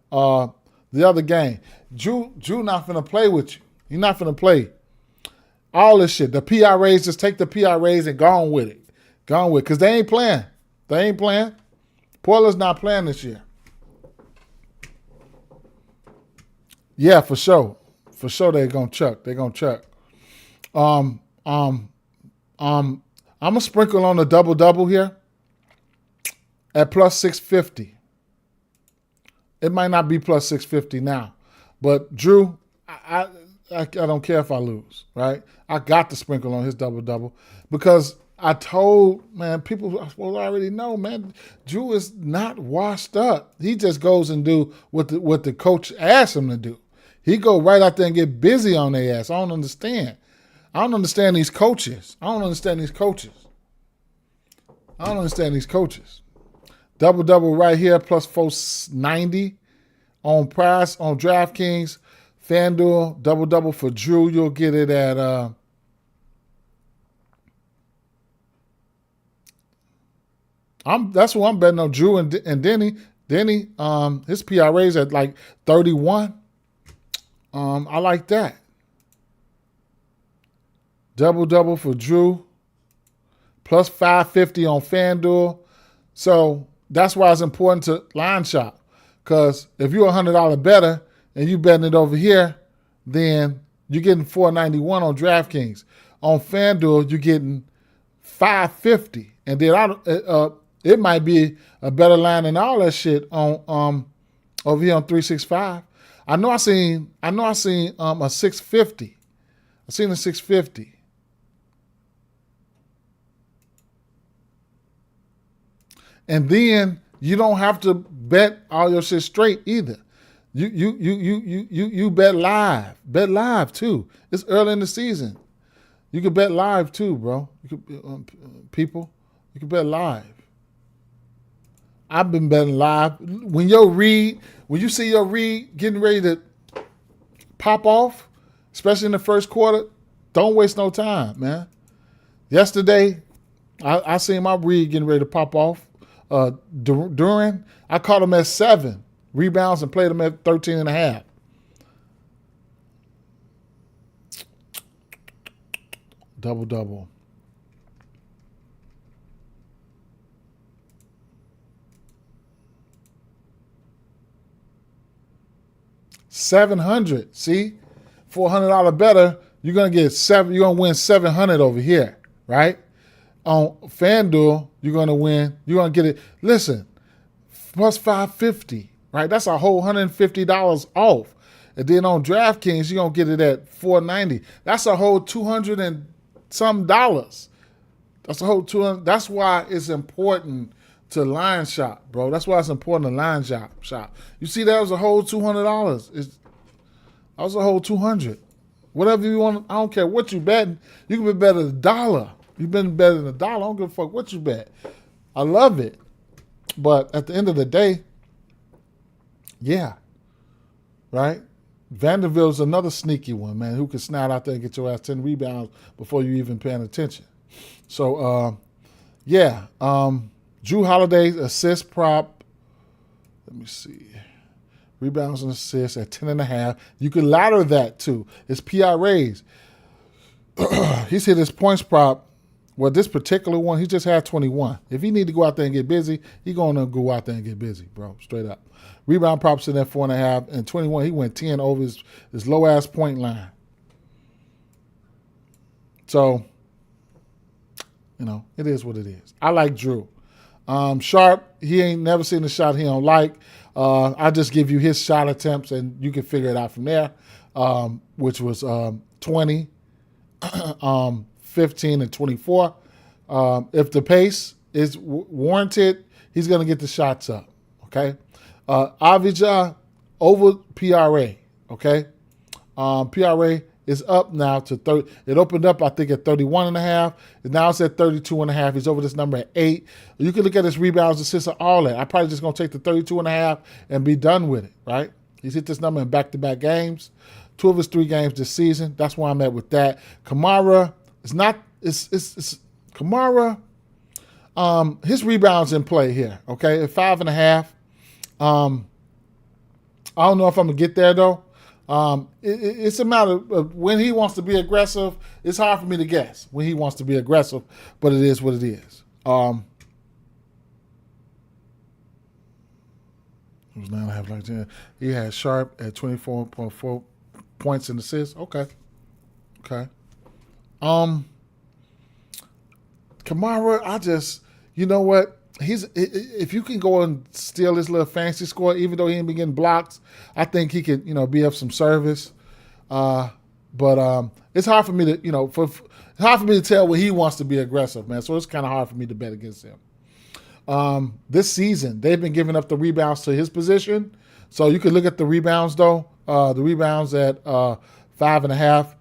the other game. Drew not finna play with you. He's not finna play. All this shit. The PRAs, just take the PRAs and go on with it. Because they ain't playing. Portland's not playing this year. Yeah, for sure. For sure they're going to chuck. I'm going to sprinkle on the double-double here at plus 650. It might not be plus 650 now. But Drew, I don't care if I lose, right? I got to sprinkle on his double-double because I told, man, people are supposed to already know, man, Drew is not washed up. He just goes and do what the coach asks him to do. He go right out there and get busy on their ass. I don't understand these coaches. Double-double right here, plus 490 on price on DraftKings. FanDuel, double-double for Drew. You'll get it at that's what I'm betting on, Drew and Denny. Denny, his PRA's at like 31. I like that. Double-double for Drew. Plus 550 on FanDuel. So that's why it's important to line shop. Because if you're $100 better and you betting it over here, then you're getting $491 on DraftKings. On FanDuel, you're getting $550. And then it might be a better line than all that shit on over here on 365. I know I seen a 650. I seen a 650. And then you don't have to bet all your shit straight either. You bet live. Bet live too. It's early in the season. You can bet live too, bro. You can, people, you can bet live. I've been betting live. When you see your read getting ready to pop off, especially in the first quarter, don't waste no time, man. Yesterday, I seen my read getting ready to pop off. During, I caught him at 7 rebounds and played him at 13.5. Double-double. $700. See, $400 better. You're gonna get seven. You're gonna win $700 over here, right? On FanDuel, you're gonna win. You're gonna get it. Listen, plus $550, right? That's a whole $150 off. And then on DraftKings, you're gonna get it at $490. That's a whole $200 and some dollars. That's the whole 200. That's why it's important to line shop, bro. That's why it's important to line shop. You see, that was a whole $200. That was a whole 200. Whatever you want, I don't care what you betting. You can be better than $1. You've been better than $1. I don't give a fuck what you bet. I love it. But at the end of the day, yeah, right? Vanderbilt's another sneaky one, man, who can snap out there and get your ass 10 rebounds before you even paying attention. So, Drew Holiday's assist prop. Let me see. Rebounds and assists at 10.5. You can ladder that too. It's PRAs. He's hit his points prop. Well, this particular one, he just had 21. If he need to go out there and get busy, he going to go out there and get busy, bro, straight up. Rebound props in at 4.5. And 21, he went 10 over his low-ass point line. So, it is what it is. I like Drew. Sharp, he ain't never seen a shot he don't like. I just give you his shot attempts, and you can figure it out from there, which was 20, 15, and 24. If the pace is warranted, he's going to get the shots up, okay? Avija over PRA, okay? PRA is up now to 30. It opened up, I think, at 31.5. Now it's at 32.5. He's over this number at 8. You can look at his rebounds, assists, all that. I'm probably just going to take the 32.5 and be done with it, right? He's hit this number in back-to-back games. 2 of his 3 games this season. That's where I'm at with that. Kamara is not – it's Kamara, his rebounds in play here, okay, at 5.5. I don't know if I'm going to get there, though. It's a matter of when he wants to be aggressive. It's hard for me to guess when he wants to be aggressive, but it is what it is. It was 9.5 like 10. He had Sharp at 24.4 points and assists. Okay. Kamara, you know what? If you can go and steal his little fancy score, even though he ain't been getting blocks, I think he could, be of some service. But it's hard for me to, it's hard for me to tell when he wants to be aggressive, man. So it's kind of hard for me to bet against him. This season, they've been giving up the rebounds to his position. So you can look at the rebounds, though. The rebounds at 5.5.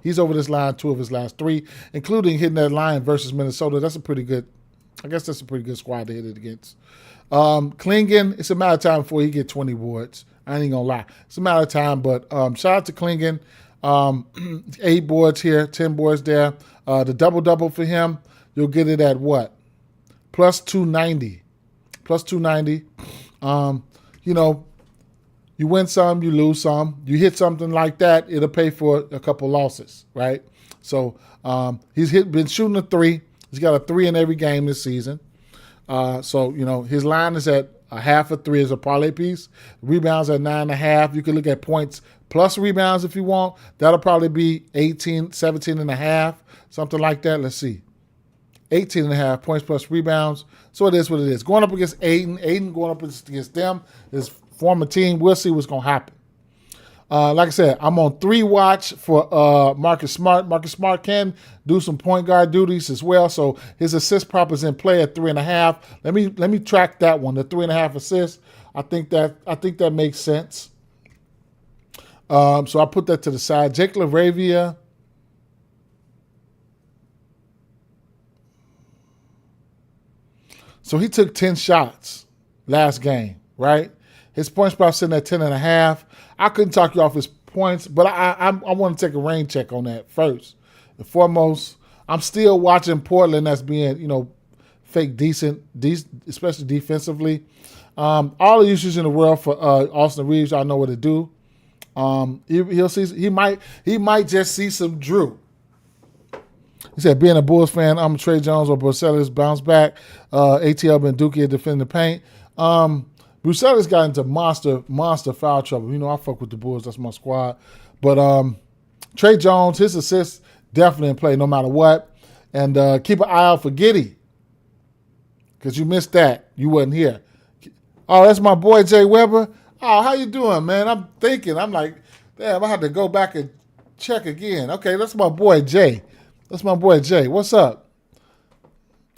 He's over this line 2 of his last 3, including hitting that line versus Minnesota. That's a pretty good squad to hit it against. Klingon, it's a matter of time before he get 20 boards. I ain't gonna lie. It's a matter of time, but shout out to Klingon. 8 boards here, 10 boards there. The double-double for him, you'll get it at what? Plus 290. You win some, you lose some. You hit something like that, it'll pay for a couple losses, right? So he's been shooting a 3. He's got a 3 in every game this season. So his line is at a half a 3 as a parlay piece. Rebounds at 9.5. You can look at points plus rebounds if you want. That'll probably be 18, 17.5, something like that. Let's see. 18.5 points plus rebounds. So it is what it is. Going up against Aiden going up against them, his former team. We'll see what's going to happen. Like I said, I'm on 3 watch for Marcus Smart. Marcus Smart can do some point guard duties as well. So his assist prop is in play at 3.5. Let me track that one. The 3.5 assists. I think that makes sense. So I put that to the side. Jake LaRavia. So he took 10 shots last game, right? His points prop sitting at 10.5. I couldn't talk you off his points, but I want to take a rain check on that first and foremost. I'm still watching Portland as being, fake decent, especially defensively. All the usage in the world for Austin Reeves, I know what to do. He'll see. He might just see some Drew. He said, being a Bulls fan, I'm Trey Jones or Borsellis bounce back. ATL Benduki defending the paint. Brucella's got into monster foul trouble. I fuck with the Bulls. That's my squad. But Trey Jones, his assists definitely in play no matter what. And keep an eye out for Giddey because you missed that. You wasn't here. Oh, that's my boy Jay Weber. Oh, how you doing, man? I'm like, damn, I had to go back and check again. Okay, that's my boy Jay. What's up?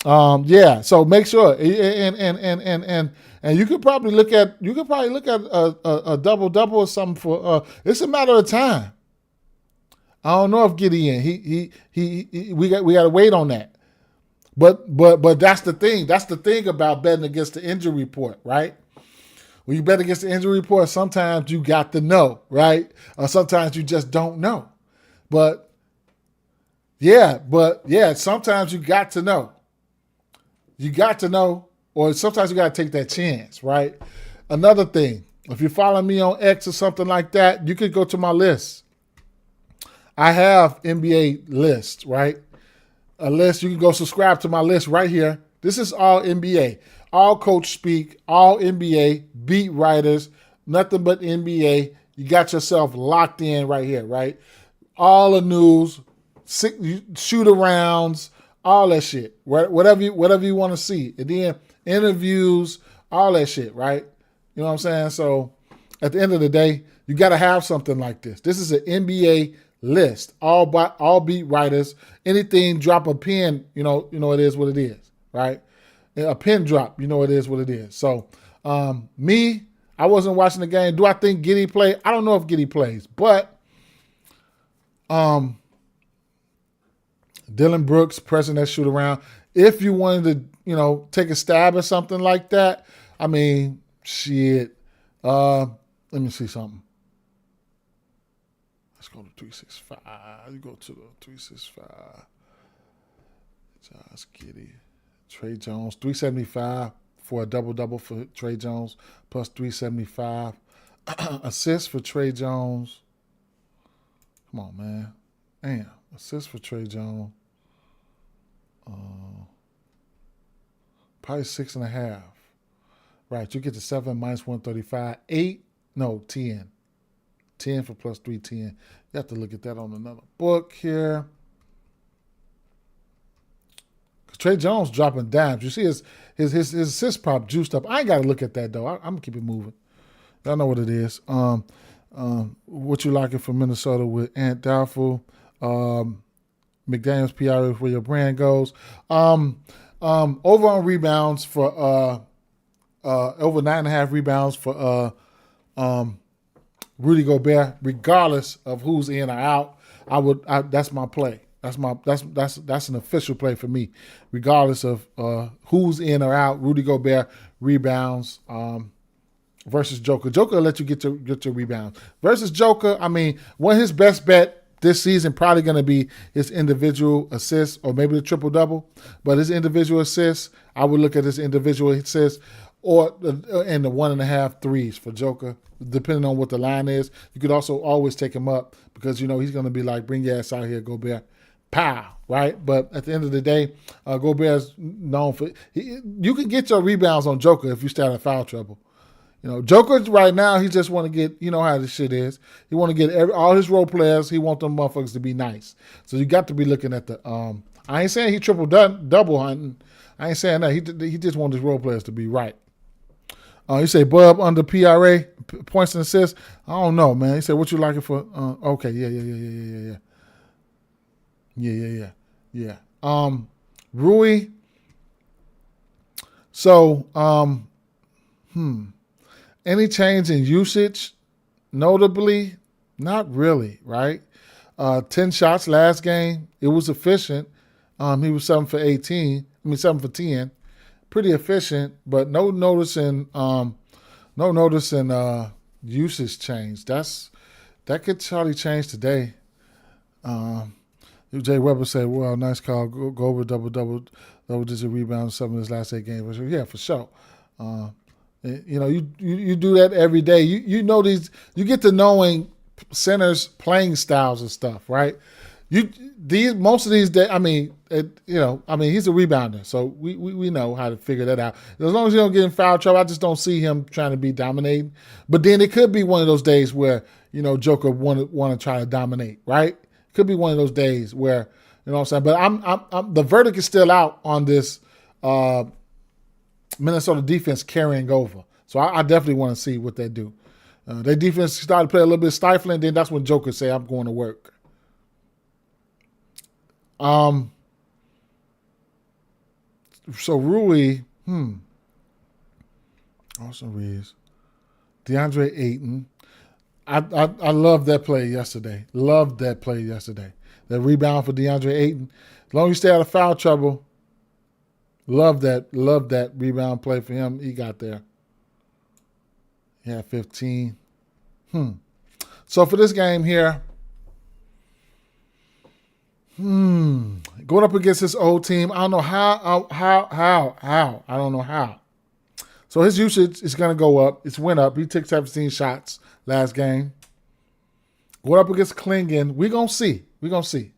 Yeah, so make sure, and you could probably look at a double or something for. It's a matter of time. I don't know if Gideon. We got to wait on that. But that's the thing. That's the thing about betting against the injury report, right? When you bet against the injury report, sometimes you got to know, right? Or sometimes you just don't know. But yeah, sometimes you got to know. You got to know, or sometimes you got to take that chance, right? Another thing, if you follow me on X or something like that, you could go to my list. I have NBA lists, right? A list. You can go subscribe to my list right here. This is all NBA, all coach speak, all NBA, beat writers, nothing but NBA. You got yourself locked in right here, right? All the news, shoot arounds, all that shit. Whatever you want to see. And then interviews, all that shit, right? You know what I'm saying? So at the end of the day, you got to have something like this. This is an NBA list, all beat writers. Anything drop a pin, you know it is what it is, right? A pin drop, it is what it is. So I wasn't watching the game. Do I think Giddey play? I don't know if Giddey plays, but Dylan Brooks pressing that shoot around. If you wanted to, take a stab at something like that, I mean, shit. Let me see something. Let's go to 365. You go to the 365. Josh Giddey. Trey Jones, 375 for a double-double for Trey Jones, plus 375. Assist for Trey Jones. Come on, man. Damn. Assist for Trey Jones. Probably 6.5. Right, you get to 7 minus 135. 10. 10 for plus 310. You have to look at that on another book here. Trey Jones dropping dimes. You see his assist prop juiced up. I ain't got to look at that, though. I'm going to keep it moving. Y'all know what it is. What you liking for Minnesota with Ant Doubtful. McDaniels PR is where your brand goes. Over on rebounds for over 9.5 rebounds for Rudy Gobert, regardless of who's in or out. That's my play. That's an official play for me, regardless of who's in or out. Rudy Gobert rebounds versus Joker. Joker will let you get your rebounds versus Joker. I mean, one of his best bet this season probably going to be his individual assists or maybe the triple double. But his individual assists, I would look at his individual assists or and the 1.5 threes for Joker, depending on what the line is. You could also always take him up because he's going to be like, bring your ass out here, Gobert. Pow, right? But at the end of the day, Gobert's known for you can get your rebounds on Joker if you stay out of foul trouble. Joker right now, he just want to get, how this shit is. He want to get all his role players. He want them motherfuckers to be nice. So you got to be looking at the. I ain't saying he triple double hunting. I ain't saying that. He just want his role players to be right. You say Bub under PRA points and assists. I don't know, man. He said, "What you liking for?" Okay, yeah. Rui. So, Any change in usage? Notably, not really, right? 10 shots last game. It was efficient. He was 7 for 18. 7 for 10. Pretty efficient, but no noticing usage change. That could probably change today. Jay Weber said, "Well, nice call. Go over double digit rebounds 7 of his last 8 games." Yeah, for sure. You do that every day. You these. You get to knowing centers' playing styles and stuff, right? Most of these days. He's a rebounder, so we know how to figure that out. As long as you don't get in foul trouble, I just don't see him trying to be dominating. But then it could be one of those days where Joker want to try to dominate, right? It could be one of those days where what I'm saying. But I'm the verdict is still out on this. Minnesota defense carrying over. So I definitely want to see what they do. Their defense started to play a little bit stifling, then that's when Joker say, "I'm going to work." So Rui, Austin Reeves, DeAndre Ayton. I loved that play yesterday. Loved that play yesterday. That rebound for DeAndre Ayton. As long as you stay out of foul trouble, love that rebound play for him. He got there. He had 15. So for this game here, going up against his old team, I don't know how. I don't know how. So his usage is going to go up. It's went up. He took 17 shots last game. Going up against Klingon, we're going to see. We're going to see.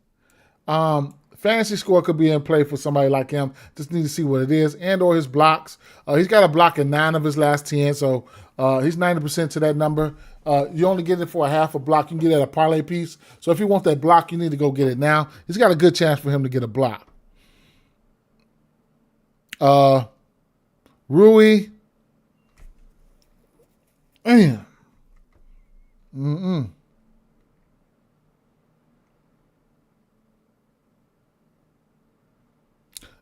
Fantasy score could be in play for somebody like him. Just need to see what it is. And or his blocks. He's got a block in 9 of his last 10, so he's 90% to that number. You only get it for a half a block. You can get it at a parlay piece. So if you want that block, you need to go get it now. He's got a good chance for him to get a block. Rui. Man.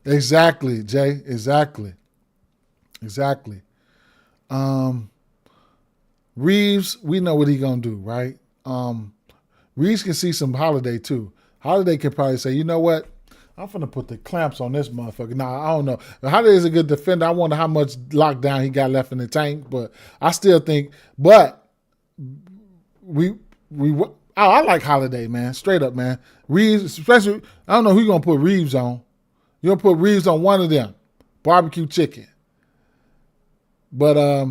Exactly, Jay. Exactly. Reeves, we know what he's going to do, right? Reeves can see some Holiday, too. Holiday can probably say, you know what? I'm going to put the clamps on this motherfucker. Nah, I don't know. Holiday is a good defender. I wonder how much lockdown he got left in the tank, but I still think, but I like Holiday, man. Straight up, man. Reeves, especially, I don't know who you're going to put Reeves on. You're going to put Reeves on one of them. Barbecue chicken. But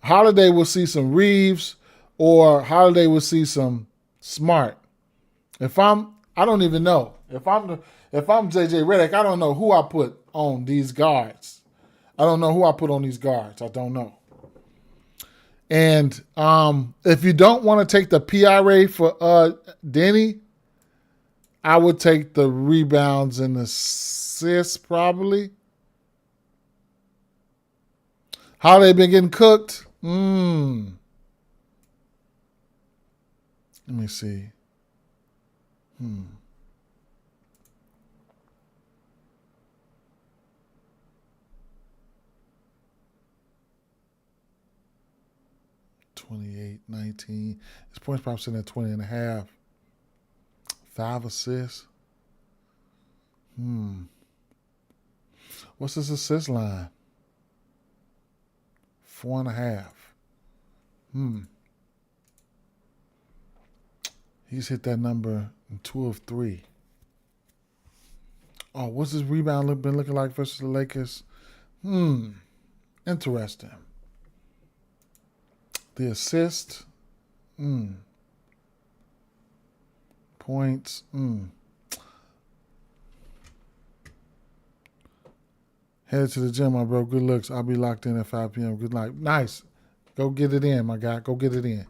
Holiday will see some Reeves or Holiday will see some Smart. I don't even know. If I'm JJ Redick, I don't know who I put on these guards. I don't know. And if you don't want to take the PRA for Denny, I would take the rebounds and assists probably. Holiday been getting cooked. Let me see. 28, 19. His points probably sitting at 20 and a half. 5 assists. What's his assist line? 4.5. He's hit that number in 2 of 3. Oh, what's his rebound been looking like versus the Lakers? Interesting. The assist. Points. Headed to the gym, my bro. Good looks. I'll be locked in at 5 p.m. Good night. Nice. Go get it in, my guy. Go get it in.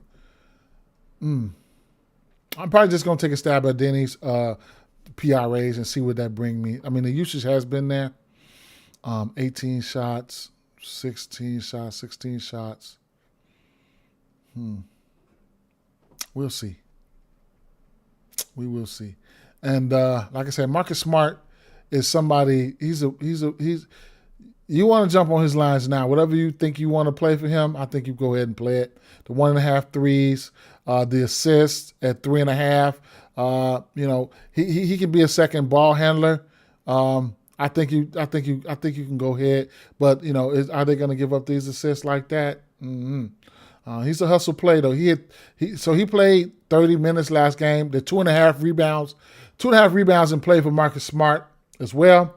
I'm probably just going to take a stab at Denny's PRAs and see what that bring me. I mean, the usage has been there. 18 shots, 16 shots, 16 shots. We'll see. We will see. And like I said, Marcus Smart is somebody. He's. You want to jump on his lines now. Whatever you think you want to play for him, I think you go ahead and play it. The 1.5 threes, the assist at 3.5. He can be a second ball handler. I think you can go ahead. But are they going to give up these assists like that? He's a hustle play though. He played 30 minutes last game. The 2.5 rebounds in play for Marcus Smart as well.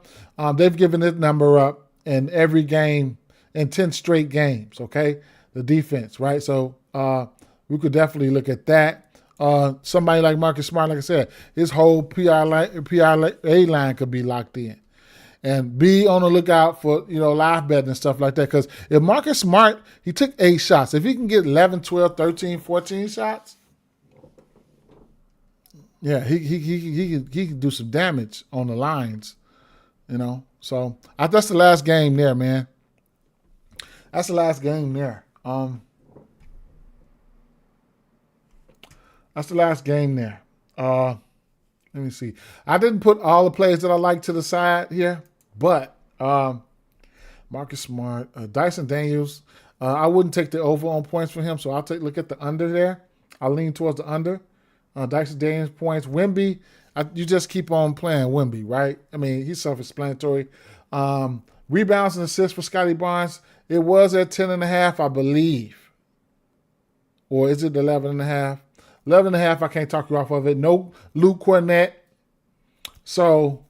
They've given this number up in every game in 10 straight games. Okay, the defense, right? So we could definitely look at that. Somebody like Marcus Smart, like I said, his whole PRA line could be locked in. And be on the lookout for, live betting and stuff like that. Because if Marcus Smart, he took 8 shots. If he can get 11, 12, 13, 14 shots, yeah, he can do some damage on the lines, So that's the last game there, man. That's the last game there. That's the last game there. Let me see. I didn't put all the players that I like to the side here, but Marcus Smart, Dyson Daniels. I wouldn't take the over on points for him, so I'll look at the under there. I'll lean towards the under. Dyson Daniels points. Wemby, you just keep on playing Wemby, right? I mean, he's self-explanatory. Rebounds and assists for Scotty Barnes. It was at 10.5, I believe. Or is it 11.5? 11.5, I can't talk you off of it. No Luke Cornett. So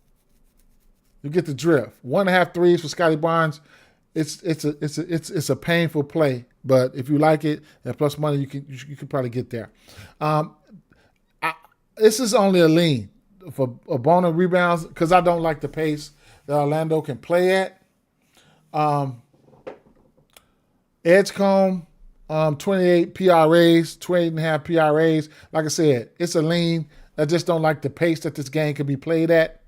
you get the drift. 1.5 threes for Scotty Barnes. It's a painful play, but if you like it at plus money, you can probably get there. This is only a lean for Bona rebounds because I don't like the pace that Orlando can play at. Edgecombe, 28 PRAs, 28.5 PRAs. Like I said, it's a lean. I just don't like the pace that this game can be played at.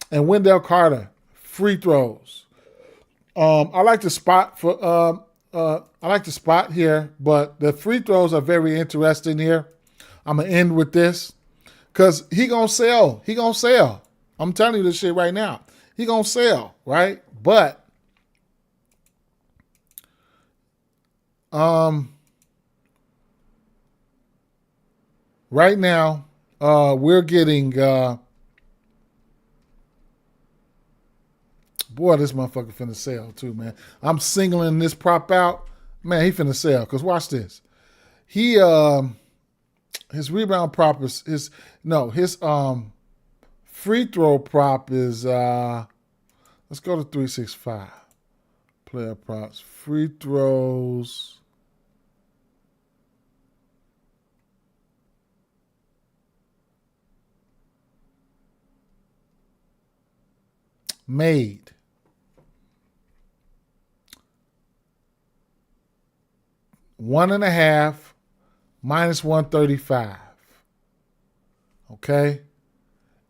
And Wendell Carter, free throws. I like the spot here, but the free throws are very interesting here. I'm gonna end with this because he gonna sell. He gonna sell. I'm telling you this shit right now. He gonna sell, right? But right now we're getting boy, this motherfucker finna sell too, man. I'm singling this prop out. Man, he finna sell. Because watch this. He his rebound prop is his free throw prop is let's go to 365. Player props. Free throws. Made. -1.5 -135. Okay.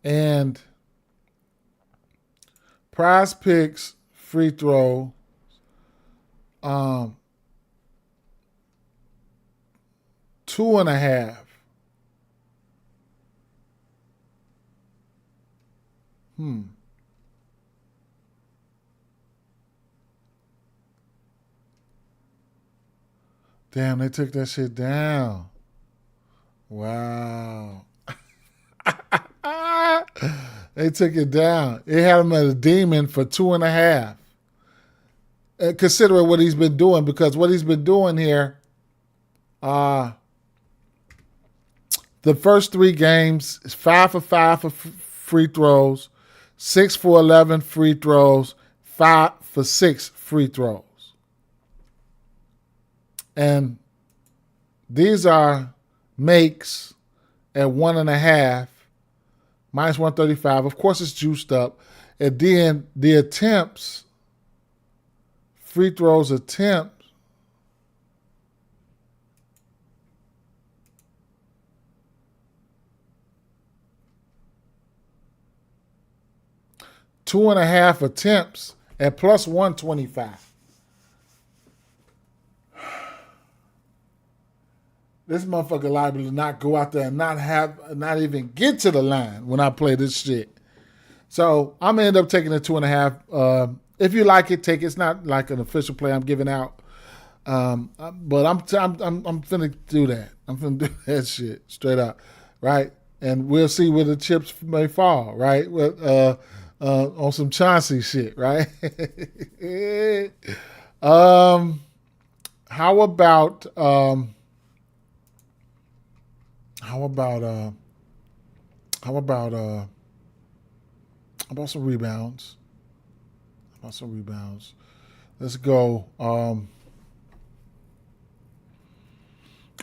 And Prize Picks free throw 2.5. Damn, they took that shit down. Wow. They took it down. It had him at a demon for 2.5. Considering what he's been doing, because what he's been doing here, the first 3 games is 5 for 5 for free throws, 6 for 11 free throws, 5 for 6 free throws. And these are makes at 1.5 -135. Of course, it's juiced up. And then the attempts, free throws attempts, (2.5 attempts at plus 125. This motherfucker liable to not go out there and not even get to the line when I play this shit. So I'm gonna end up taking the 2.5. If you like it, take it. It's not like an official play I'm giving out, but I'm finna do that. I'm finna do that shit straight up, right? And we'll see where the chips may fall, right? On some Chauncey shit, right? How about some rebounds? Let's go.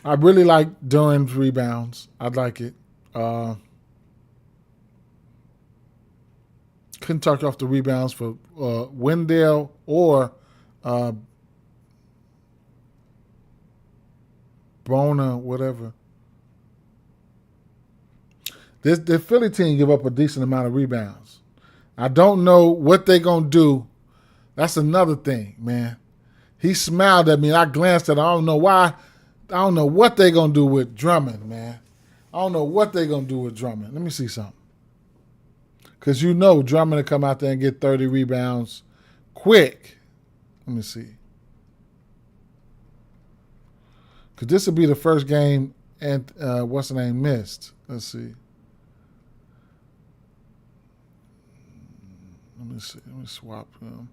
I really like Durham's rebounds. I'd like it. Couldn't talk off the rebounds for Wendell or Bona, whatever. The Philly team give up a decent amount of rebounds. I don't know what they're going to do. That's another thing, man. He smiled at me, and I glanced at him. I don't know why. I don't know what they're going to do with Drummond, man. I don't know what they're going to do with Drummond. Let me see something. Because Drummond will come out there and get 30 rebounds quick. Let me see. Because this would be the first game and what's the name missed. Let's see. Let me see. Let me swap him.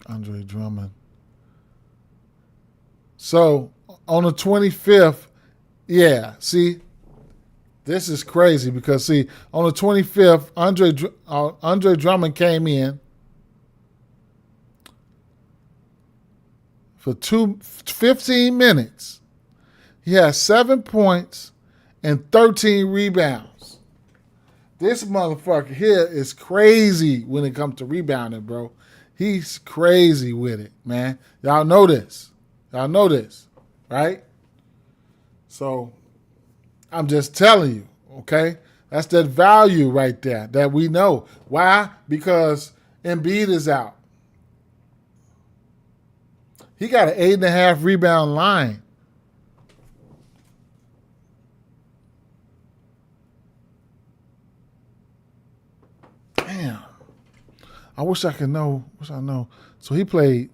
Andre Drummond. So on the 25th, yeah, see, this is crazy because, see, on the 25th, Andre Drummond came in for 15 minutes. He had 7 points and 13 rebounds. This motherfucker here is crazy when it comes to rebounding, bro. He's crazy with it, man. Y'all know this. Y'all know this, right? So I'm just telling you, okay? That's that value right there that we know. Why? Because Embiid is out. He got an 8.5 rebound line. Damn. I wish I could know. So he played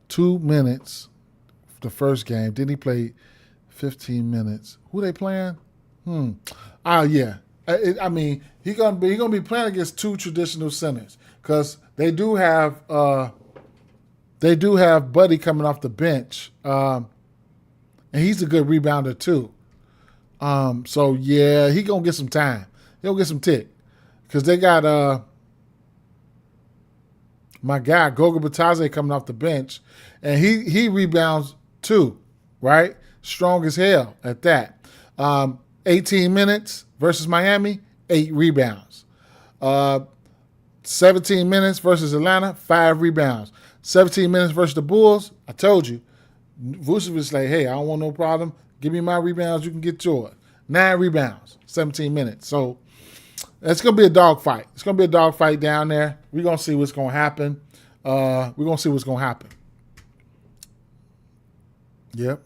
2 minutes the first game. Then he played 15 minutes. Who they playing? Yeah. I mean, he gonna be playing against two traditional centers because they do have Buddy coming off the bench, and he's a good rebounder too. So yeah, he gonna get some time. He'll get some tick because they got my guy Goga Batadze coming off the bench, and he rebounds too, right? Strong as hell at that. 18 minutes versus Miami, 8 rebounds. 17 minutes versus Atlanta, 5 rebounds. 17 minutes versus the Bulls, I told you, Vucevic was like, hey, I don't want no problem. Give me my rebounds, you can get yours. 9 rebounds, 17 minutes. So it's going to be a dogfight. It's going to be a dogfight down there. We're going to see what's going to happen. Yep.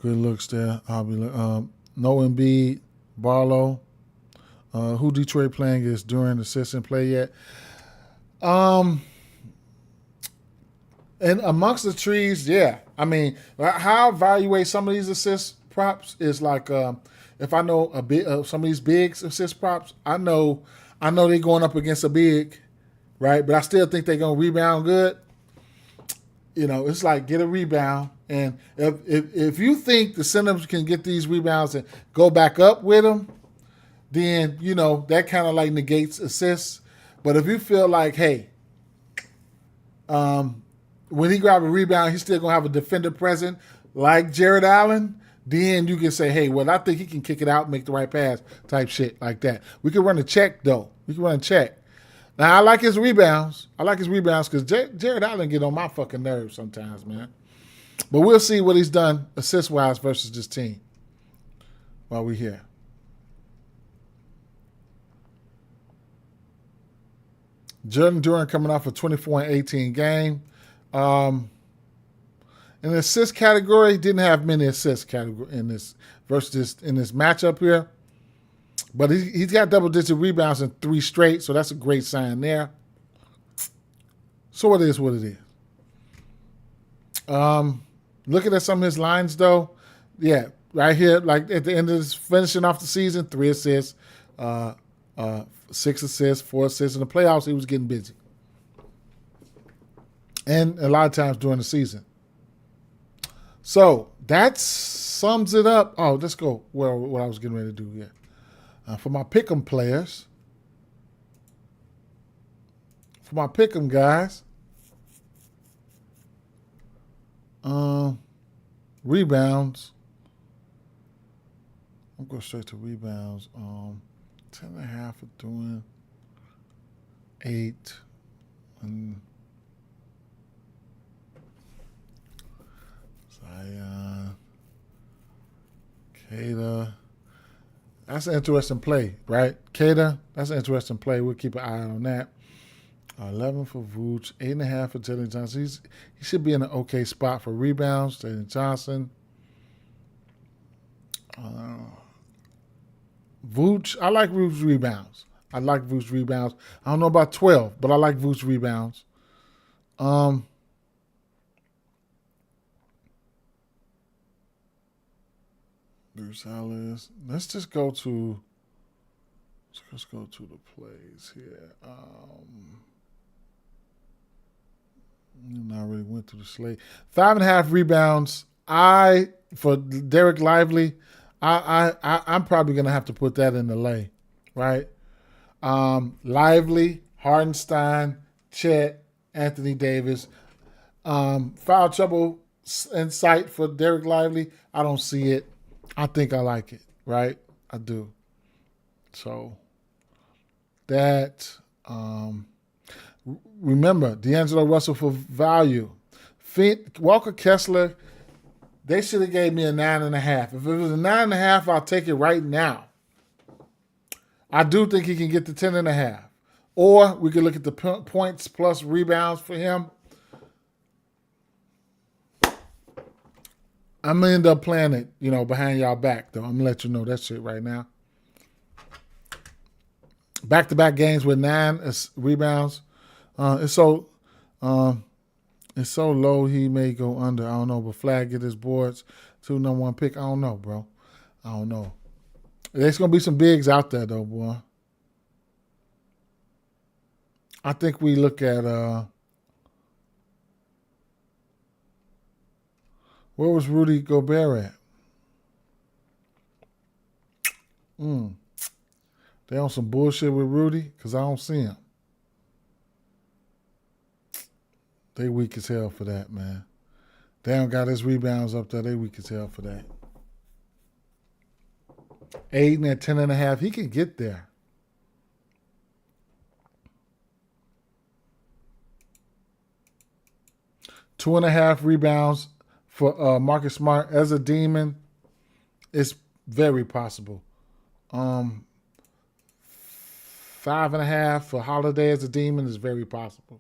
Good looks there. No Embiid, Barlow. Who Detroit playing is during the assistant play yet? And amongst the trees, yeah. I mean, how I evaluate some of these assist props is like if I know a bit of some of these big assist props, I know they're going up against a big, right? But I still think they're gonna rebound good. You know, it's like get a rebound, and if you think the Senators can get these rebounds and go back up with them, then you know that kind of like negates assists. But if you feel like, hey, when he grab a rebound, he's still gonna have a defender present like Jared Allen, then you can say, hey, well, I think he can kick it out and make the right pass type shit like that. We can run a check, though. We can run a check. Now, I like his rebounds. Because Jared Allen get on my fucking nerves sometimes, man. But we'll see what he's done assist-wise versus this team while we're here. Jordan Durant coming off a 24 and 18 game. In the assist category, didn't have many assists category in this matchup here. But he's got double-digit rebounds in 3 straight, so that's a great sign there. So it is what it is. Looking at some of his lines, though, yeah, right here, like at the end of this, finishing off the season, 3 assists, 6 assists, 4 assists. In the playoffs, he was getting busy. And a lot of times during the season. So that sums it up. Oh, let's go what I was getting ready to do here. For my pick'em players, for my pick'em guys, rebounds. I'm going straight to rebounds. 10.5 for doing 8 and Zion, Kata. That's an interesting play, right? Kata, that's an interesting play. We'll keep an eye on that. 11 for Vooch, 8.5 for Jalen Johnson. He should be in an okay spot for rebounds. Jalen Johnson. Vooch, I like Vooch's rebounds. I like Vooch rebounds. I don't know about 12, but I like Vooch rebounds. Bruce Ellis. Let's just go to. Let's go to the plays here. I already went through the slate. 5.5 rebounds. For Derek Lively, I'm probably gonna have to put that in the lay, right? Lively, Hardenstein, Chet, Anthony Davis. Foul trouble in sight for Derek Lively. I don't see it. I think I like it, right? I do. So that remember D'Angelo Russell for value. Walker Kessler, they should have gave me a 9.5. If it was a 9.5, I'll take it right now. I do think he can get to 10.5. Or we could look at the points plus rebounds for him. I'm going to end up playing it, behind y'all back, though. I'm going to let you know that shit right now. Back-to-back games with 9 rebounds. It's so low he may go under. I don't know, but Flag get his boards. 2 number 1 pick. I don't know, bro. I don't know. There's going to be some bigs out there, though, boy. I think we look at where was Rudy Gobert at? They on some bullshit with Rudy? Because I don't see him. They weak as hell for that, man. They don't got his rebounds up there. They weak as hell for that. Aiden at 10.5. He can get there. Two and a half rebounds for Marcus Smart as a demon. It's very possible. 5.5 for Holiday as a demon is very possible.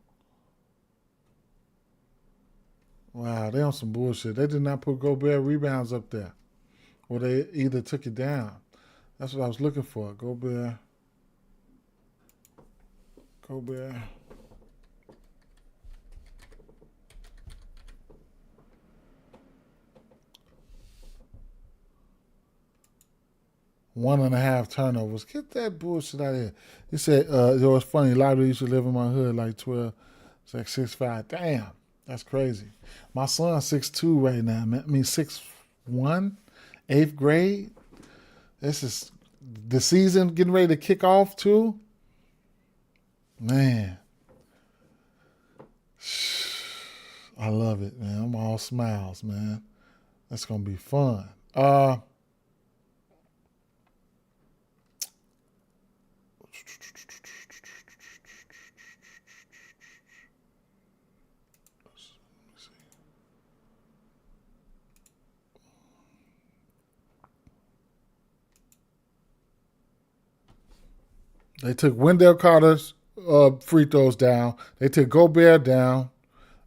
Wow, they on some bullshit. They did not put Gobert rebounds up there. Or they either took it down. That's what I was looking for. Gobert. One and a half turnovers. Get that bullshit out of here. He said, it was funny. Lively used to live in my hood like 12. It's like 6'5". Damn. That's crazy. My son's 6'2" right now. I mean 6'1", 8th grade. This is the season getting ready to kick off too. Man. I love it, man. I'm all smiles, man. That's gonna be fun. They took Wendell Carter's free throws down. They took Gobert down.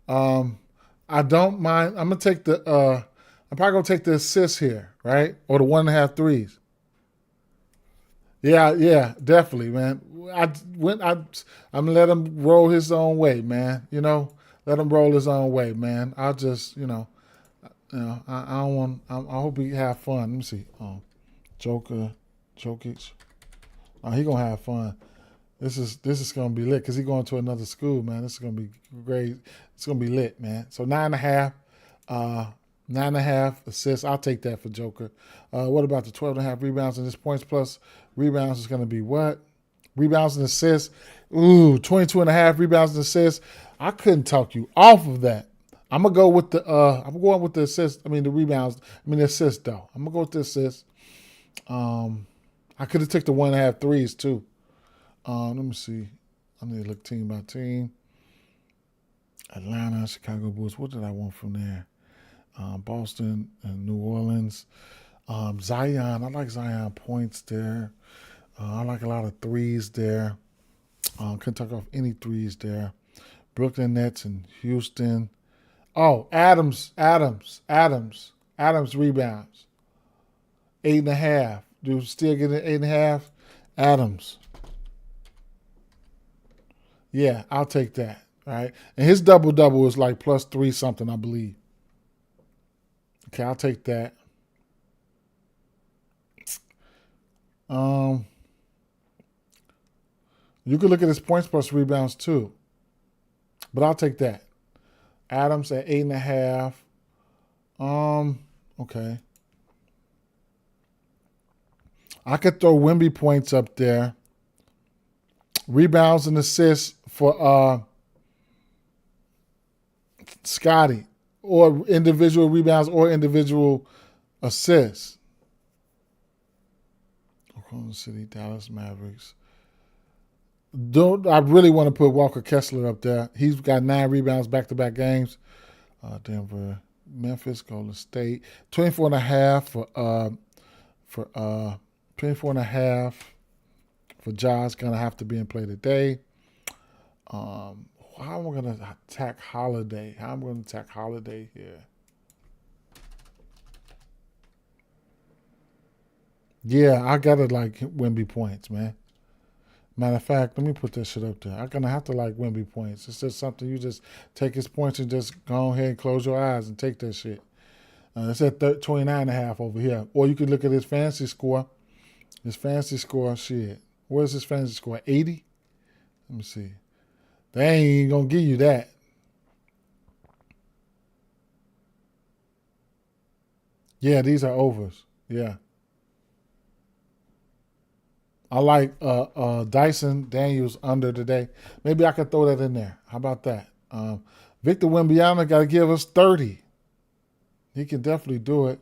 I don't mind. I'm probably gonna take the assist here, right? Or the 1.5 threes. Yeah, definitely, man. I'm gonna let him roll his own way, man. Let him roll his own way, man. I'll just, I don't want. I hope he have fun. Let me see. Jokic. He gonna have fun. This is gonna be lit because he going to another school, man. This is gonna be great. It's gonna be lit, man. So 9.5, 9.5 assists. I'll take that for Joker. What about the 12.5 rebounds and this points plus rebounds is gonna be what? Rebounds and assists. 22.5 rebounds and assists. I couldn't talk you off of that. I'm gonna go with the I'm going with the assists. The rebounds. The assists though. I'm gonna go with the assists. I could have took the 1.5 threes too. Let me see. I need to look team by team. Atlanta, Chicago Bulls. What did I want from there? Boston and New Orleans. Zion. I like Zion points there. I like a lot of threes there. Couldn't talk off any threes there. Brooklyn Nets and Houston. Oh, Adams rebounds. 8.5. Do still get an 8.5? Adams. Yeah, I'll take that. Right, and his double is like +3 something, I believe. Okay, I'll take that. Um, you could look at his points plus rebounds too, but I'll take that. Adams at 8.5. Okay. I could throw Wemby points up there. Rebounds and assists for Scotty, or individual rebounds or individual assists. Oklahoma City, Dallas Mavericks. I really want to put Walker Kessler up there. He's got 9 rebounds back-to-back games. Denver, Memphis, Golden State. 24.5 for 24.5 for Josh. Gonna have to be in play today. How am I gonna attack Holiday? How am I gonna attack Holiday here? Yeah, I gotta like Wemby points, man. Matter of fact, let me put that shit up there. I'm gonna have to like Wemby points. It's just something you just take his points and just go ahead and close your eyes and take that shit. It's at 29.5 over here. Or you could look at his fantasy score. His fantasy score, shit. Where's his fantasy score? 80? Let me see. They ain't gonna give you that. Yeah, these are overs. Yeah. I like Dyson Daniels under today. Maybe I could throw that in there. How about that? Victor Wembanyama got to give us 30. He can definitely do it.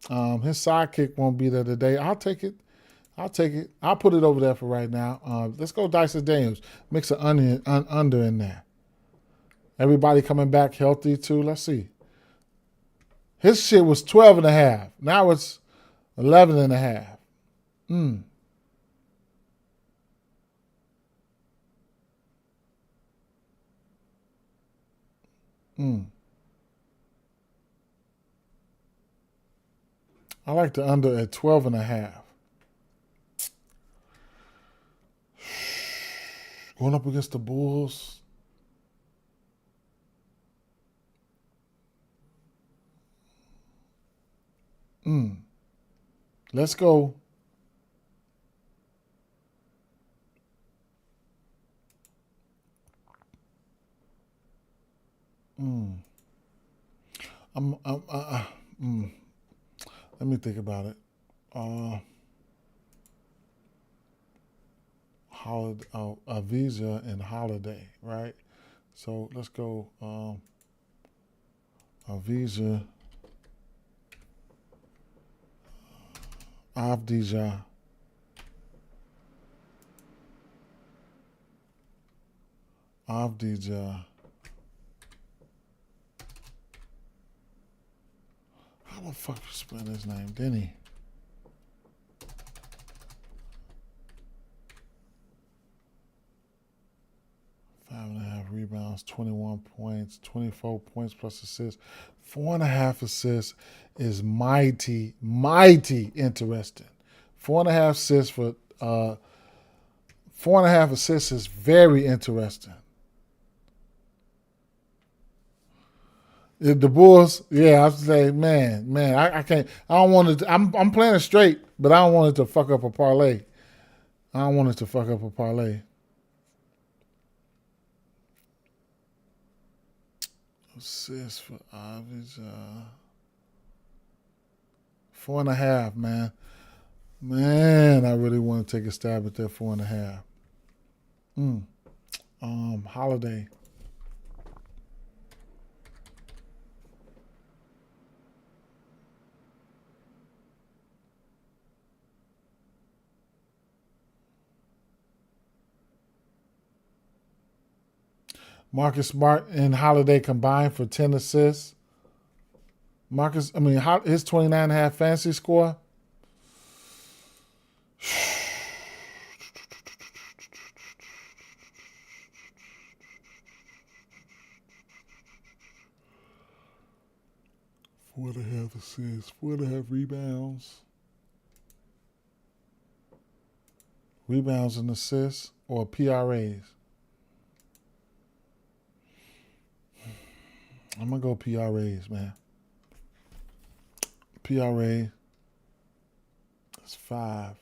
His sidekick won't be there today. I'll take it. I'll put it over there for right now. Let's go Dyson Daniels. Mix an under in there. Everybody coming back healthy too. Let's see. His shit was 12.5. Now it's 11.5. I like the under at 12.5. Going up against the Bulls. Let's go. Let me think about it. Visa and Holiday, right? So let's go Visa, Avdija, How the fuck you spell his name? Denny. 5.5 rebounds, 21 points, 24 points plus assists. 4.5 assists is mighty interesting. 4.5 assists for 4.5 assists is very interesting. The Bulls, yeah, I was like, man, I can't. I don't want it. I'm playing it straight, but I don't want it to fuck up a parlay. I don't want it to fuck up a parlay. Assist for average 4.5, man. Man, I really want to take a stab at that 4.5. Holiday. Marcus Smart and Holiday combined for 10 assists. His 29.5 fantasy score. Four and a half assists, 4.5 rebounds. Rebounds and assists or PRAs. I'm going to go PRAs, man. PRA. That's 5.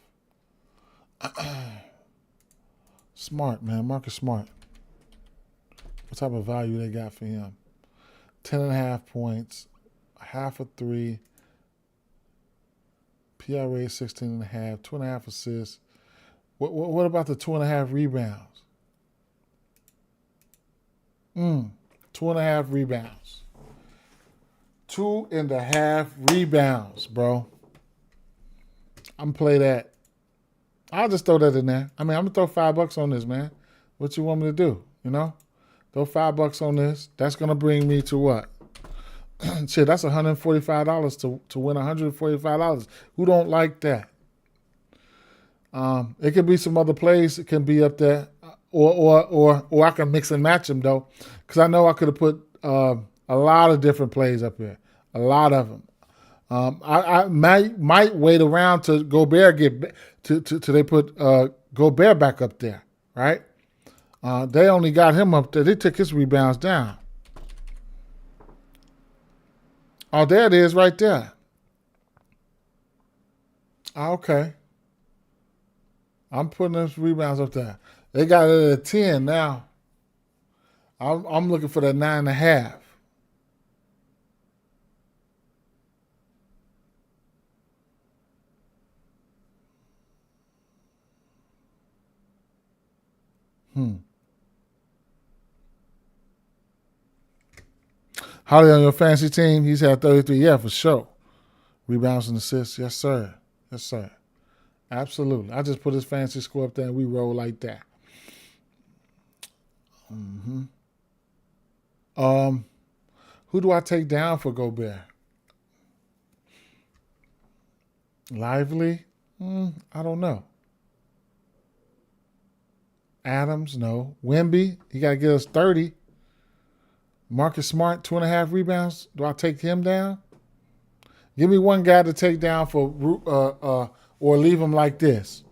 Smart, man. Marcus Smart. What type of value they got for him? 10.5 points. Half a 3. PRA 16.5. 2.5 assists. What about the 2.5 rebounds? 2.5 rebounds. 2.5 rebounds, bro. I'm play that. I'll just throw that in there. I mean, I'm gonna throw $5 on this, man. What you want me to do? You know, throw $5 on this. That's gonna bring me to what? Shit, that's $145 to win $145. Who don't like that? It could be some other plays. It can be up there, or I can mix and match them though, because I know I could have put a lot of different plays up here, a lot of them. I might wait around to Gobert get to they put Gobert back up there, right? They only got him up there. They took his rebounds down. Oh, there it is, right there. Okay. I'm putting those rebounds up there. They got it at 10 now. I'm looking for that 9.5. Holly on your fantasy team, he's had 33. Yeah, for sure. Rebounds and assists. Yes, sir. Yes, sir. Absolutely. I just put his fantasy score up there and we roll like that. Who do I take down for Gobert? Lively? I don't know. Adams, no. Wemby, he got to get us 30. Marcus Smart, 2.5 rebounds. Do I take him down? Give me one guy to take down for, or leave him like this.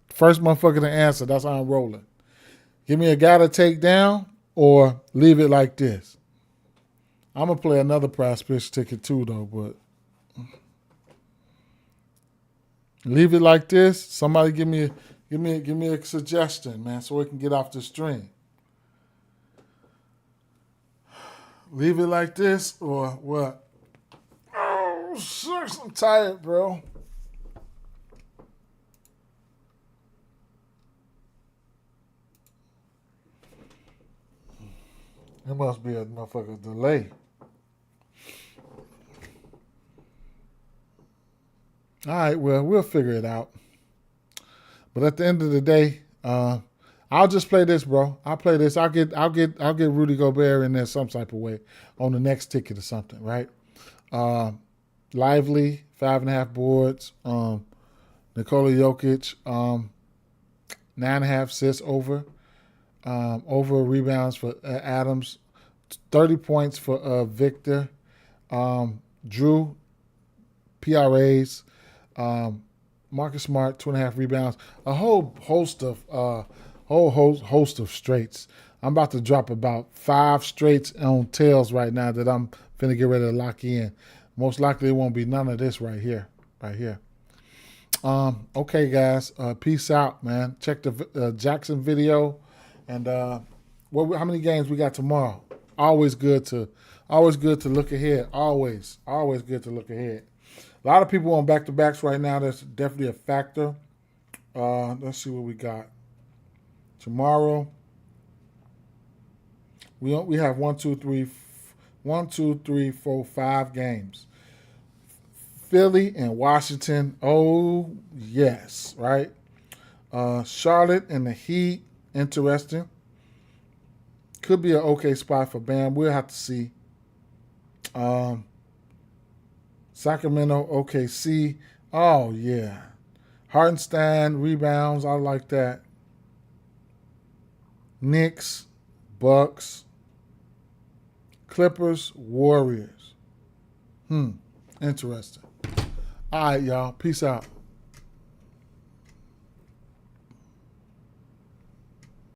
First motherfucker to answer. That's how I'm rolling. Give me a guy to take down or leave it like this. I'm gonna play another prize pitch ticket too, though. But leave it like this. Somebody give me a suggestion, man, so we can get off the stream. Leave it like this or what? Oh, shucks, I'm tired, bro. There must be a motherfucking delay. All right, well, we'll figure it out. But at the end of the day, I'll just play this, bro. I'll play this. I'll get Rudy Gobert in there some type of way on the next ticket or something, right? Lively, 5.5 boards. Nikola Jokic, 9.5 assists over. Over rebounds for Adams, 30 points for Victor. Drew, PRAs. Marcus Smart, 2.5 rebounds. A whole host of straights. I'm about to drop about 5 straights on tails right now that I'm finna get ready to lock in. Most likely it won't be none of this right here. Okay, guys. Peace out, man. Check the Jackson video, and how many games we got tomorrow? Always good to look ahead. Always good to look ahead. A lot of people on back-to-backs right now. That's definitely a factor. Let's see what we got tomorrow. We have 5 games. Philly and Washington. Oh yes, right. Charlotte and the Heat. Interesting. Could be an okay spot for Bam. We'll have to see. Sacramento, OKC. Oh, yeah. Hartenstein, rebounds. I like that. Knicks, Bucks. Clippers, Warriors. Interesting. All right, y'all. Peace out.